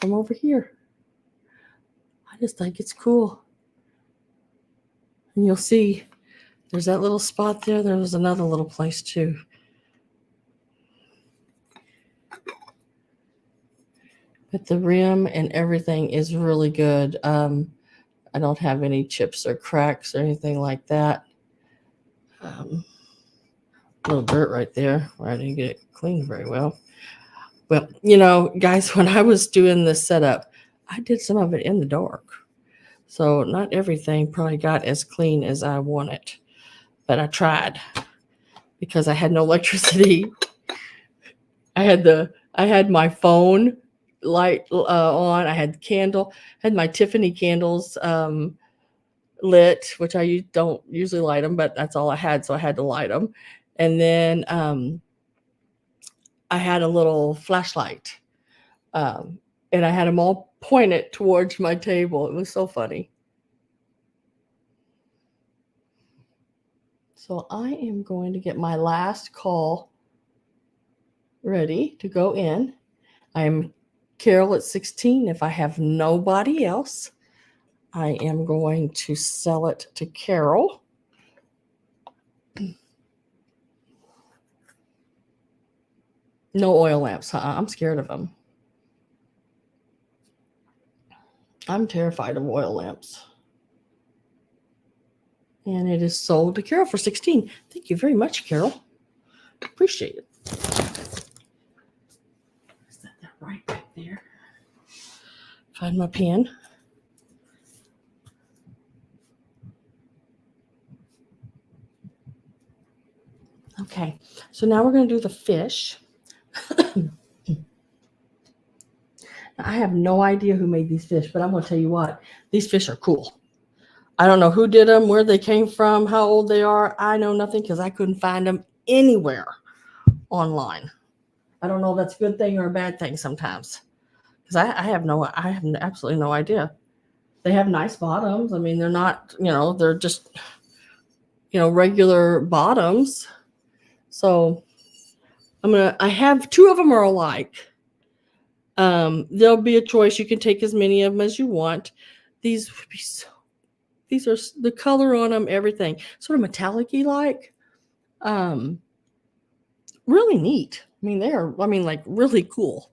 A: from over here. I just think it's cool. And you'll see there's that little spot there. There was another little place too. But the rim and everything is really good. I don't have any chips or cracks or anything like that. A little dirt right there where I didn't get it cleaned very well. Well, guys, when I was doing this setup, I did some of it in the dark. So not everything probably got as clean as I wanted. But I tried because I had no electricity. I had my phone light on. I had candle. I had my Tiffany candles lit, which I don't usually light them, but that's all I had, so I had to light them. And then I had a little flashlight, and I had them all pointed towards my table. It was so funny. So I am going to get my last call ready to go in. I'm Carol at 16. If I have nobody else, I am going to sell it to Carol. No oil lamps. I'm scared of them. I'm terrified of oil lamps. And it is sold to Carol for 16. Thank you very much, Carol. Appreciate it. Set that right back there. Find my pen. Okay, so now we're going to do the fish. I have no idea who made these fish, but I'm going to tell you what, these fish are cool. I don't know who did them, where they came from, how old they are. I know nothing because I couldn't find them anywhere online. I don't know if that's a good thing or a bad thing sometimes, because I have absolutely no idea. They have nice bottoms. I mean, they're not, they're just, regular bottoms. So I have 2 of them are alike. There'll be a choice. You can take as many of them as you want. These would be these are the color on them, everything sort of metallic-y like. Really neat. I mean, they are, like really cool.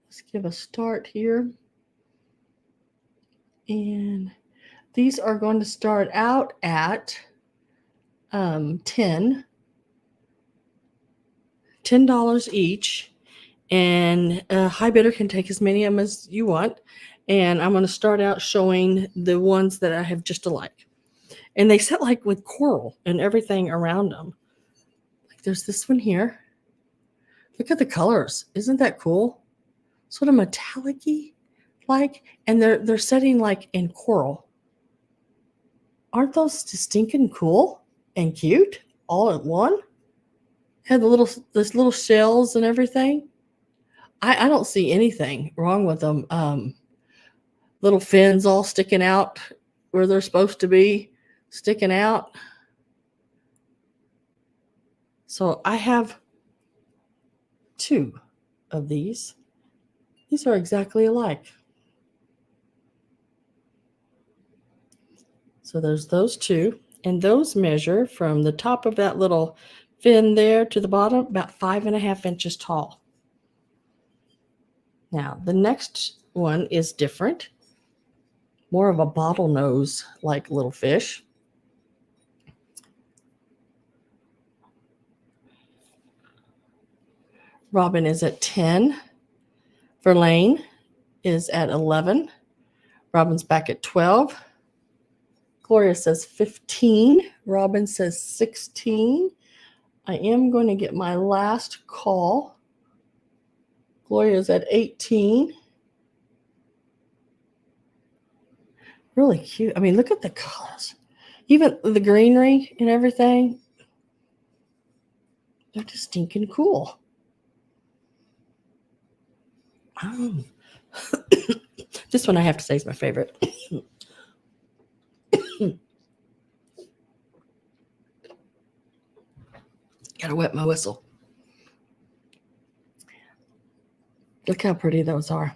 A: Let's give a start here. And these are going to start out at $10 each. And a high bidder can take as many of them as you want. And I'm going to start out showing the ones that I have just alike. And they set like with coral and everything around them. Like there's this one here. Look at the colors. Isn't that cool? Sort of metallic-y like. And they're setting like in coral. Aren't those stinking cool and cute all at one? Had those little shells and everything. I don't see anything wrong with them. Little fins all sticking out where they're supposed to be sticking out. So I have 2 of these. These are exactly alike. So there's those 2, and those measure from the top of that little fin there to the bottom about 5.5 inches tall. Now, the next one is different. More of a bottlenose like little fish. Robin is at 10. Verlaine is at 11. Robin's back at 12. Gloria says 15. Robin says 16. I am going to get my last call. Gloria's at 18. Really cute. I mean, look at the colors. Even the greenery and everything. They're just stinking cool. This one I have to say is my favorite. Gotta wet my whistle. Look how pretty those are.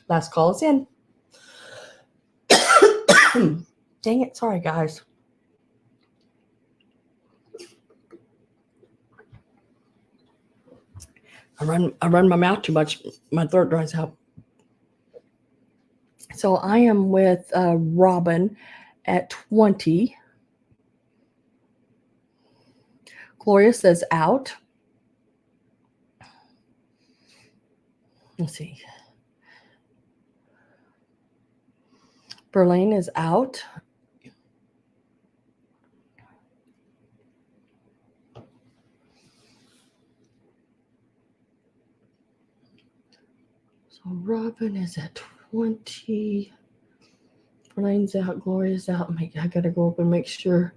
A: Last call is in. Dang it. Sorry, guys. I run my mouth too much. My throat dries out. So I am with Robin at 20. Gloria says out. Let's see. Verlaine is out. So Robin is at 20. Verlaine's out. Gloria's out. I gotta go up and make sure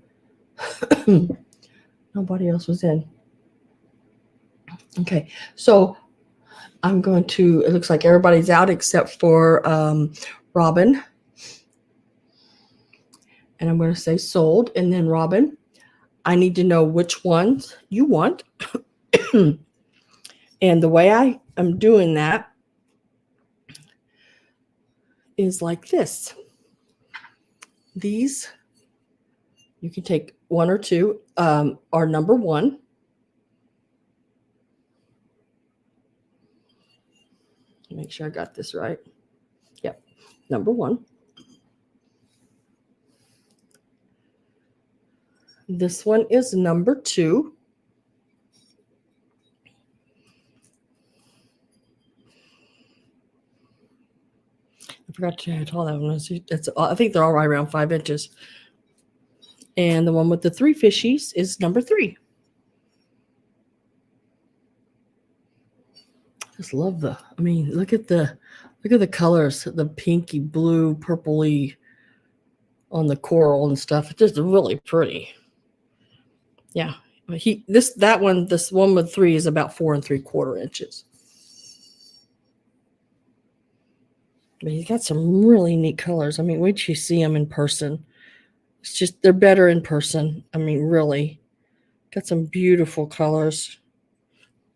A: nobody else was in. Okay, so I'm going to, it looks like everybody's out except for Robin. And I'm going to say sold. And then Robin, I need to know which ones you want. And the way I am doing that is like this. These, you can take 1 or 2, are number 1. Make sure I got this right. Yep, number 1. This one is number 2. I forgot to tell you how tall that one is. I think they're all right around 5 inches. And the one with the 3 fishies is number 3. Just love look at the colors, the pinky blue, purpley on the coral and stuff. It's just really pretty. Yeah. This one with 3 is about 4 3/4 inches. But he's got some really neat colors. I mean, wait till you see them in person. It's just, they're better in person. I mean, really. Got some beautiful colors.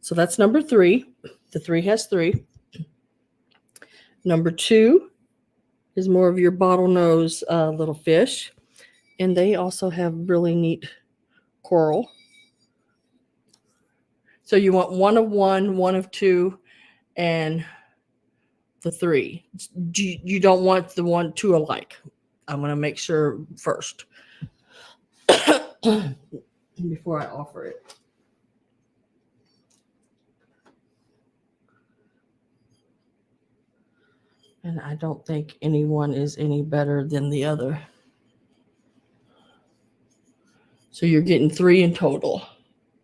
A: So that's number 3. The 3 has 3. Number 2 is more of your bottlenose little fish. And they also have really neat coral. So you want one of one, one of two, and the 3. You don't want the 1, 2 alike. I'm going to make sure first before I offer it. And I don't think anyone is any better than the other. So you're getting 3 in total.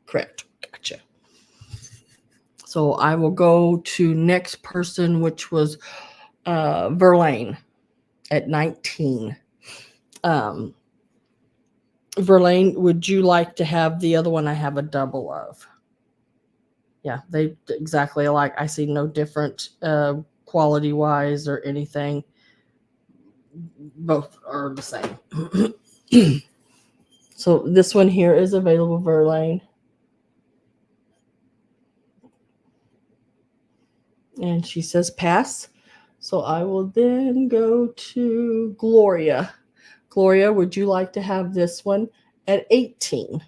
A: Correct. Gotcha. So I will go to next person, which was Verlaine at 19. Verlaine, would you like to have the other one I have a double of? Yeah, they exactly alike. I see no different quality wise or anything. Both are the same. So this one here is available, Verlaine. And she says pass. So I will then go to Gloria. Gloria, would you like to have this one at 18?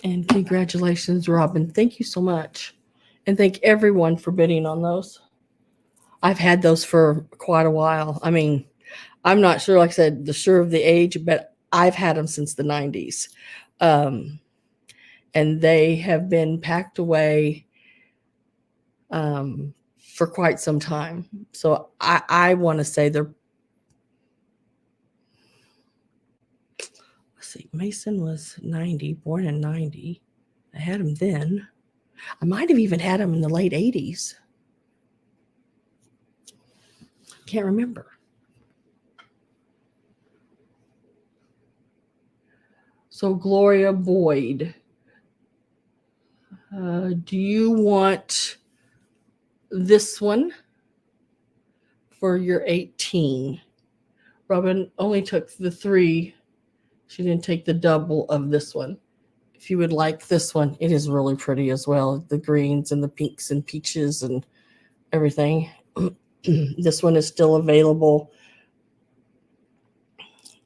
A: And congratulations, Robin. Thank you so much. And thank everyone for bidding on those. I've had those for quite a while. I mean, I'm not sure, like I said, sure of the age, but I've had them since the 90s. And they have been packed away for quite some time. So I want to say they're, let's see, Mason was 90, born in 90. I had him then. I might have even had him in the late 80s. Can't remember. So Gloria Boyd, do you want this one for your 18? Robin only took the 3. She didn't take the double of this one. If you would like this one, it is really pretty as well. The greens and the pinks and peaches and everything. This one is still available.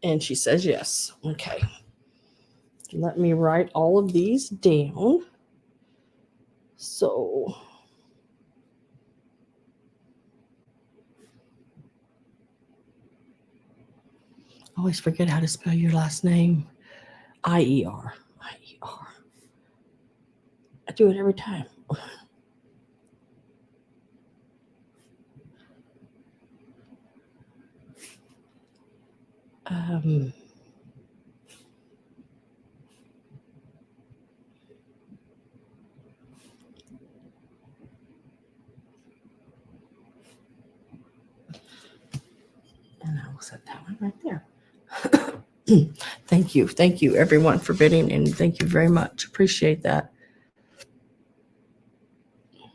A: And she says yes. Okay. Let me write all of these down. So I always forget how to spell your last name. I-E-R. I-E-R. I do it every time. And I will set that one right there. Thank you. Thank you, everyone, for bidding, and thank you very much. Appreciate that.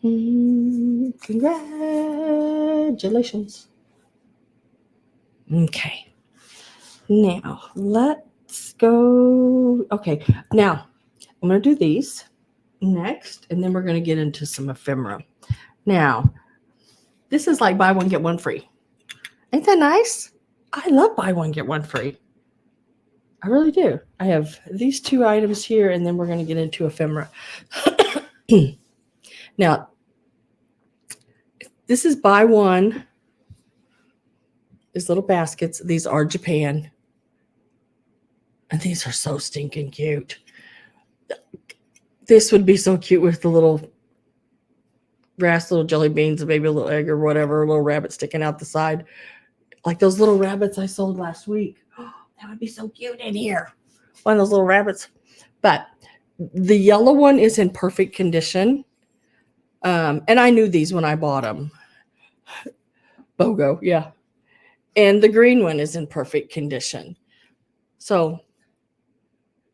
A: Congratulations. Okay. Now, let's go. Okay. Now, I'm going to do these next, and then we're going to get into some ephemera. Now, this is like buy one, get one free. Ain't that nice? I love buy one, get one free. I really do. I have these 2 items here, and then we're going to get into ephemera. Now, this is buy one. These little baskets. These are Japan. And these are so stinking cute. This would be so cute with the little grass, little jelly beans, and maybe a little egg or whatever, a little rabbit sticking out the side. Like those little rabbits I sold last week. That would be so cute in here. One of those little rabbits. But the yellow one is in perfect condition. And I knew these when I bought them. BOGO, yeah. And the green one is in perfect condition. So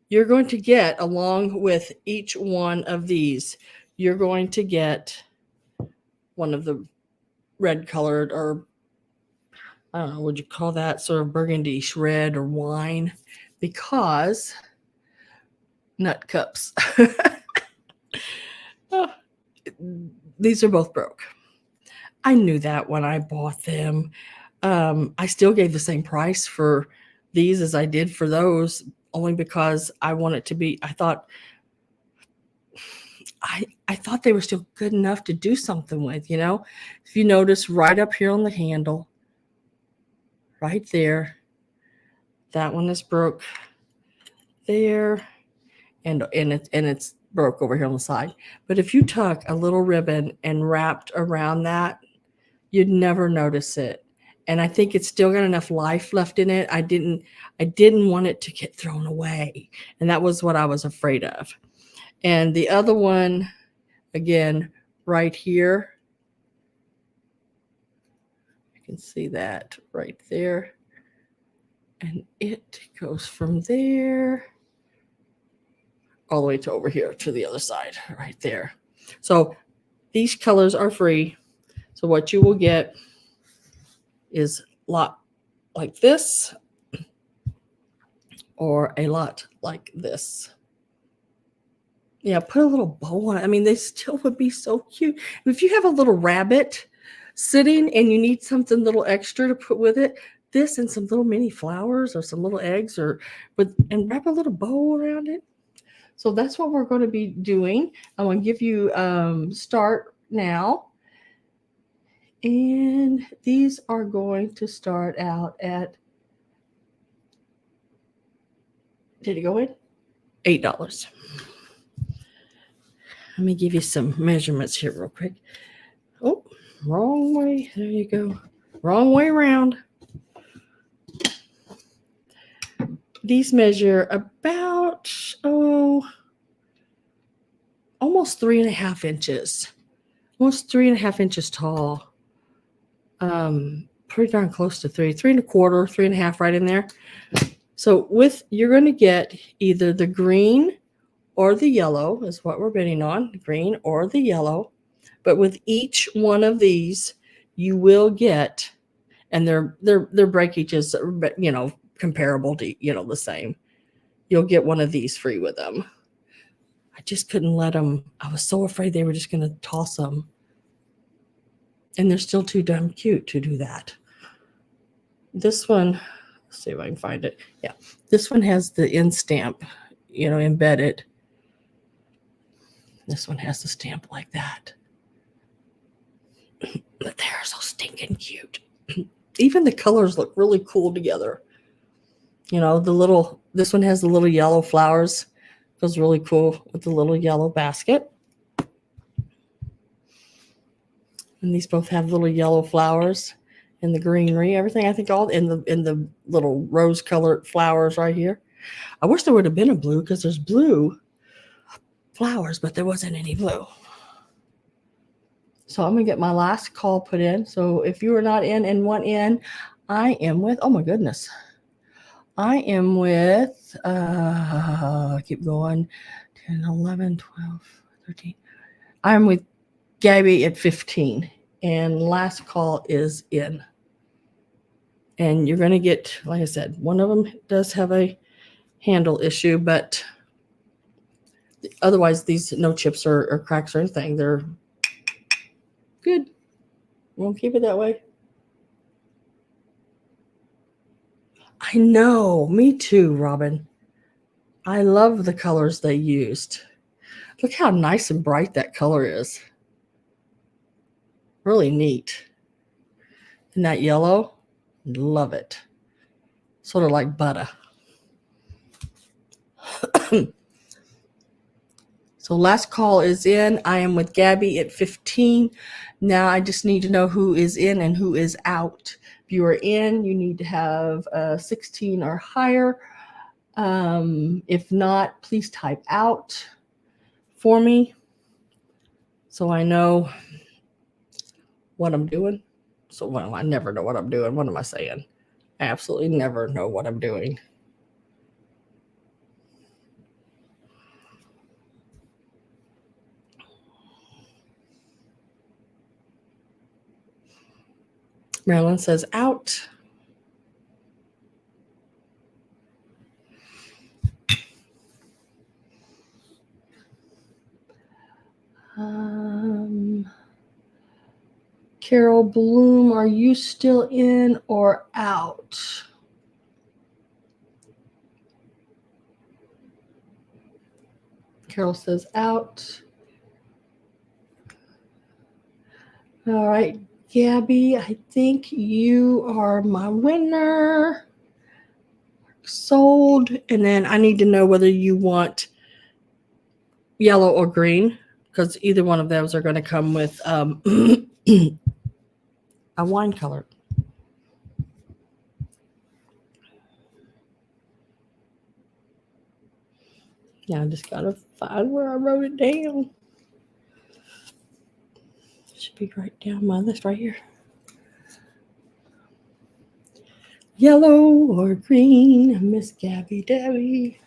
A: you're going to get, along with each one of these, you're going to get one of the red colored, or I don't know, would you call that sort of burgundy red or wine? Because nut cups. Oh, these are both broke. I knew that when I bought them. I still gave the same price for these as I did for those, only because I want it to be, I thought they were still good enough to do something with, you know. If you notice right up here on the handle, right there, that one is broke there, and it's broke over here on the side. But if you tuck a little ribbon and wrapped around that, you'd never notice it. And I think it's still got enough life left in it. I didn't want it to get thrown away. And that was what I was afraid of. And the other one, again, right here, you can see that right there. And it goes from there all the way to over here to the other side, right there. So these colors are free. So what you will get is a lot like this, or a lot like this. Yeah, put a little bow on it. I mean, they still would be so cute. And if you have a little rabbit sitting and you need something little extra to put with it, this and some little mini flowers or some little eggs, and wrap a little bow around it. So that's what we're going to be doing. I'm going to give you start now. And these are going to start out at, did it go in? $8. Let me give you some measurements here real quick. Oh, wrong way. There you go. Wrong way around. These measure about, almost 3.5 inches. Almost 3.5 inches tall. Pretty darn close to 3.25, 3.5, right in there. So you're going to get either the green or the yellow is what we're bidding on, the green or the yellow. But with each one of these, you will get, and their breakages, you know, comparable to, you know, the same. You'll get one of these free with them. I just couldn't let them. I was so afraid they were just going to toss them. And they're still too damn cute to do that. This one, let's see if I can find it. Yeah, this one has the end stamp, you know, embedded. This one has the stamp like that. But they're so stinking cute. Even the colors look really cool together. You know, this one has the little yellow flowers. Goes really cool with the little yellow basket. And these both have little yellow flowers and the greenery, everything. I think all in the little rose colored flowers right here. I wish there would have been a blue, because there's blue flowers, but there wasn't any blue. So I'm going to get my last call put in. So if you are not in and want in, I am with, oh my goodness. I am with, keep going, 10, 11, 12, 13. I'm with Gabby at 15. And last call is in. And you're going to get, like I said, one of them does have a handle issue, but otherwise these, no chips or cracks or anything. They're good. We'll keep it that way. I know. Me too, Robin. I love the colors they used. Look how nice and bright that color is. Really neat. And that yellow, love it. Sort of like butter. So last call is in. I am with Gabby at 15. Now I just need to know who is in and who is out. If you are in, you need to have 16 or higher. If not, please type out for me so I know what I'm doing. So, well, I never know what I'm doing. What am I saying? I absolutely never know what I'm doing. Marilyn says out. Carol Bloom, are you still in or out? Carol says out. All right, Gabby, I think you are my winner. Sold. And then I need to know whether you want yellow or green, because either one of those are going to come with a wine color. Yeah, I just got to find where I wrote it down. Should be right down my list right here. Yellow or green, Miss Gabby Debbie.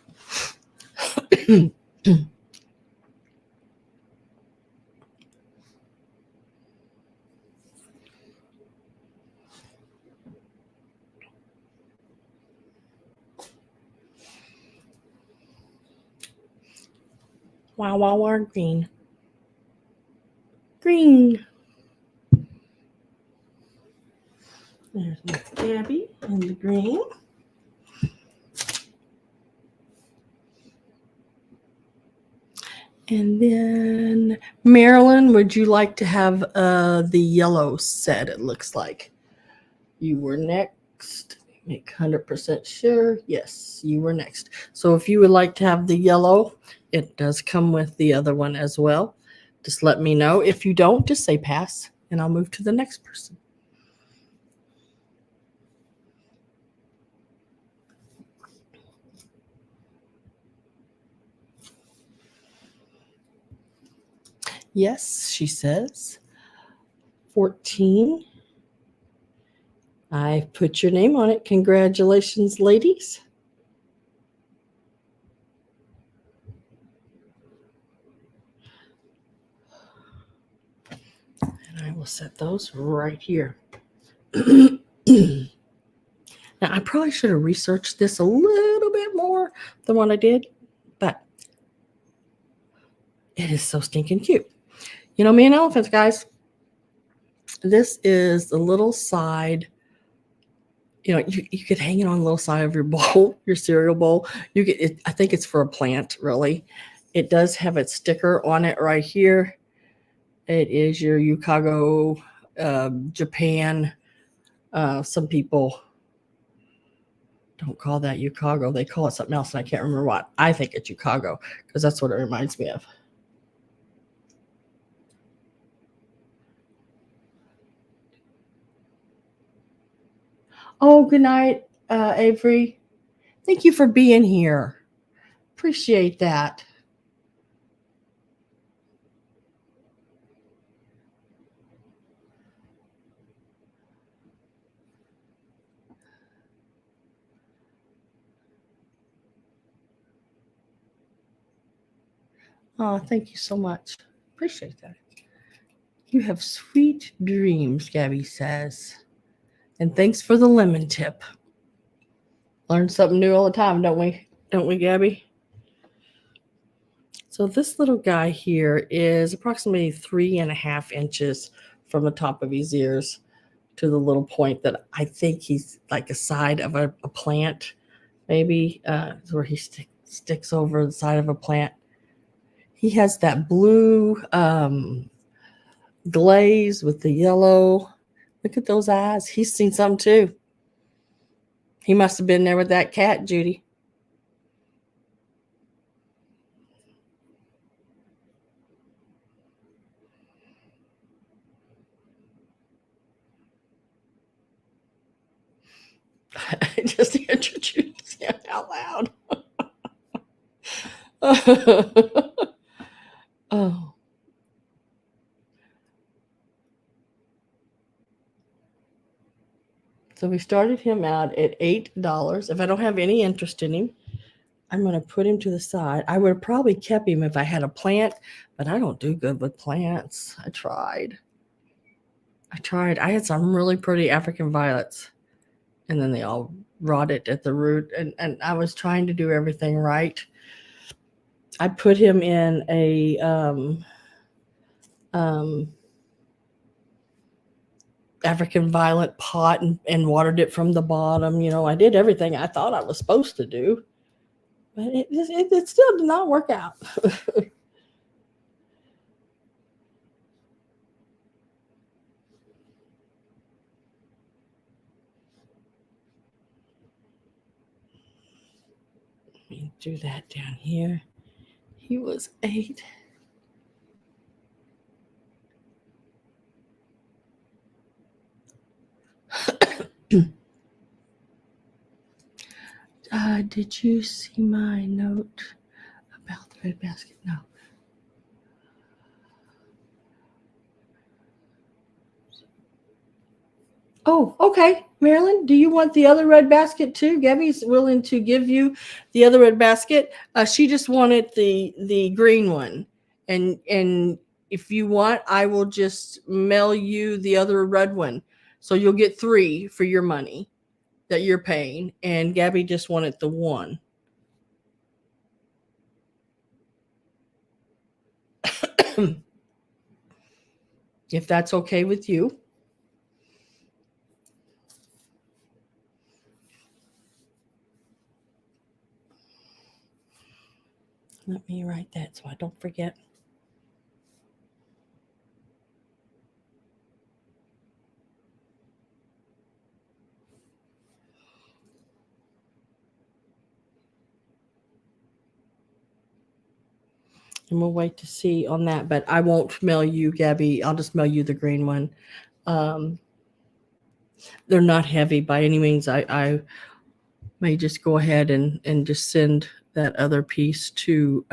A: Wow, green. Green. There's Miss Gabby in the green. And then, Marilyn, would you like to have the yellow set? It looks like you were next. Make 100% sure. Yes, you were next. So if you would like to have the yellow, it does come with the other one as well. Just let me know. If you don't, just say pass, and I'll move to the next person. Yes, she says. 14. I put your name on it. Congratulations, ladies. And I will set those right here. Now, I probably should have researched this a little bit more than what I did, but it is so stinking cute. You know, me and elephants, guys. This is the little side. You know, you could hang it on the little side of your bowl, your cereal bowl. You get it. I think it's for a plant, really. It does have its sticker on it right here. It is your Yukago, Japan. Some people don't call that Yukago. They call it something else, and I can't remember what. I think it's Yukago because that's what it reminds me of. Oh, good night, Avery. Thank you for being here. Appreciate that. Oh, thank you so much. Appreciate that. You have sweet dreams, Gabby says. And thanks for the lemon tip. Learn something new all the time, don't we? Don't we, Gabby? So this little guy here is approximately 3.5 inches from the top of his ears to the little point that I think he's like a side of a plant, maybe, where he sticks over the side of a plant. He has that blue glaze with the yellow. Look at those eyes. He's seen something too. He must have been there with that cat, Judy. I just introduced him out loud. Oh. So we started him out at $8. If I don't have any interest in him, I'm going to put him to the side. I would have probably kept him if I had a plant, but I don't do good with plants. I tried. I tried. I had some really pretty African violets, and then they all rotted at the root. And I was trying to do everything right. I put him in a African violet pot and watered it from the bottom. You know, I did everything I thought I was supposed to do, but it still did not work out. Let me do that down here. He was 8. Did you see my note about the red basket? No. Oh, okay. Marilyn, do you want the other red basket too? Gabby's willing to give you the other red basket. She just wanted the green one. And if you want, I will just mail you the other red one. So you'll get 3 for your money that you're paying. And Gabby just wanted the one. If that's okay with you. Let me write that so I don't forget. And we'll wait to see on that, but I won't mail you, Gabby. I'll just mail you the green one. They're not heavy by any means. I may just go ahead and just send that other piece to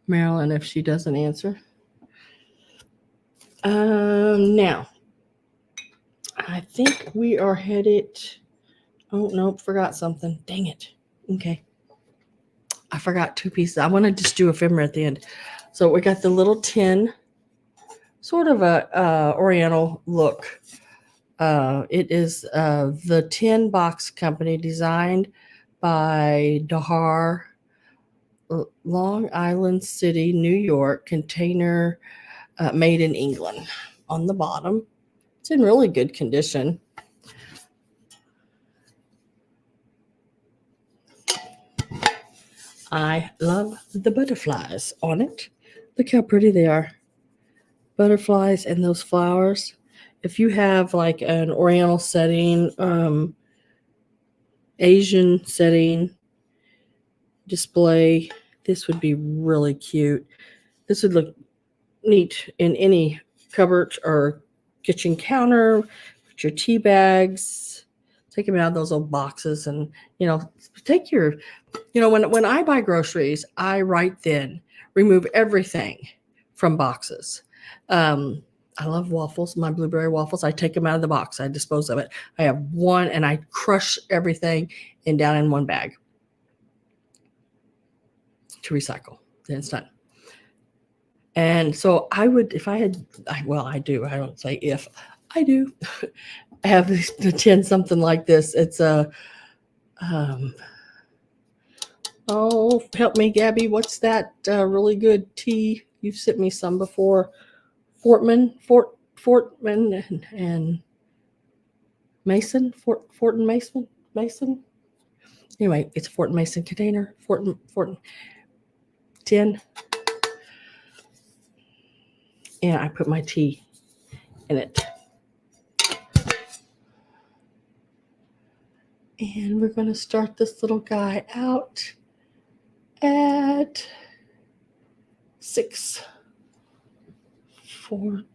A: Marilyn if she doesn't answer. Now, I think we are headed. Oh, nope, forgot something. Dang it. Okay. I forgot 2 pieces. I want to just do ephemera at the end. So we got the little tin, sort of a oriental look. It is the Tin Box Company, designed by Dahar, Long Island City, New York. Container made in England. On the bottom, it's in really good condition. I love the butterflies on it. Look how pretty they are. Butterflies and those flowers. If you have like an oriental setting, Asian setting, display, this would be really cute. This would look neat in any cupboard or kitchen counter. Put your tea bags, take them out of those old boxes, and take your, when I buy groceries, I right then remove everything from boxes. I love waffles, my blueberry waffles. I take them out of the box. I dispose of it. I have one, and I crush everything down in one bag to recycle. Then it's done. And so I would, if I had, I do. I don't say if, I do have the tin something like this. It's a, oh, help me, Gabby. What's that really good tea? You've sent me some before. Fortman and Mason. Fortin Mason. Anyway, it's a Fortin Mason container. Fortin tin. And I put my tea in it. And we're going to start this little guy out at 6. Fortman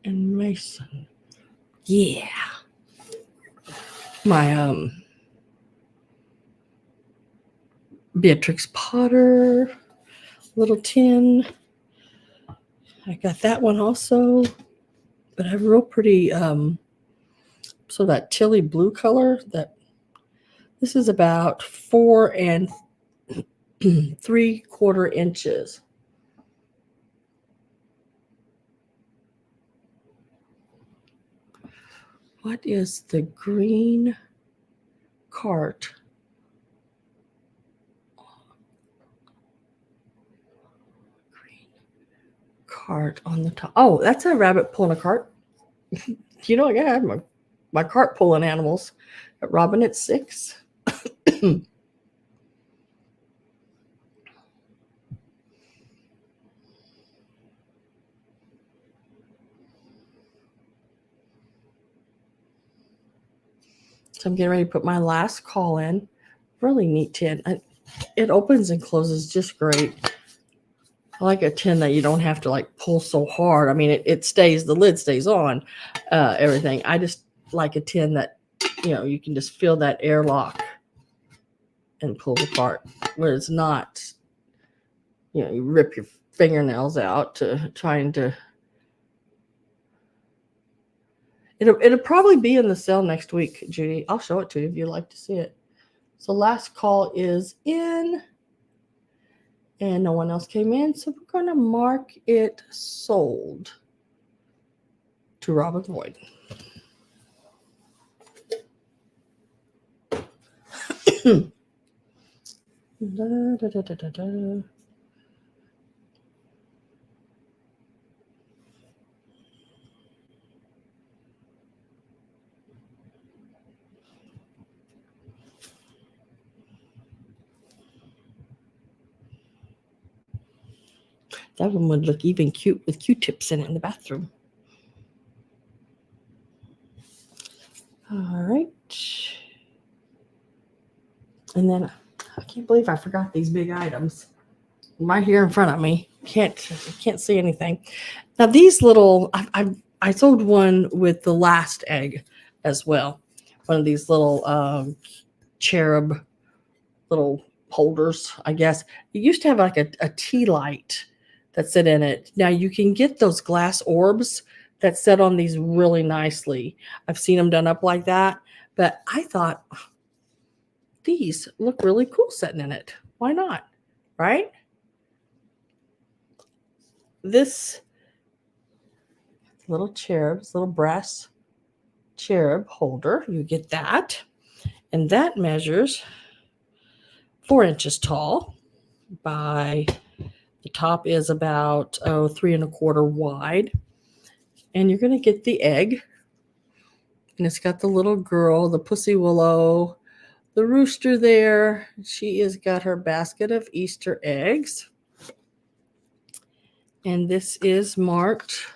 A: and Mason. Yeah. My Beatrix Potter little tin. I got that one also. But I have real pretty so that Tilly blue color, that this is about 4 3/4 inches. What is the green cart? Green cart on the top. Oh, that's a rabbit pulling a cart. You know, I have my cart pulling animals at Robin at 6. So I'm getting ready to put my last call in. Really neat tin. It opens and closes just great. I like a tin that you don't have to like pull so hard. I mean, it stays, the lid stays on, everything. I just like a tin that, you can just feel that airlock and pull apart where it's not, you rip your fingernails out to trying to. It'll probably be in the sale next week, Judy. I'll show it to you if you'd like to see it. So last call is in, and no one else came in, so we're going to mark it sold to Robin Boyd. Da, da, da, da, da, da. That one would look even cute with Q-tips in it in the bathroom. All right. And then I can't believe I forgot these big items right here in front of me. Can't see anything. Now these little, I sold one with the last egg as well. One of these little cherub little holders, I guess. It used to have like a tea light that sit in it. Now you can get those glass orbs that set on these really nicely. I've seen them done up like that, but I thought these look really cool sitting in it. Why not? Right? This little cherubs, little brass cherub holder, you get that. And that measures 4 inches tall by, the top is about 3¼ wide. And you're going to get the egg. And it's got the little girl, the pussy willow, the rooster there. She has got her basket of Easter eggs. And this is marked.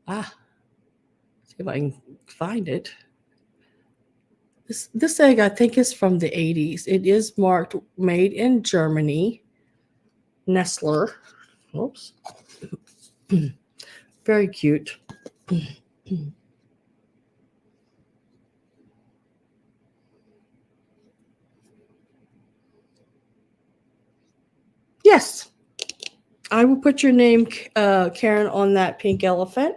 A: See if I can find it. This egg, I think, is from the 80s. It is marked made in Germany. Nestler. Oops. Very cute. Yes. I will put your name, Karen, on that pink elephant.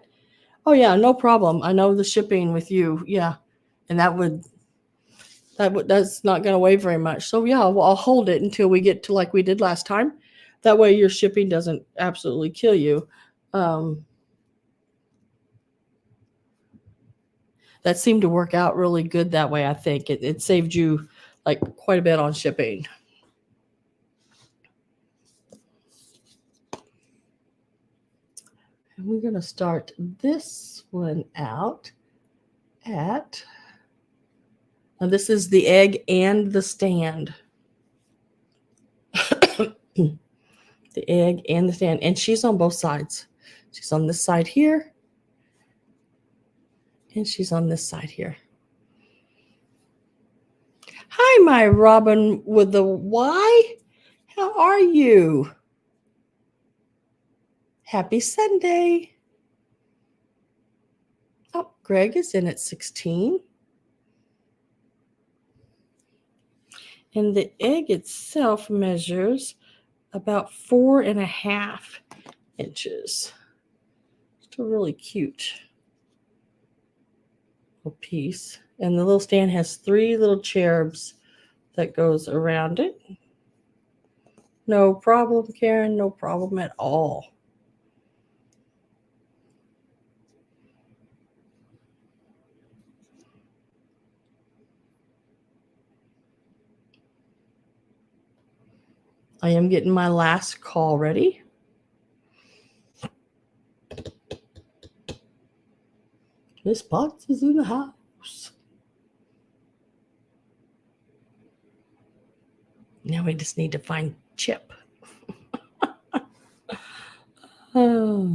A: Oh, yeah, no problem. I know the shipping with you. Yeah. And that's not going to weigh very much. So, yeah, well, I'll hold it until we get to like we did last time. That way your shipping doesn't absolutely kill you. That seemed to work out really good that way, I think. It saved you like quite a bit on shipping. And we're going to start this one out at, now this is the egg and the stand. The egg and the stand. And she's on both sides. She's on this side here. And she's on this side here. Hi, my Robin with the Y. How are you? Happy Sunday. Oh, Greg is in at 16. And the egg itself measures about 4½ inches. Still really cute little piece. And the little stand has 3 little cherubs that goes around it. No problem, Karen. No problem at all. I am getting my last call ready. Miss Potts is in the house. Now we just need to find Chip. Oh.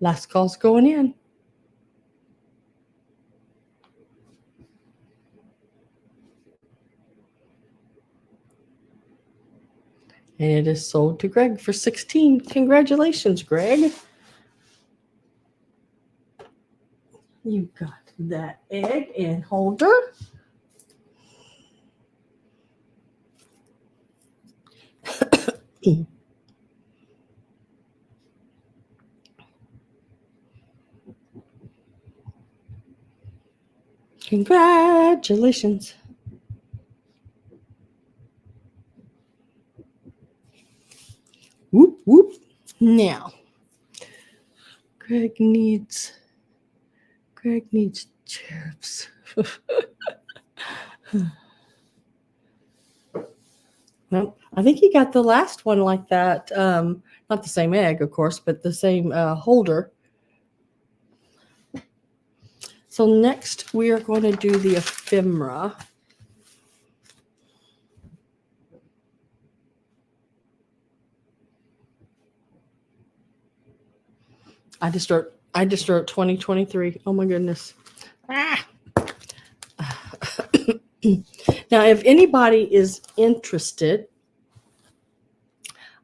A: Last call's going in. And it is sold to Greg for $16. Congratulations, Greg. You got that egg and holder. Congratulations. Whoop, whoop. Now, Greg needs cherubs. Well, I think he got the last one like that. Not the same egg, of course, but the same holder. So next we are going to do the ephemera. I just wrote 2023. Oh my goodness. Ah. Now, if anybody is interested,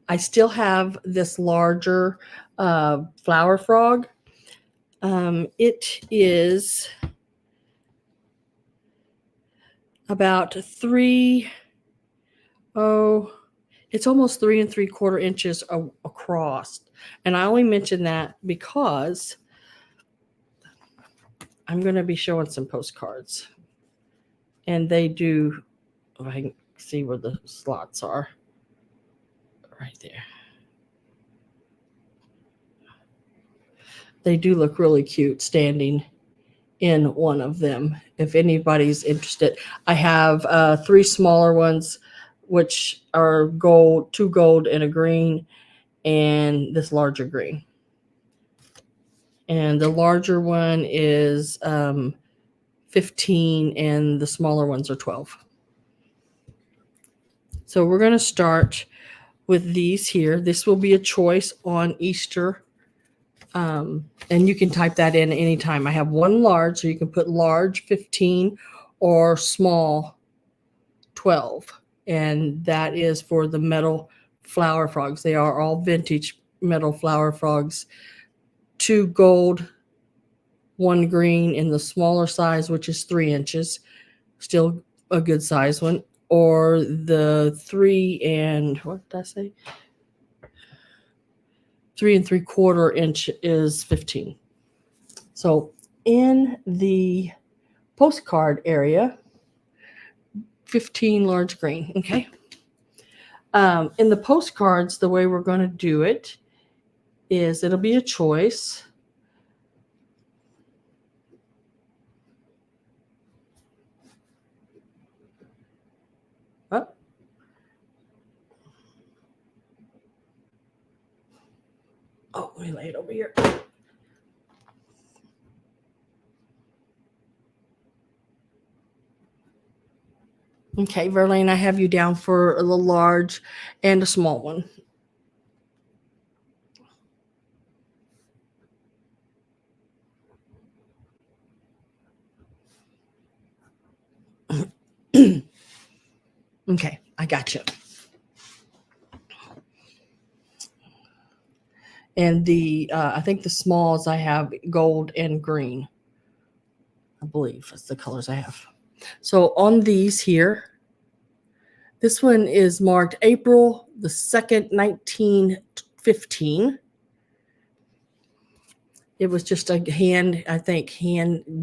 A: I still have this larger flower frog. It is about it's almost 3 3/4 inches across. And I only mention that because I'm going to be showing some postcards. And they do, if I can see where the slots are, right there. They do look really cute standing in one of them. If anybody's interested, I have 3 smaller ones, which are gold, 2 gold and a green, and this larger green. And the larger one is 15 and the smaller ones are 12. So we're going to start with these here. This will be a choice on Easter. And you can type that in anytime. I have one large, so you can put large 15 or small 12. And that is for the metal flower frogs. They are all vintage metal flower frogs. 2 gold, 1 green in the smaller size, which is 3 inches. Still a good size one. Or the 3 and, what did I say? 3 3/4 inch is 15. So in the postcard area, 15 large green. Okay. In the postcards, the way we're going to do it is it'll be a choice. Oh, let me lay it over here. Okay, Verlaine, I have you down for a little large and a small one. Okay, I got you. And the I think the smalls I have gold and green. I believe that's the colors I have. So on these here, this one is marked April the 2nd, 1915. It was just a hand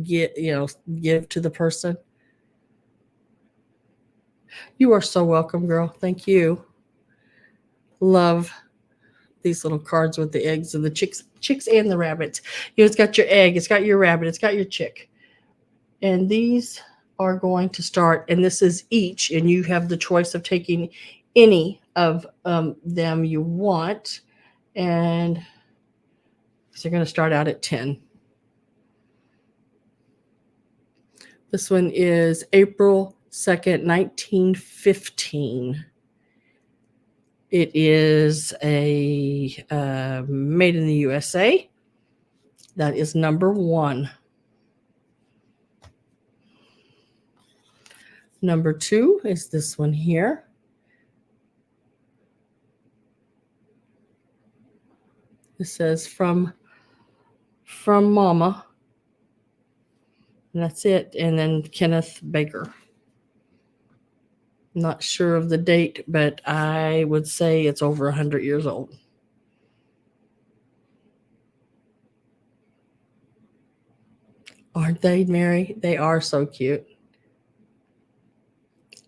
A: give to the person. You are so welcome, girl. Thank you. Love these little cards with the eggs and the chicks and the rabbits. It's got your egg, it's got your rabbit, it's got your chick. And these are going to start, and this is each, and you have the choice of taking any of them you want. And so you're going to start out at 10. This one is April 2nd, 1915. It is a made in the USA. That is number 1. Number 2 is this one here. It says from Mama. And that's it. And then Kenneth Baker. Not sure of the date, but I would say it's over 100 years old. Aren't they, Mary? They are so cute.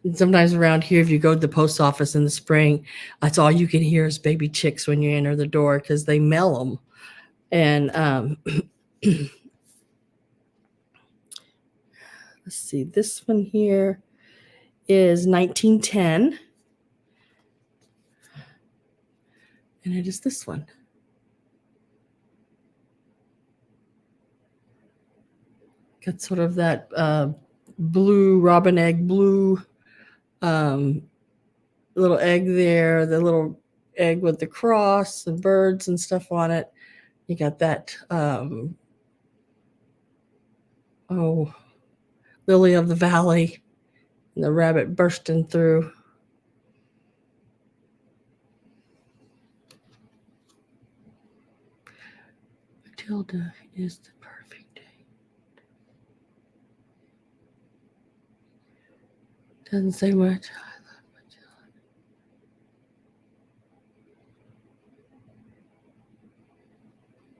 A: And sometimes around here, if you go to the post office in the spring, that's all you can hear is baby chicks when you enter the door because they mail them. And let's see, this one here is 1910. And it is this one. Got sort of that blue, robin egg blue little egg there, the little egg with the cross and birds and stuff on it. You got that lily of the valley and the rabbit bursting through. Matilda is the perfect day. Doesn't say much. I love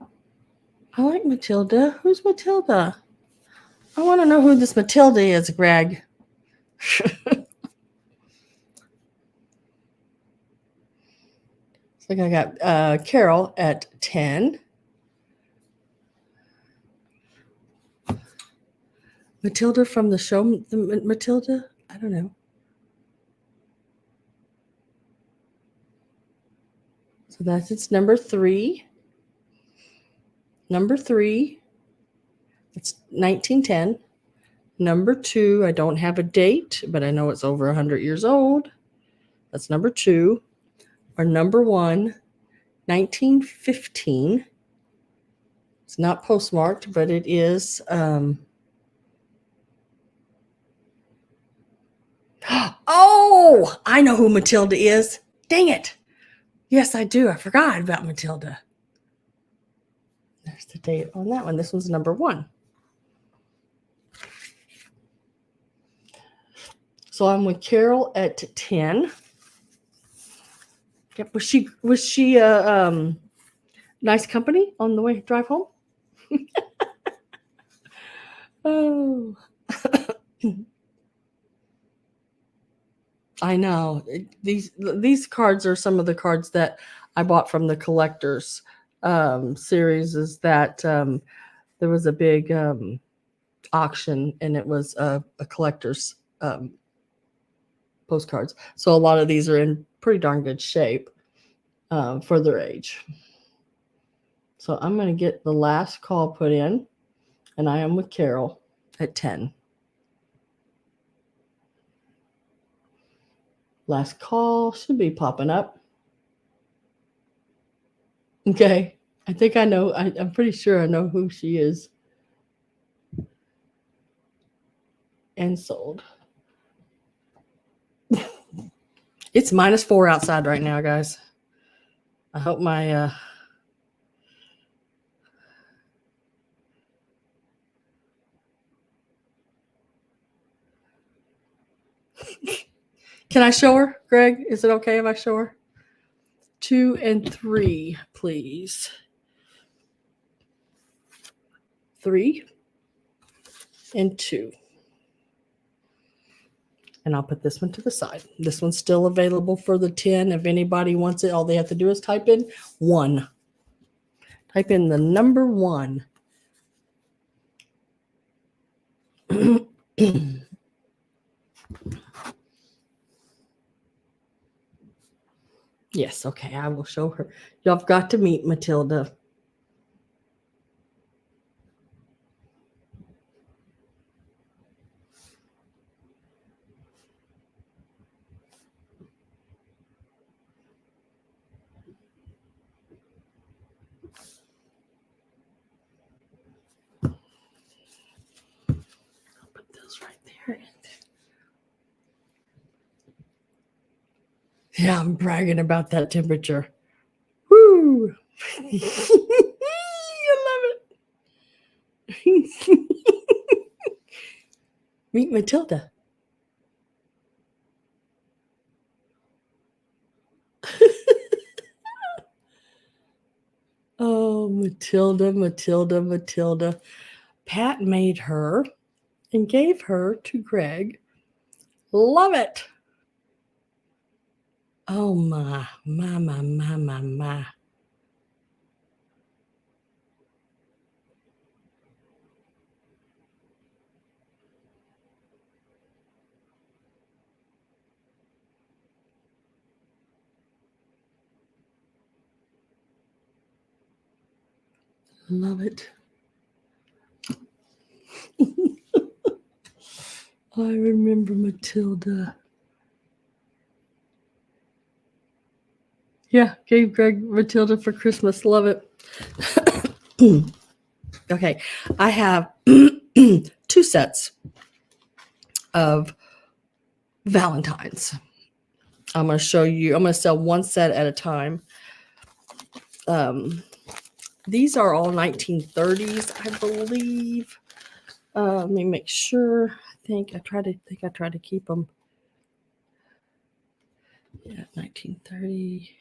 A: Matilda. I like Matilda. Who's Matilda? I want to know who this Matilda is, Greg. So I got Carol at 10. Matilda from the show, Matilda? I don't know. So that's its number 3. Number 3, it's 1910. Number 2, I don't have a date, but I know it's over 100 years old. That's number 2. Or number 1, 1915. It's not postmarked, but it is. Oh, I know who Matilda is. Dang it. Yes, I do. I forgot about Matilda. There's the date on that one. This one's number 1. So I'm with Carol at 10. Yep. Was she nice company on the way drive home? Oh. I know. These cards are some of the cards that I bought from the collectors series. Is that there was a big auction, and it was a collector's postcards. So a lot of these are in pretty darn good shape for their age. So I'm going to get the last call put in, and I am with Carol at 10. Last call should be popping up. Okay. I think I know. I'm pretty sure I know who she is. And sold. It's -4 outside right now, guys. I hope my Can I show her, Greg? Is it okay if I show her? 2 and 3, please. 3 and 2. And I'll put this one to the side. This one's still available for the 10. If anybody wants it, all they have to do is type in 1. Type in the number 1. Yes, okay, I will show her. Y'all have got to meet Matilda. I'll put those right there. Yeah, I'm bragging about that temperature. Woo! I love it. Meet Matilda. Oh, Matilda, Matilda, Matilda. Pat made her and gave her to Greg. Love it. Oh, my. Love it. I remember Matilda. Yeah, gave Greg Matilda for Christmas. Love it. Okay, I have 2 sets of Valentines. I'm going to show you. I'm going to sell one set at a time. These are all 1930s, I believe. Let me make sure. I try to keep them. Yeah, 1930.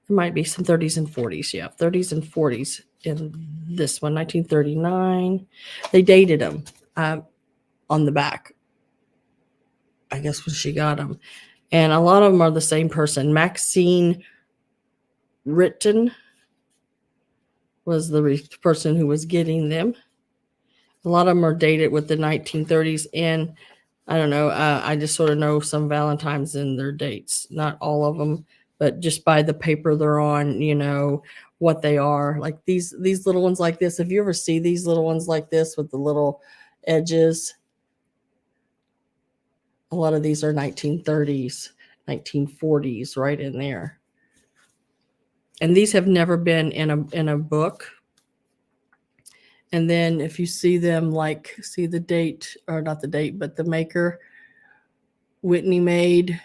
A: There might be some 30s and 40s. Yeah, 30s and 40s in this one, 1939. They dated them on the back, I guess, when she got them. And a lot of them are the same person. Maxine Ritten was the person who was getting them. A lot of them are dated with the 1930s. And I don't know. I just sort of know some Valentines and their dates. Not all of them, but just by the paper they're on, what they are. Like these little ones like this. If you ever see these little ones like this with the little edges, a lot of these are 1930s, 1940s, right in there. And these have never been in a book. And then if you see them, like, see the date, or not the date, but the maker, Whitney made,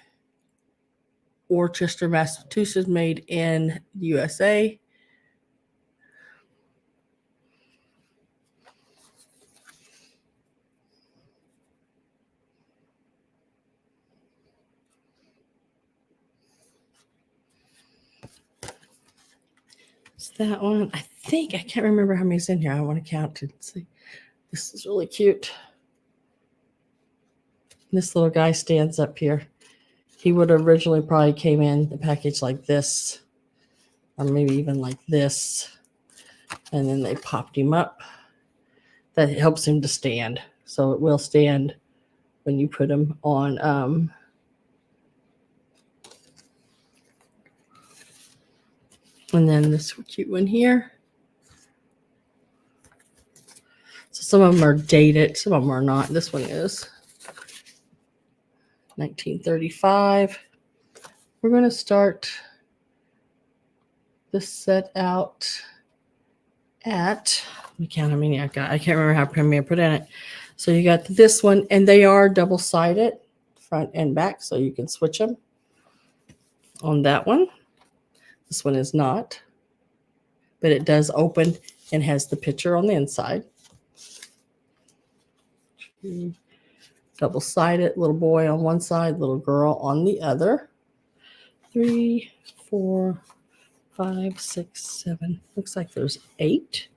A: Worcester, Massachusetts, made in USA. It's that one. I can't remember how many's in here. I want to count to see. This is really cute. This little guy stands up here. He would have originally probably came in the package like this, or maybe even like this. And then they popped him up. That helps him to stand. So it will stand when you put him on. And then this cute one here. So some of them are dated, some of them are not. This one is 1935. We're going to start this set out at, let me count how many I got. I can't remember how many I put in it. So you got this one, and they are double-sided, front and back, so you can switch them on that one. This one is not, but it does open and has the picture on the inside. Double-sided, little boy on one side, little girl on the other. 3, 4, 5, 6, 7. Looks like there's 8.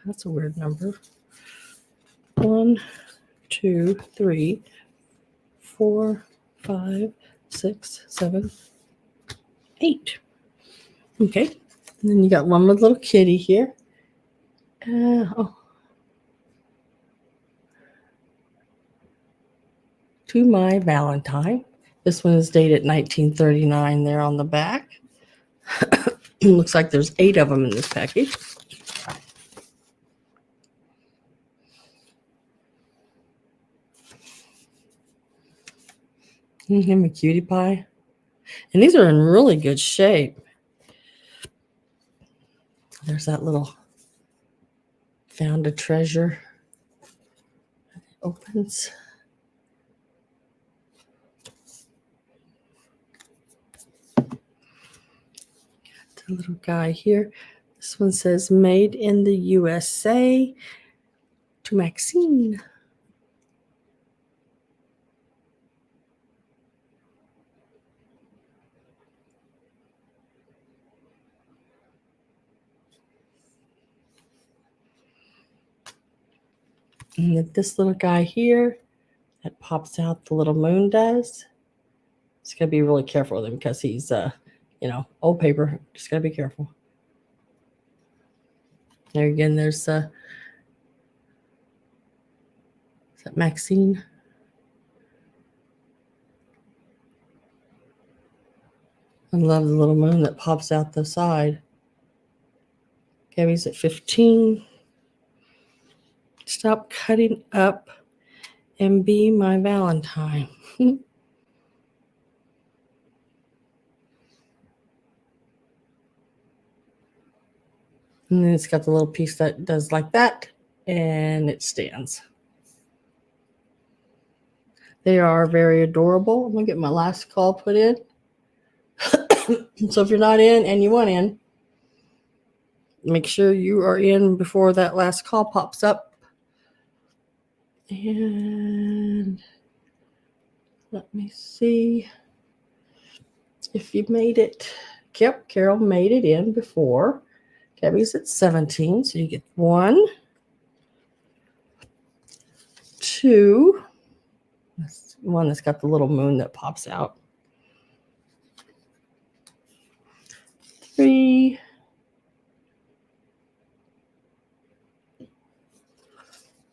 A: That's a weird number. 1, 2, 3, 4, 5, 6, 7, 8. Okay. And then you got one with little kitty here. to my Valentine. This one is dated 1939 there on the back. Looks like there's 8 of them in this package. Him a cutie pie. And these are in really good shape. There's that little found a treasure. It opens. Got the little guy here. This one says made in the USA to Maxine. And then this little guy here that pops out, the little moon does. Just gotta be really careful with him because he's, old paper. Just gotta be careful. There again, there's is that Maxine? I love the little moon that pops out the side. Gabby's at 15. Stop cutting up and be my Valentine. And then it's got the little piece that does like that, and it stands. They are very adorable. I'm going to get my last call put in. So if you're not in and you want in, make sure you are in before that last call pops up. And let me see if you made it. Yep, Carol made it in before. Gabby's at 17, so you get 1, 2. That's one that's got the little moon that pops out. 3,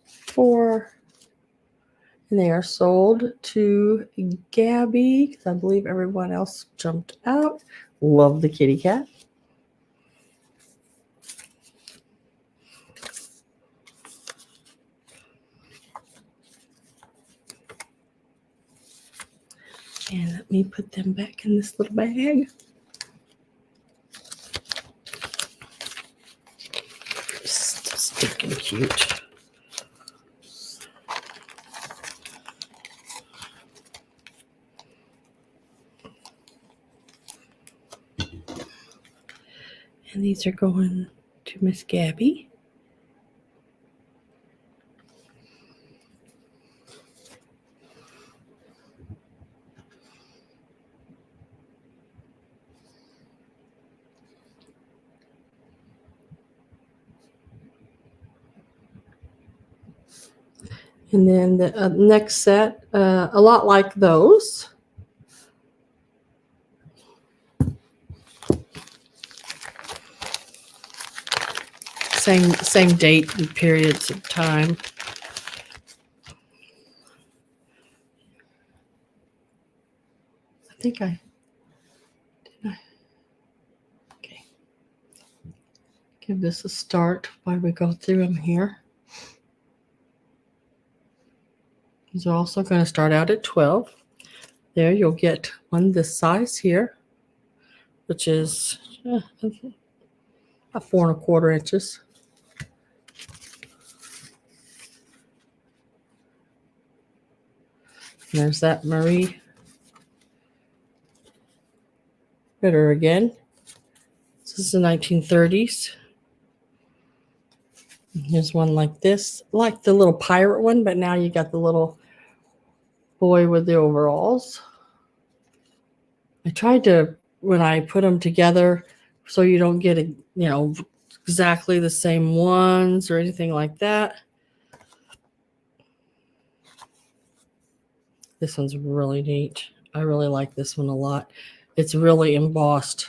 A: 4, and they are sold to Gabby because I believe everyone else jumped out. Love the kitty cat. And let me put them back in this little bag. Just stinking cute. And these are going to Miss Gabby. And then the next set, a lot like those. Same date and periods of time. I think didn't I? Okay. Give this a start while we go through them here. These are also going to start out at 12. There you'll get one this size here, which is about 4 1/4 inches. And there's that Marie Ritter again. This is the 1930s. Here's one like this, like the little pirate one, but now you got the little boy with the overalls. I tried to, when I put them together, so you don't get exactly the same ones or anything like that. This one's really neat. I really like this one a lot. It's really embossed.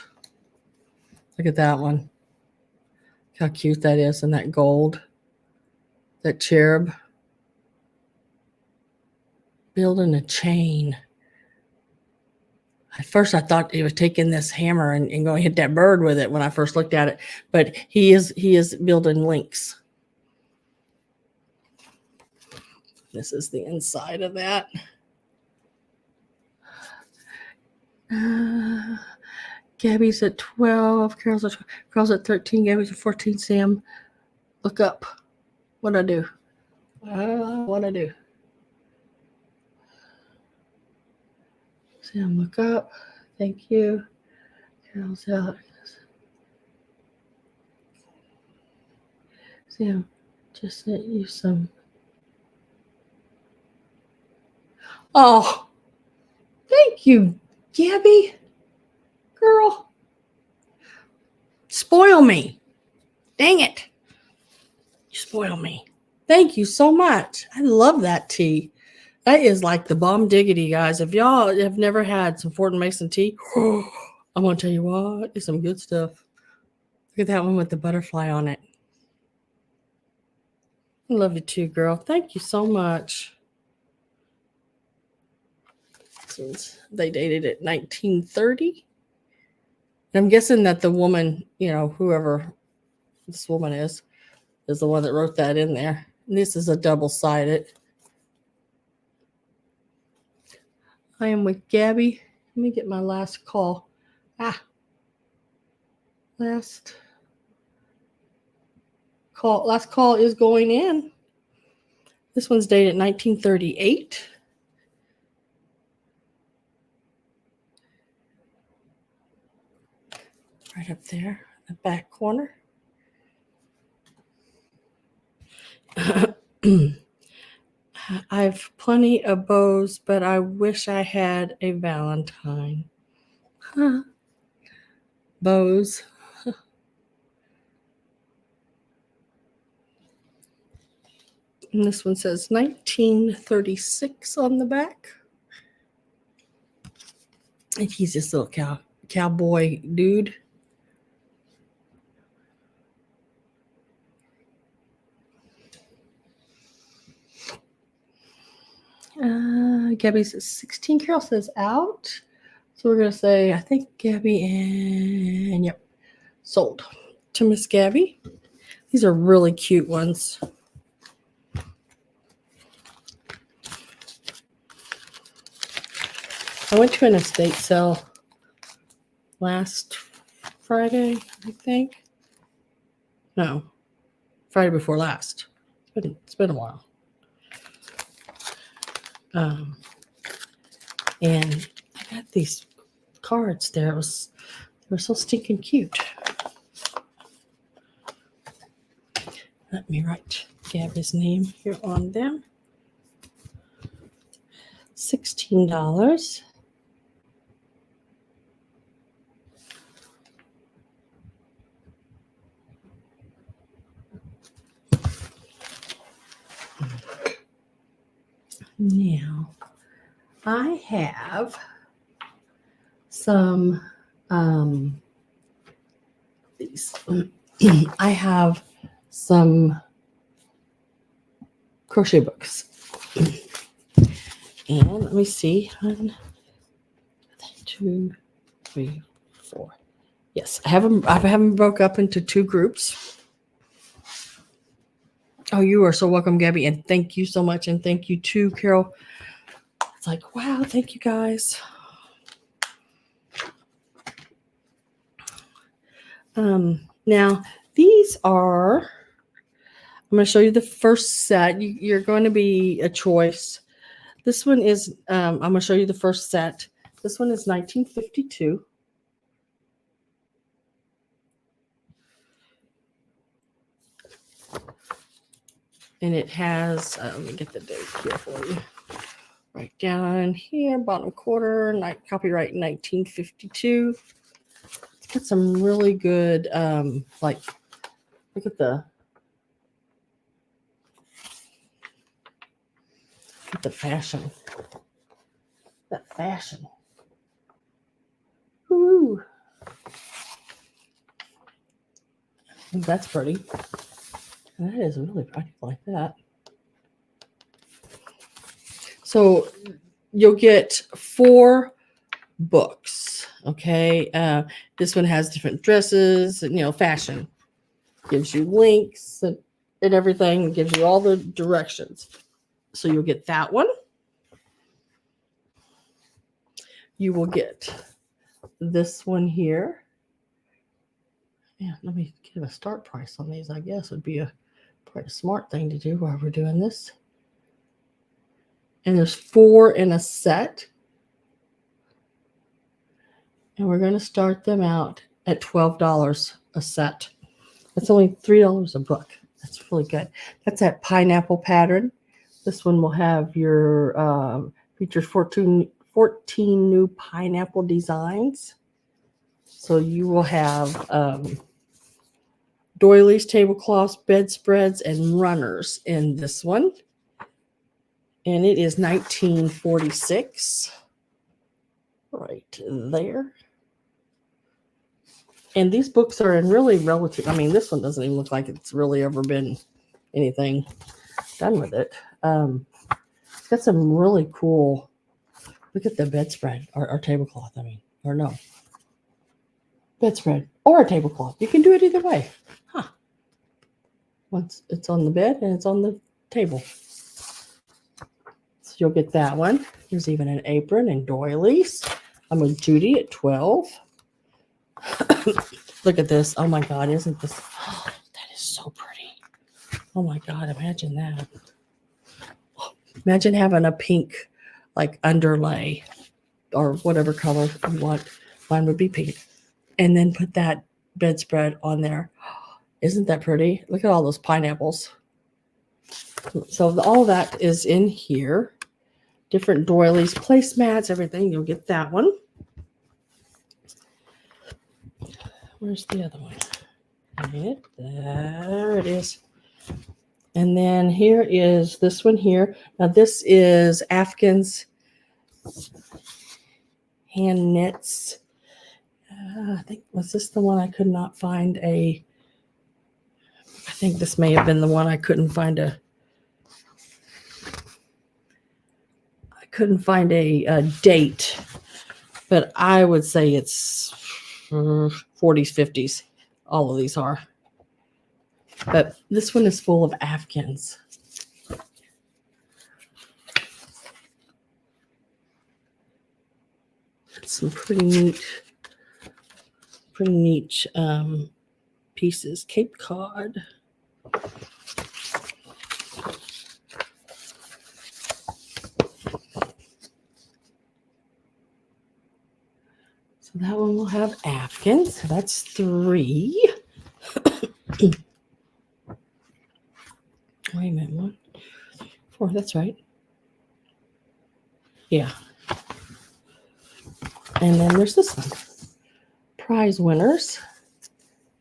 A: Look at that one. How cute that is, and that gold, that cherub. building a chain. At first, I thought he was taking this hammer and going to hit that bird with it when I first looked at it, but he is building links. This is the inside of that. Gabby's at 12. Carol's at 13. Gabby's at 14. Sam, look up. What'd I do? What'd I do? Sam, look up. Thank you. Carol's out. Sam, just sent you some. Oh, thank you, Gabby. Girl. Spoil me. Dang it. You spoil me. Thank you so much. I love that tea. That is like the bomb diggity, guys. If y'all have never had some Fort & Mason tea, I'm going to tell you what, it's some good stuff. Look at that one with the butterfly on it. I love you too, girl. Thank you so much. Since they dated it 1930. And I'm guessing that the woman, whoever this woman is the one that wrote that in there. And this is a double-sided. I am with Gabby. Let me get my last call. Last call is going in. This one's dated 1938. Right up there, the back corner. I've plenty of bows, but I wish I had a Valentine. Bows. And this one says 1936 on the back. And he's this little cowboy dude. Gabby's 16. Carol says out. So we're going to say, I think Gabby and, yep, sold to Miss Gabby. These are really cute ones. I went to an estate sale last Friday, I think. No, Friday before last. It's been a while. And I got these cards there. They were so stinking cute. Let me write Gabby's name here on them. $16. Now, I have some these. I have some crochet books. And let me see. 1, 2, 3, 4. Yes, I have them broke up into 2 groups. Oh, you are so welcome, Gabby, and thank you so much, and thank you too, Carol. It's like, wow, thank you guys. Now these are. I'm going to show you the first set. You're going to be a choice. This one is. I'm going to show you the first set. This one is 1952. And it has, let me get the date here for you. Right down here, bottom quarter, copyright 1952. It's got some really good, look at the fashion. That fashion. Ooh. That's pretty. That is really pretty like that. So you'll get 4 books. Okay. This one has different dresses and, fashion. Gives you links and everything. Gives you all the directions. So you'll get that one. You will get this one here. Yeah, let me give a start price on these, I guess would be quite a smart thing to do while we're doing this. And there's 4 in a set. And we're going to start them out at $12 a set. That's only $3 a book. That's really good. That's that pineapple pattern. This one will have your features 14 new pineapple designs. So you will have doilies, tablecloths, bedspreads, and runners in this one. And it is $19.46. Right there. And these books are in really relative. I mean, this one doesn't even look like it's really ever been anything done with it. It's got some really cool. Look at the bedspread or tablecloth. Or no. Bedspread or a tablecloth. You can do it either way. Huh. Once it's on the bed and it's on the table. So you'll get that one. There's even an apron and doilies. I'm with Judy at 12. Look at this. Oh my God, isn't this? Oh, that is so pretty. Oh my God, imagine that. Imagine having a pink like underlay or whatever color you want. Mine would be pink. And then put that bedspread on there. Isn't that pretty? Look at all those pineapples. So all that is in here. Different doilies, placemats, everything. You'll get that one. Where's the other one? There it is. And then here is this one here. Now this is Afghan's hand knits. I think, was this the one I could not find I think this may have been the one I couldn't find a date, but I would say it's 40s, 50s. All of these are. But this one is full of Afghans. Some pretty neat pieces. Cape Cod. So that one will have Afghans. So that's 3. Wait a minute, 1, 4, that's right. Yeah. And then there's this one. Prize winners.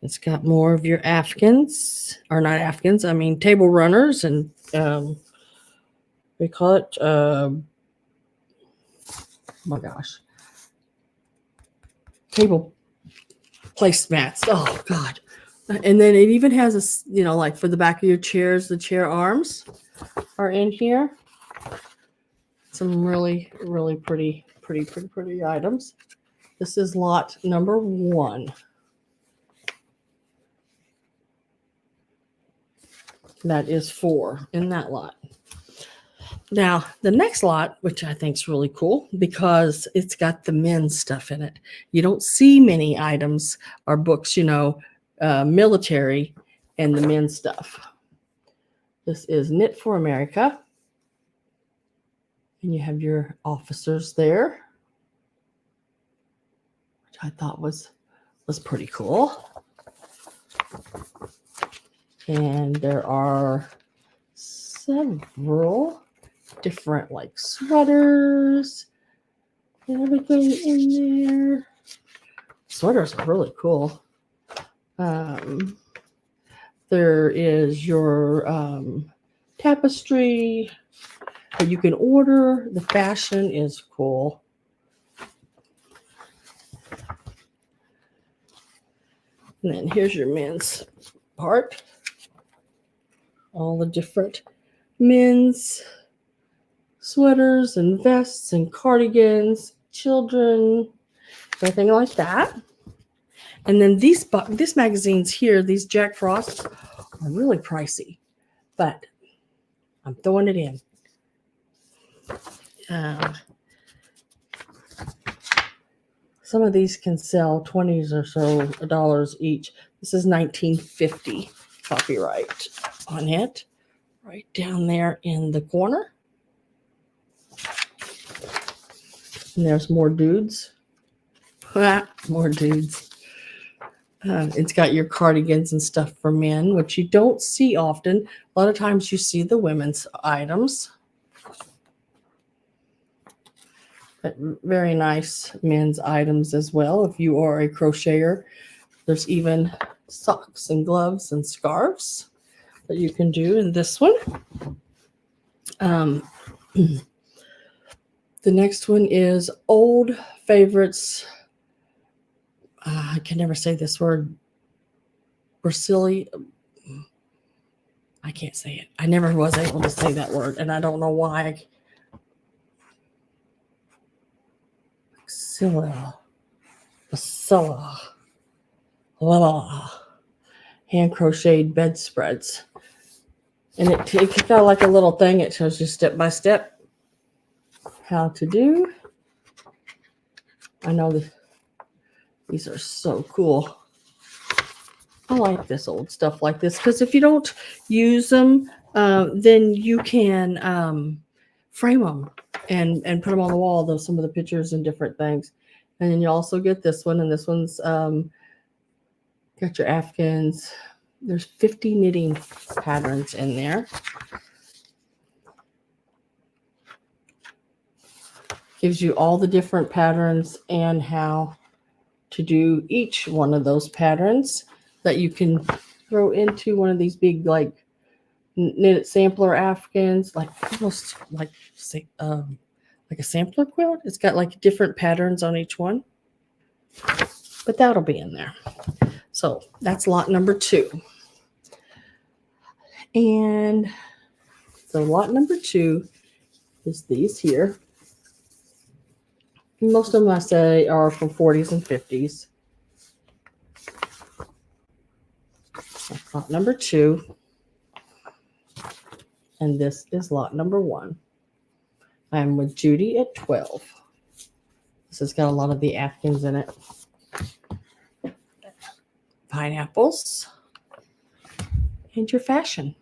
A: It's got more of your Afghans, or not Afghans, table runners, and we call it, oh my gosh, table placemats. Oh God. And then it even has like for the back of your chairs, the chair arms are in here. Some really, really pretty items. This is lot number 1. That is 4 in that lot. Now, the next lot, which I think is really cool because it's got the men's stuff in it. You don't see many items or books, military and the men's stuff. This is Knit for America. And you have your officers there, which I thought was pretty cool. And there are several different like sweaters and everything in there. Sweaters are really cool. There is your tapestry that you can order. The fashion is cool. And then here's your men's part. All the different men's sweaters and vests and cardigans, children, everything like that. And then these magazines here, these Jack Frost, are really pricey, but I'm throwing it in. Some of these can sell 20s or so dollars each. This is 1950 copyright on it, right down there in the corner. And there's more dudes. More dudes. It's got your cardigans and stuff for men, which you don't see often. A lot of times you see the women's items. But very nice men's items as well. If you are a crocheter, there's even socks and gloves and scarves that you can do in this one. The next one is Old Favorites. I can never say this word. Bracili. I can't say it. I never was able to say that word, and I don't know why. Bacilla. Hand crocheted bedspreads. And it's got like a little thing. It shows you step by step how to do. I know these are so cool. I like this old stuff like this because if you don't use them, then you can frame them and put them on the wall. Those some of the pictures and different things. And then you also get this one, and this one's got your Afghans. There's 50 knitting patterns in there. Gives you all the different patterns and how to do each one of those patterns that you can throw into one of these big like knitted sampler Afghans, like almost like a sampler quilt. It's got like different patterns on each one, but that'll be in there. So that's lot number 2. And so lot number 2 is these here. Most of them I say are from 40s and 50s. That's lot number 2. And this is lot number 1. I'm with Judy at 12. This has got a lot of the Afghans in it. Pineapples. And your fashion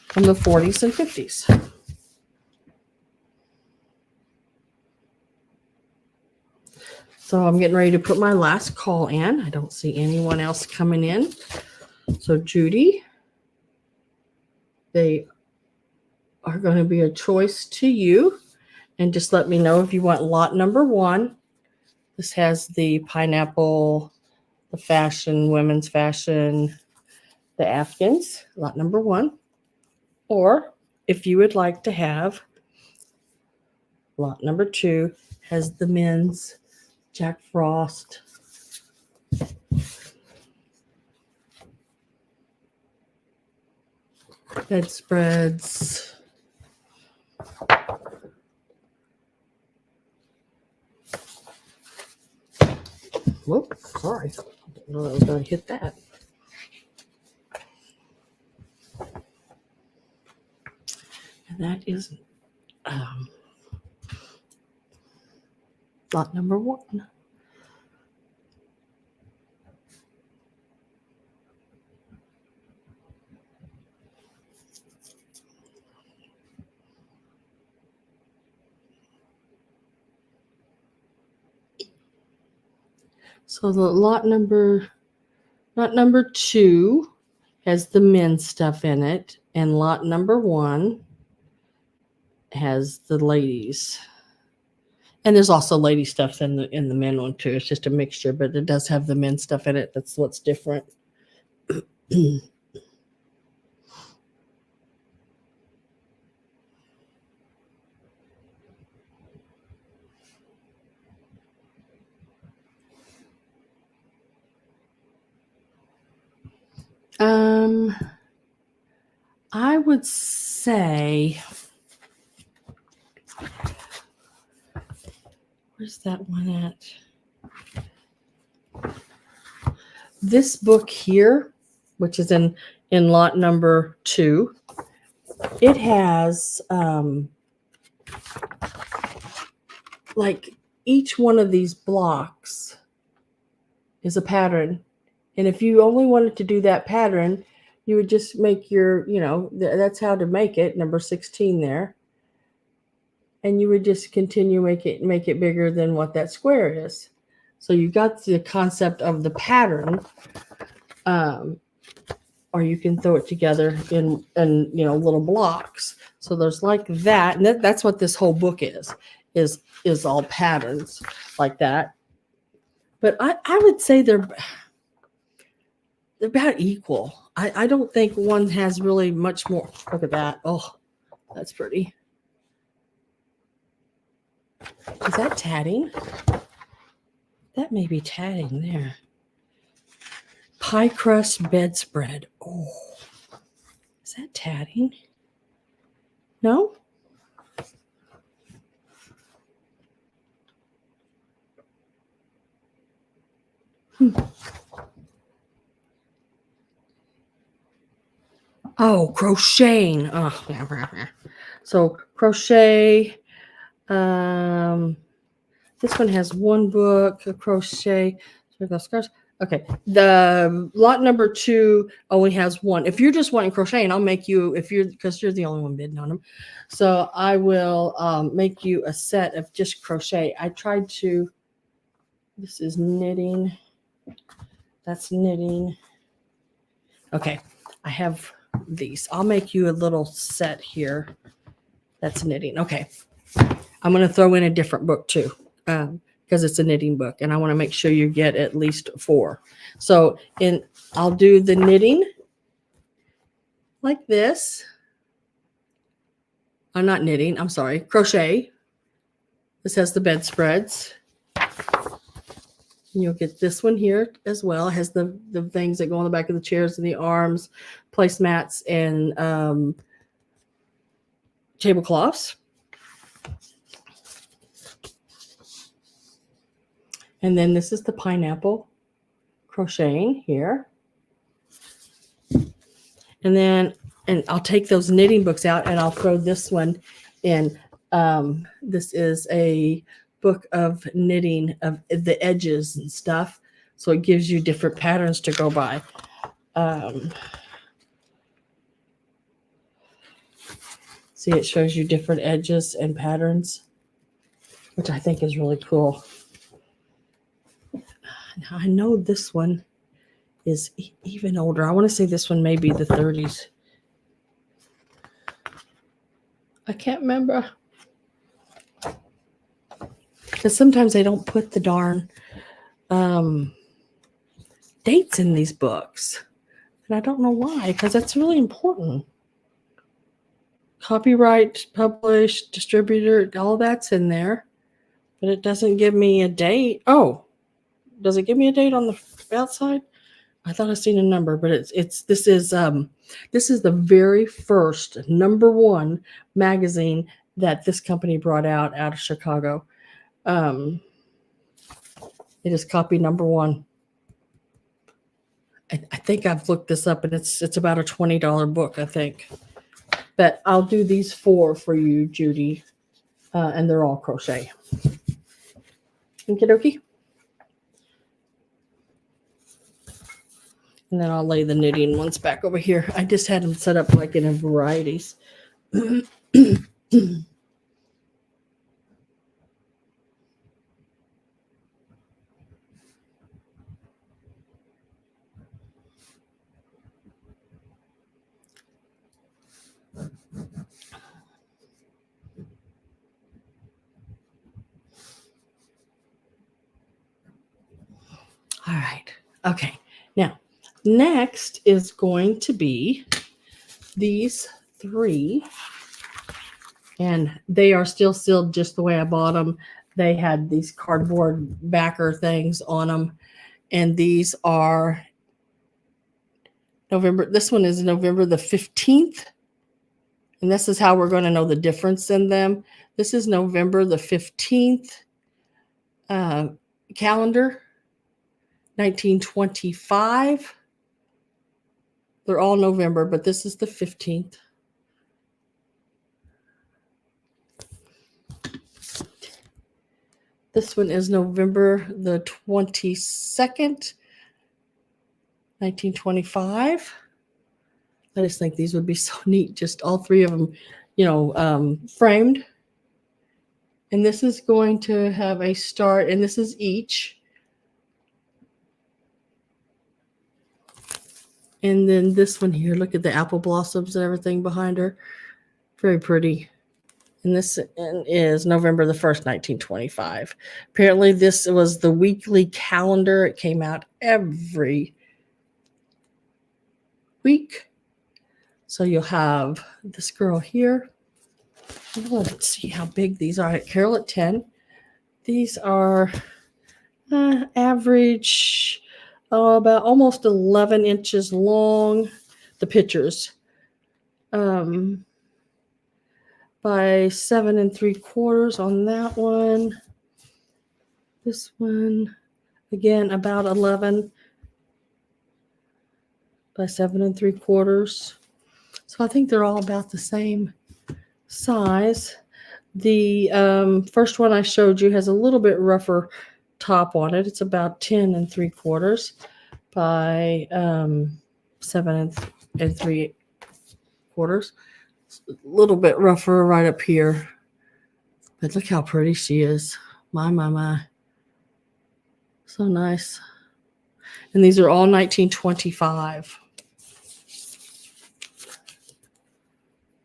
A: from the 40s and 50s. So I'm getting ready to put my last call in. I don't see anyone else coming in. So Judy, they are going to be a choice to you. And just let me know if you want lot number 1. This has the pineapple, the fashion, women's fashion, the Afghans, lot number 1. Or if you would like to have lot number 2, has the men's Jack Frost, bedspreads, whoops, sorry, I didn't know I was going to hit that. And that is lot number 1. So the lot number 2 has the men's stuff in it, and lot number 1 has the ladies. And there's also lady stuff in the men one too. It's just a mixture, but it does have the men's stuff in it. That's what's different. I would say Where's that one at? This book here, which is in lot number 2, it has like each one of these blocks is a pattern. And if you only wanted to do that pattern, you would just make your, that's how to make it, number 16 there. And you would just continue make it bigger than what that square is. So you got the concept of the pattern, or you can throw it together in little blocks. So there's like that, and that's what this whole book is all patterns like that. But I would say they're about equal. I don't think one has really much more. Look at that. Oh, that's pretty. Is that tatting? That may be tatting there. Pie crust bedspread. Oh, is that tatting? No? Oh, crocheting. Oh, so crochet. This one has one book, a crochet. Okay, the lot number 2 only has one. If you're just wanting crocheting, I'll make you, because you're the only one bidding on them. So I will make you a set of just crochet. I tried to, this is knitting. That's knitting. Okay, I have these. I'll make you a little set here. That's knitting. Okay. I'm going to throw in a different book too, because it's a knitting book, and I want to make sure you get at least 4. So I'll do the knitting like this. I'm not knitting. I'm sorry. Crochet. This has the bedspreads. You'll get this one here as well. It has the things that go on the back of the chairs and the arms, placemats, and tablecloths. And then this is the pineapple crocheting here. And I'll take those knitting books out and I'll throw this one in. This is a book of knitting of the edges and stuff. So it gives you different patterns to go by. See, it shows you different edges and patterns, which I think is really cool. Now, I know this one is even older. I want to say this one may be the 30s. I can't remember. Because sometimes they don't put the darn dates in these books. And I don't know why, because that's really important. Copyright, published, distributor, all that's in there. But it doesn't give me a date. Oh, does it give me a date on the outside? I thought I seen a number, but this is the very first #1 magazine that this company brought out of Chicago. It is copy #1. I think I've looked this up, and it's about a $20 book, I think. But I'll do these 4 for you, Judy, and they're all crochet. Okie dokie. And then I'll lay the knitting ones back over here. I just had them set up like in varieties. All right. Okay. Now, next is going to be these 3. And they are still sealed just the way I bought them. They had these cardboard backer things on them. And these are November. This one is November the 15th. And this is how we're going to know the difference in them. This is November the 15th. calendar, 1925. They're all November, but this is the 15th. This one is November the 22nd, 1925. I just think these would be so neat, just all three of them, framed. And this is going to have a start, and this is each. And then this one here, look at the apple blossoms and everything behind her. Very pretty. And this is November the 1st, 1925. Apparently, this was the weekly calendar. It came out every week. So you'll have this girl here. Let's see how big these are. Carol at 10. These are average, about almost 11 inches long. The pictures. By 7 3/4 on that one. This one, again, about 11 by 7 3/4. So I think they're all about the same size. The first one I showed you has a little bit rougher top on it. It's about 10 3/4 by 7 3/4. A little bit rougher right up here. But look how pretty she is. My. So nice. And these are all 1925.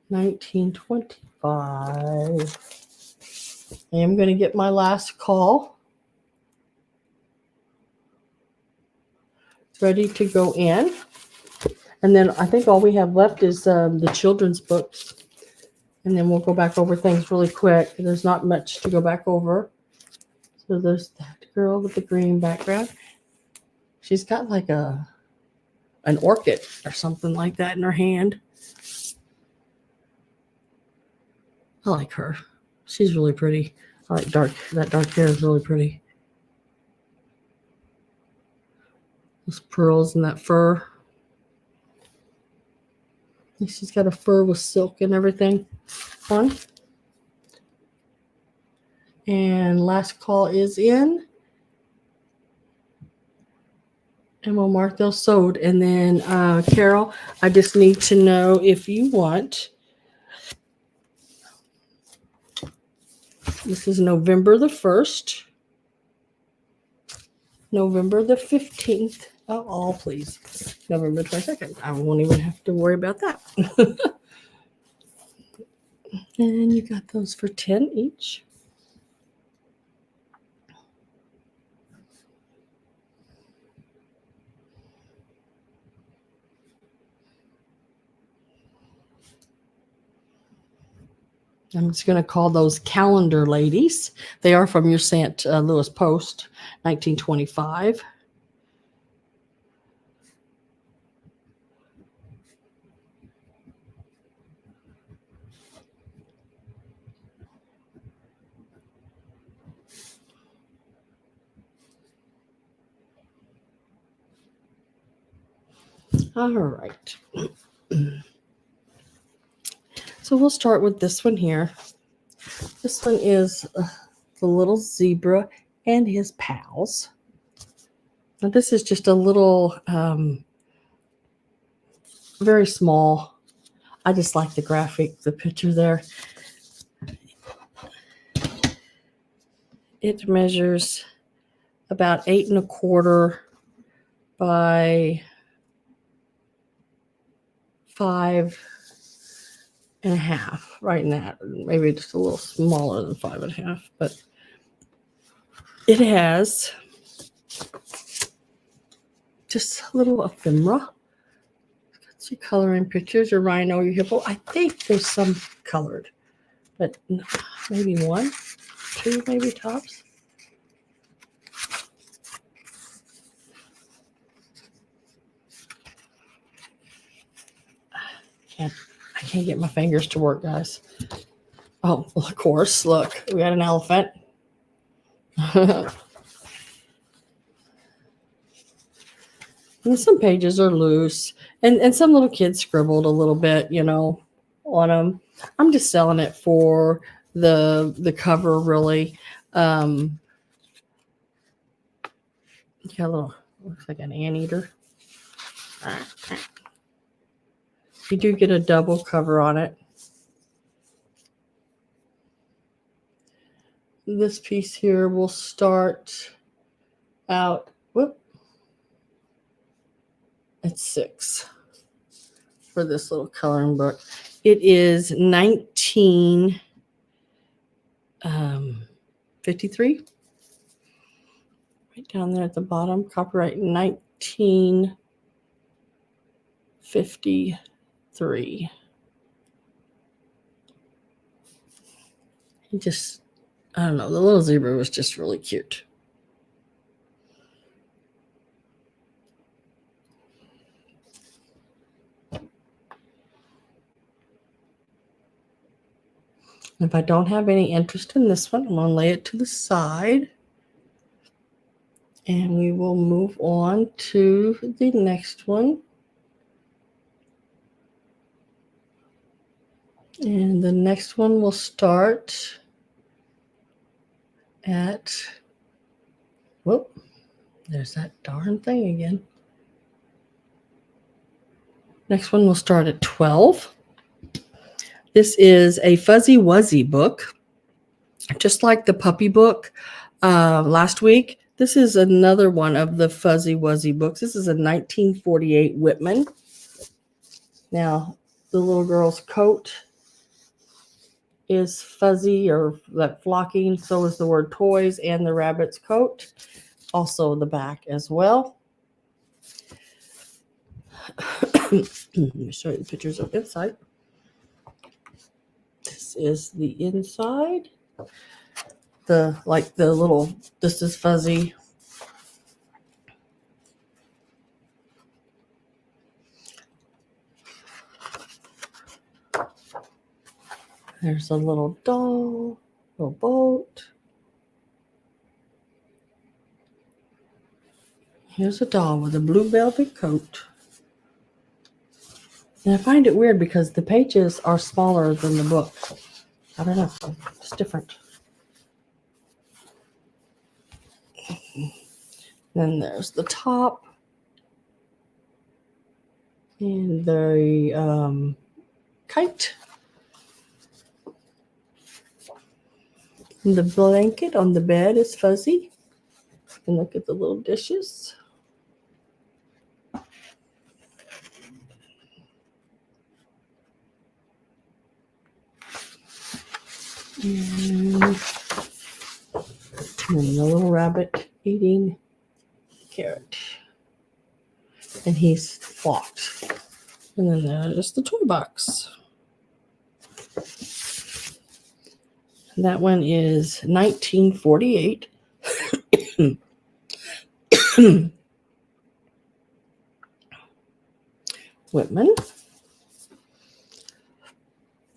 A: 1925. I am going to get my last call ready to go in. And then I think all we have left is the children's books. And then we'll go back over things really quick. There's not much to go back over. So there's that girl with the green background. She's got like an orchid or something like that in her hand. I like her. She's really pretty. I like that dark hair is really pretty. Those pearls and that fur. She's got a fur with silk and everything on. And last call is in. And we'll mark those sold. And then, Carol, I just need to know if you want. This is November the 1st. November the 15th. Oh, please. November 22nd. I won't even have to worry about that. And you got those for 10 each. I'm just going to call those calendar ladies. They are from your St. Louis Post, 1925. All right. So we'll start with this one here. This one is the little zebra and his pals. Now this is just a little, very small. I just like the graphic, the picture there. It measures about 8 1/4 by 5 1/2, right in that. Maybe just a little smaller than 5 1/2, but it has just a little ephemera. Got some coloring pictures, your rhino, your hippo. I think there's some colored, but maybe 1, 2, maybe tops. I can't get my fingers to work, guys. Oh, well, of course. Look, we got an elephant. And some pages are loose, and some little kids scribbled a little bit, on them. I'm just selling it for the cover, really. Got a little, looks like an anteater. You do get a double cover on it. This piece here will start out, at $6 for this little coloring book. It is 1953. Right down there at the bottom, copyright 1953. I don't know, the little zebra was just really cute. If I don't have any interest in this one, I'm going to lay it to the side. And we will move on to the next one. And the next one will start at, there's that darn thing again. Next one will start at 12. This is a Fuzzy Wuzzy book, just like the puppy book last week. This is another one of the Fuzzy Wuzzy books. This is a 1948 Whitman. Now, the little girl's coat is fuzzy or like flocking. So is the word toys and the rabbit's coat. Also the back as well. Let me show you the pictures of inside. This is the inside. This is fuzzy. There's a little doll, little boat. Here's a doll with a blue velvet coat. And I find it weird because the pages are smaller than the book. I don't know. It's different. Then there's the top. And the kite. And the blanket on the bed is fuzzy. And look at the little dishes. And the little rabbit eating carrot. And he's flocked. And then there's the toy box. And that one is 1948. Whitman.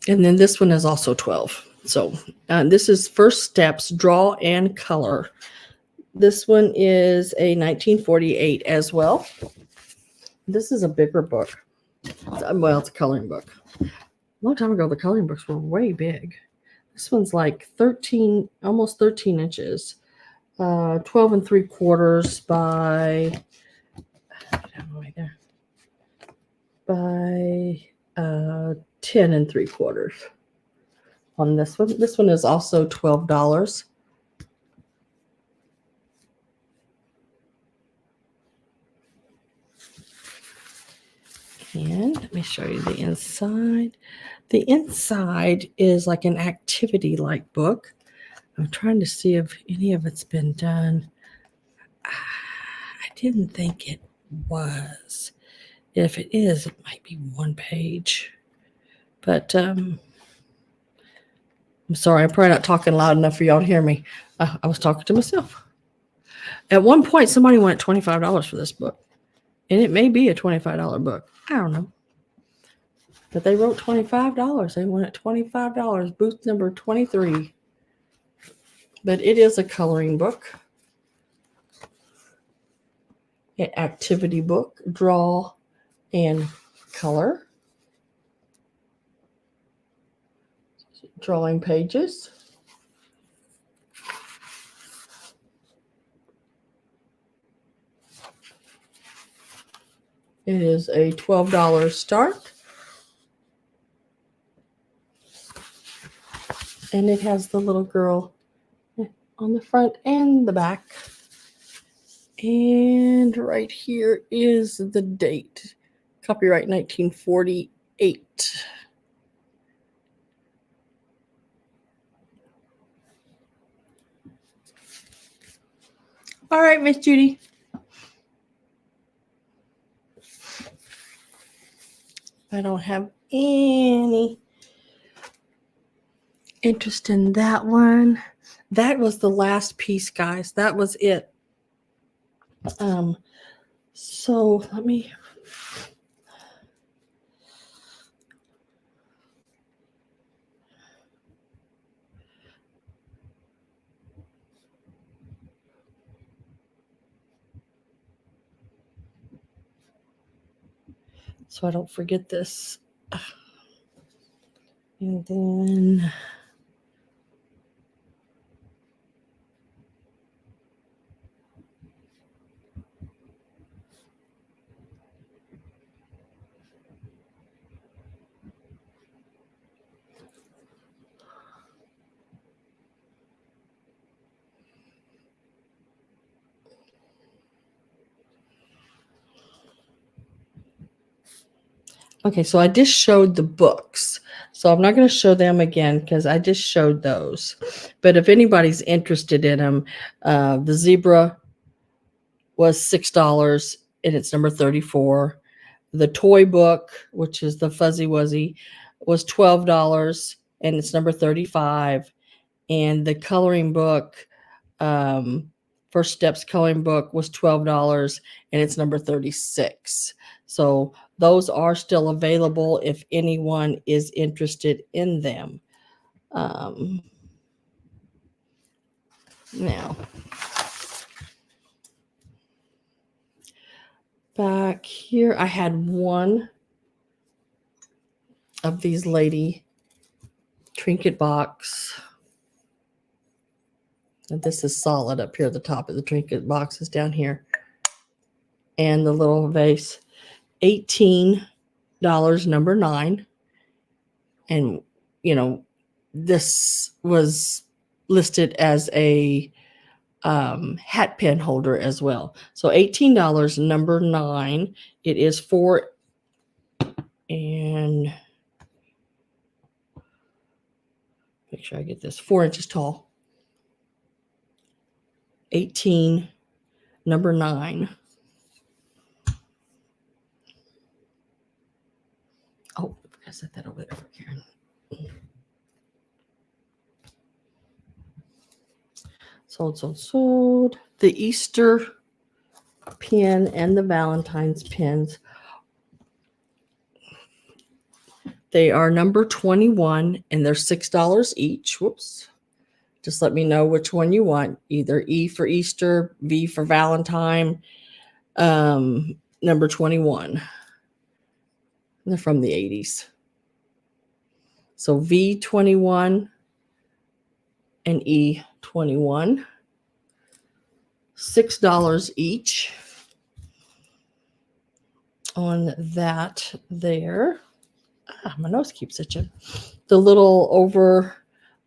A: And then this one is also 12. So this is First Steps, Draw and Color. This one is a 1948 as well. This is a bigger book. Well, it's a coloring book. A long time ago, the coloring books were way big. This one's like 13, almost 13 inches. 12 3/4 by, right there, by 10 3/4 on this one. This one is also $12. And let me show you the inside. The inside is like an activity-like book. I'm trying to see if any of it's been done. I didn't think it was. If it is, it might be one page. But I'm sorry, I'm probably not talking loud enough for y'all to hear me. I was talking to myself. At one point, somebody wanted $25 for this book. And it may be a $25 book. I don't know. But they wrote $25. They wanted $25. Booth number 23. But it is a coloring book, an activity book, draw and color, drawing pages. It is a $12 start. And it has the little girl on the front and the back. And right here is the date. Copyright 1948. All right, Miss Judy. I don't have any interest in that one. That was the last piece, guys. That was it. So let me. So I don't forget this. And then. Okay, so I just showed the books. So I'm not going to show them again because I just showed those. But if anybody's interested in them, the zebra was $6 and it's number 34. The toy book, which is the Fuzzy Wuzzy, was $12 and it's number 35. And the coloring book, First Steps coloring book, was $12 and it's number 36. So those are still available if anyone is interested in them. Now, back here, I had one of these lady trinket box. And this is solid up here at the top of the trinket box is down here. And the little vase, $18, number 9. And, you know, this was listed as a hat pin holder as well. So $18, number 9. It is 4 and make sure I get this 4 inches tall. 18, number 9. Oh, I set that over there for Karen. Sold. The Easter pin and the Valentine's pins. They are number 21 and they're $6 each. Whoops. Just let me know which one you want. Either E for Easter, V for Valentine, number 21. They're from the 80s. So V21 and E21. $6 each on that there. My nose keeps itching. The little over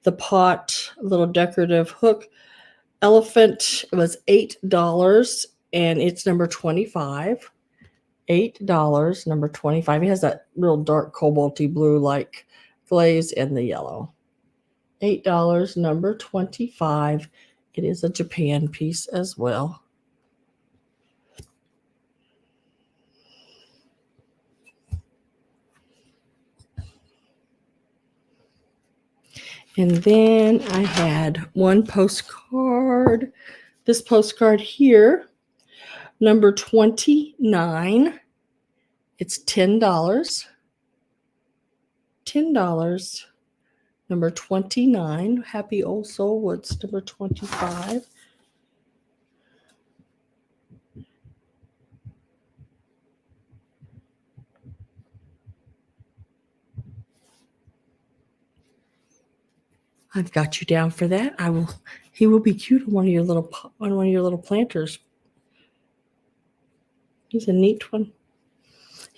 A: the pot, little decorative hook elephant was $8 and it's number 25. $8, number 25. It has that real dark cobalty blue like glaze and the yellow. $8, number 25. It is a Japan piece as well. And then I had one postcard. This postcard here, number 29. It's $10. $10. number 29. Happy Old Soul Woods, number 25. I've got you down for that. He will be cute on one of your little planters. He's a neat one.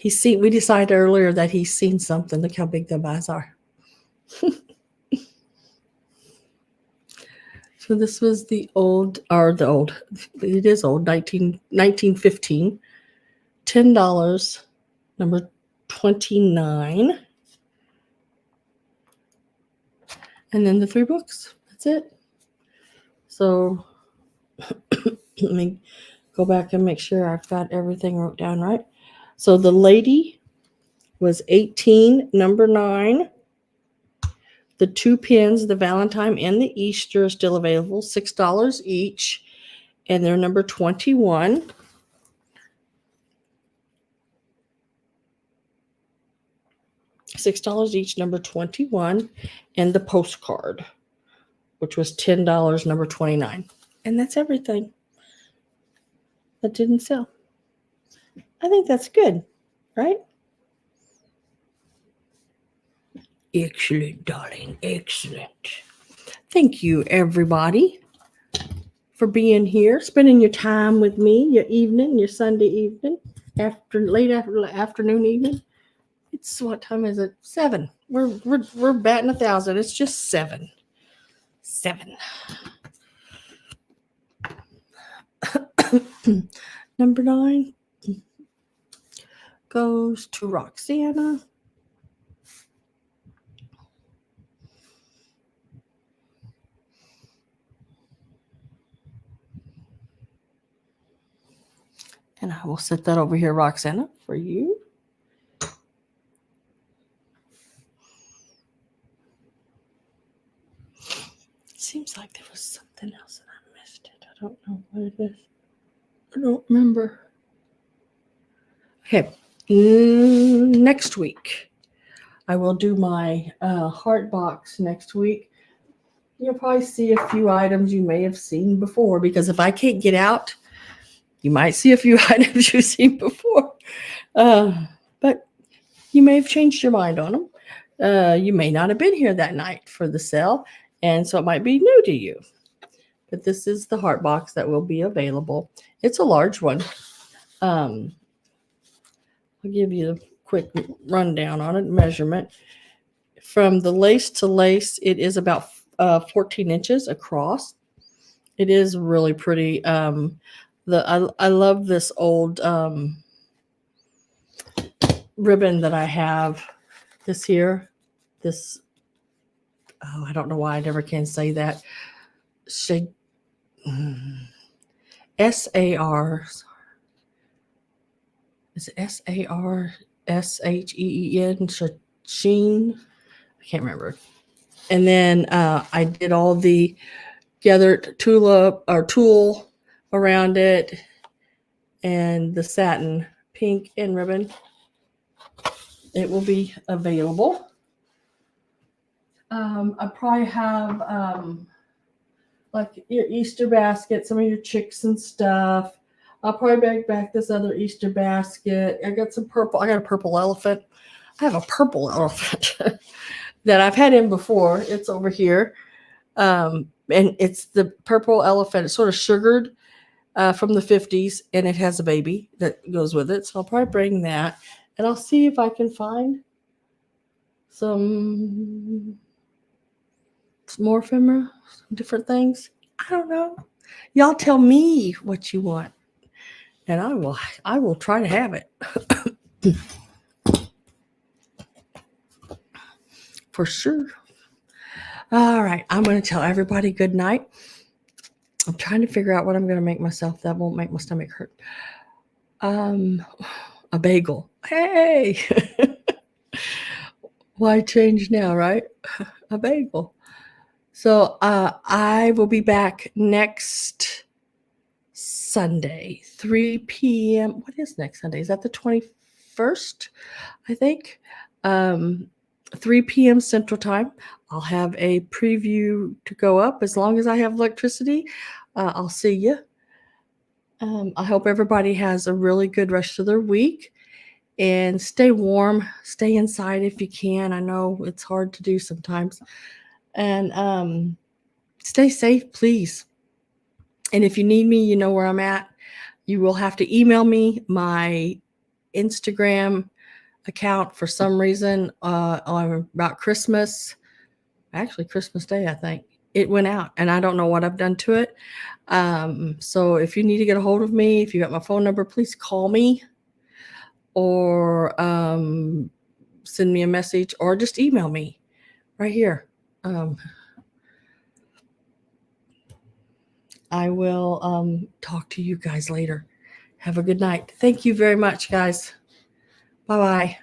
A: We decided earlier that he's seen something. Look how big the eyes are. So this was it is old, 1915, $10, number 29. And then the 3 books. That's it. So let me go back and make sure I've got everything wrote down right. So the lady was 18, number 9. The 2 pins, the Valentine and the Easter, are still available, $6 each, and they're number 21. $6 each, number 21, and the postcard, which was $10, number 29. And that's everything that didn't sell. I think that's good, right? Excellent, darling. Excellent. Thank you, everybody, for being here, spending your time with me, your Sunday evening, late afternoon evening. It's what time is it? 7. We're batting 1,000. It's just 7. 7. Number 9 goes to Roxana. And I will set that over here, Roxana, for you. Seems like there was something else that I missed it. I don't know what it is. I don't remember. Okay. Next week, I will do my heart box next week. You'll probably see a few items you may have seen before, because if I can't get out, you might see a few items you've seen before. But you may have changed your mind on them. You may not have been here that night for the sale, and so it might be new to you. But this is the heart box that will be available. It's a large one. I'll give you a quick rundown on it, measurement. From the lace to lace, it is about 14 inches across. It is really pretty. I love this old ribbon that I have. I don't know why I never can say that. S-A-R. Is it S-A-R-S-H-E-E-N? Sheen? I can't remember. And then I did all the gathered tulle around it, and the satin pink and ribbon. It will be available. I probably have like your Easter basket, some of your chicks and stuff. I'll probably bag back this other Easter basket. I got some purple. I got a purple elephant. I have a purple elephant that I've had in before. It's over here. And it's the purple elephant. It's sort of sugared from the 50s, and it has a baby that goes with it. So I'll probably bring that, and I'll see if I can find some more ephemera, some different things. I don't know. Y'all tell me what you want, and I will try to have it. For sure. All right. I'm going to tell everybody good night. I'm trying to figure out what I'm going to make myself that won't make my stomach hurt. A bagel. Hey. Why change now, right? A bagel. So I will be back next Sunday, 3 p.m. What is next Sunday? Is that the 21st? I think. 3 p.m. Central Time. I'll have a preview to go up as long as I have electricity. I'll see you. I hope everybody has a really good rest of their week, and stay warm, stay inside if you can. I know it's hard to do sometimes. And stay safe, please. And if you need me, you know where I'm at. You will have to email me. My Instagram account, for some reason, on about Christmas, actually Christmas Day, I think it went out, and I don't know what I've done to it. So if you need to get a hold of me, if you got my phone number, please call me, or send me a message, or just email me right here. I will talk to you guys later. Have a good night. Thank you very much, guys. Bye-bye.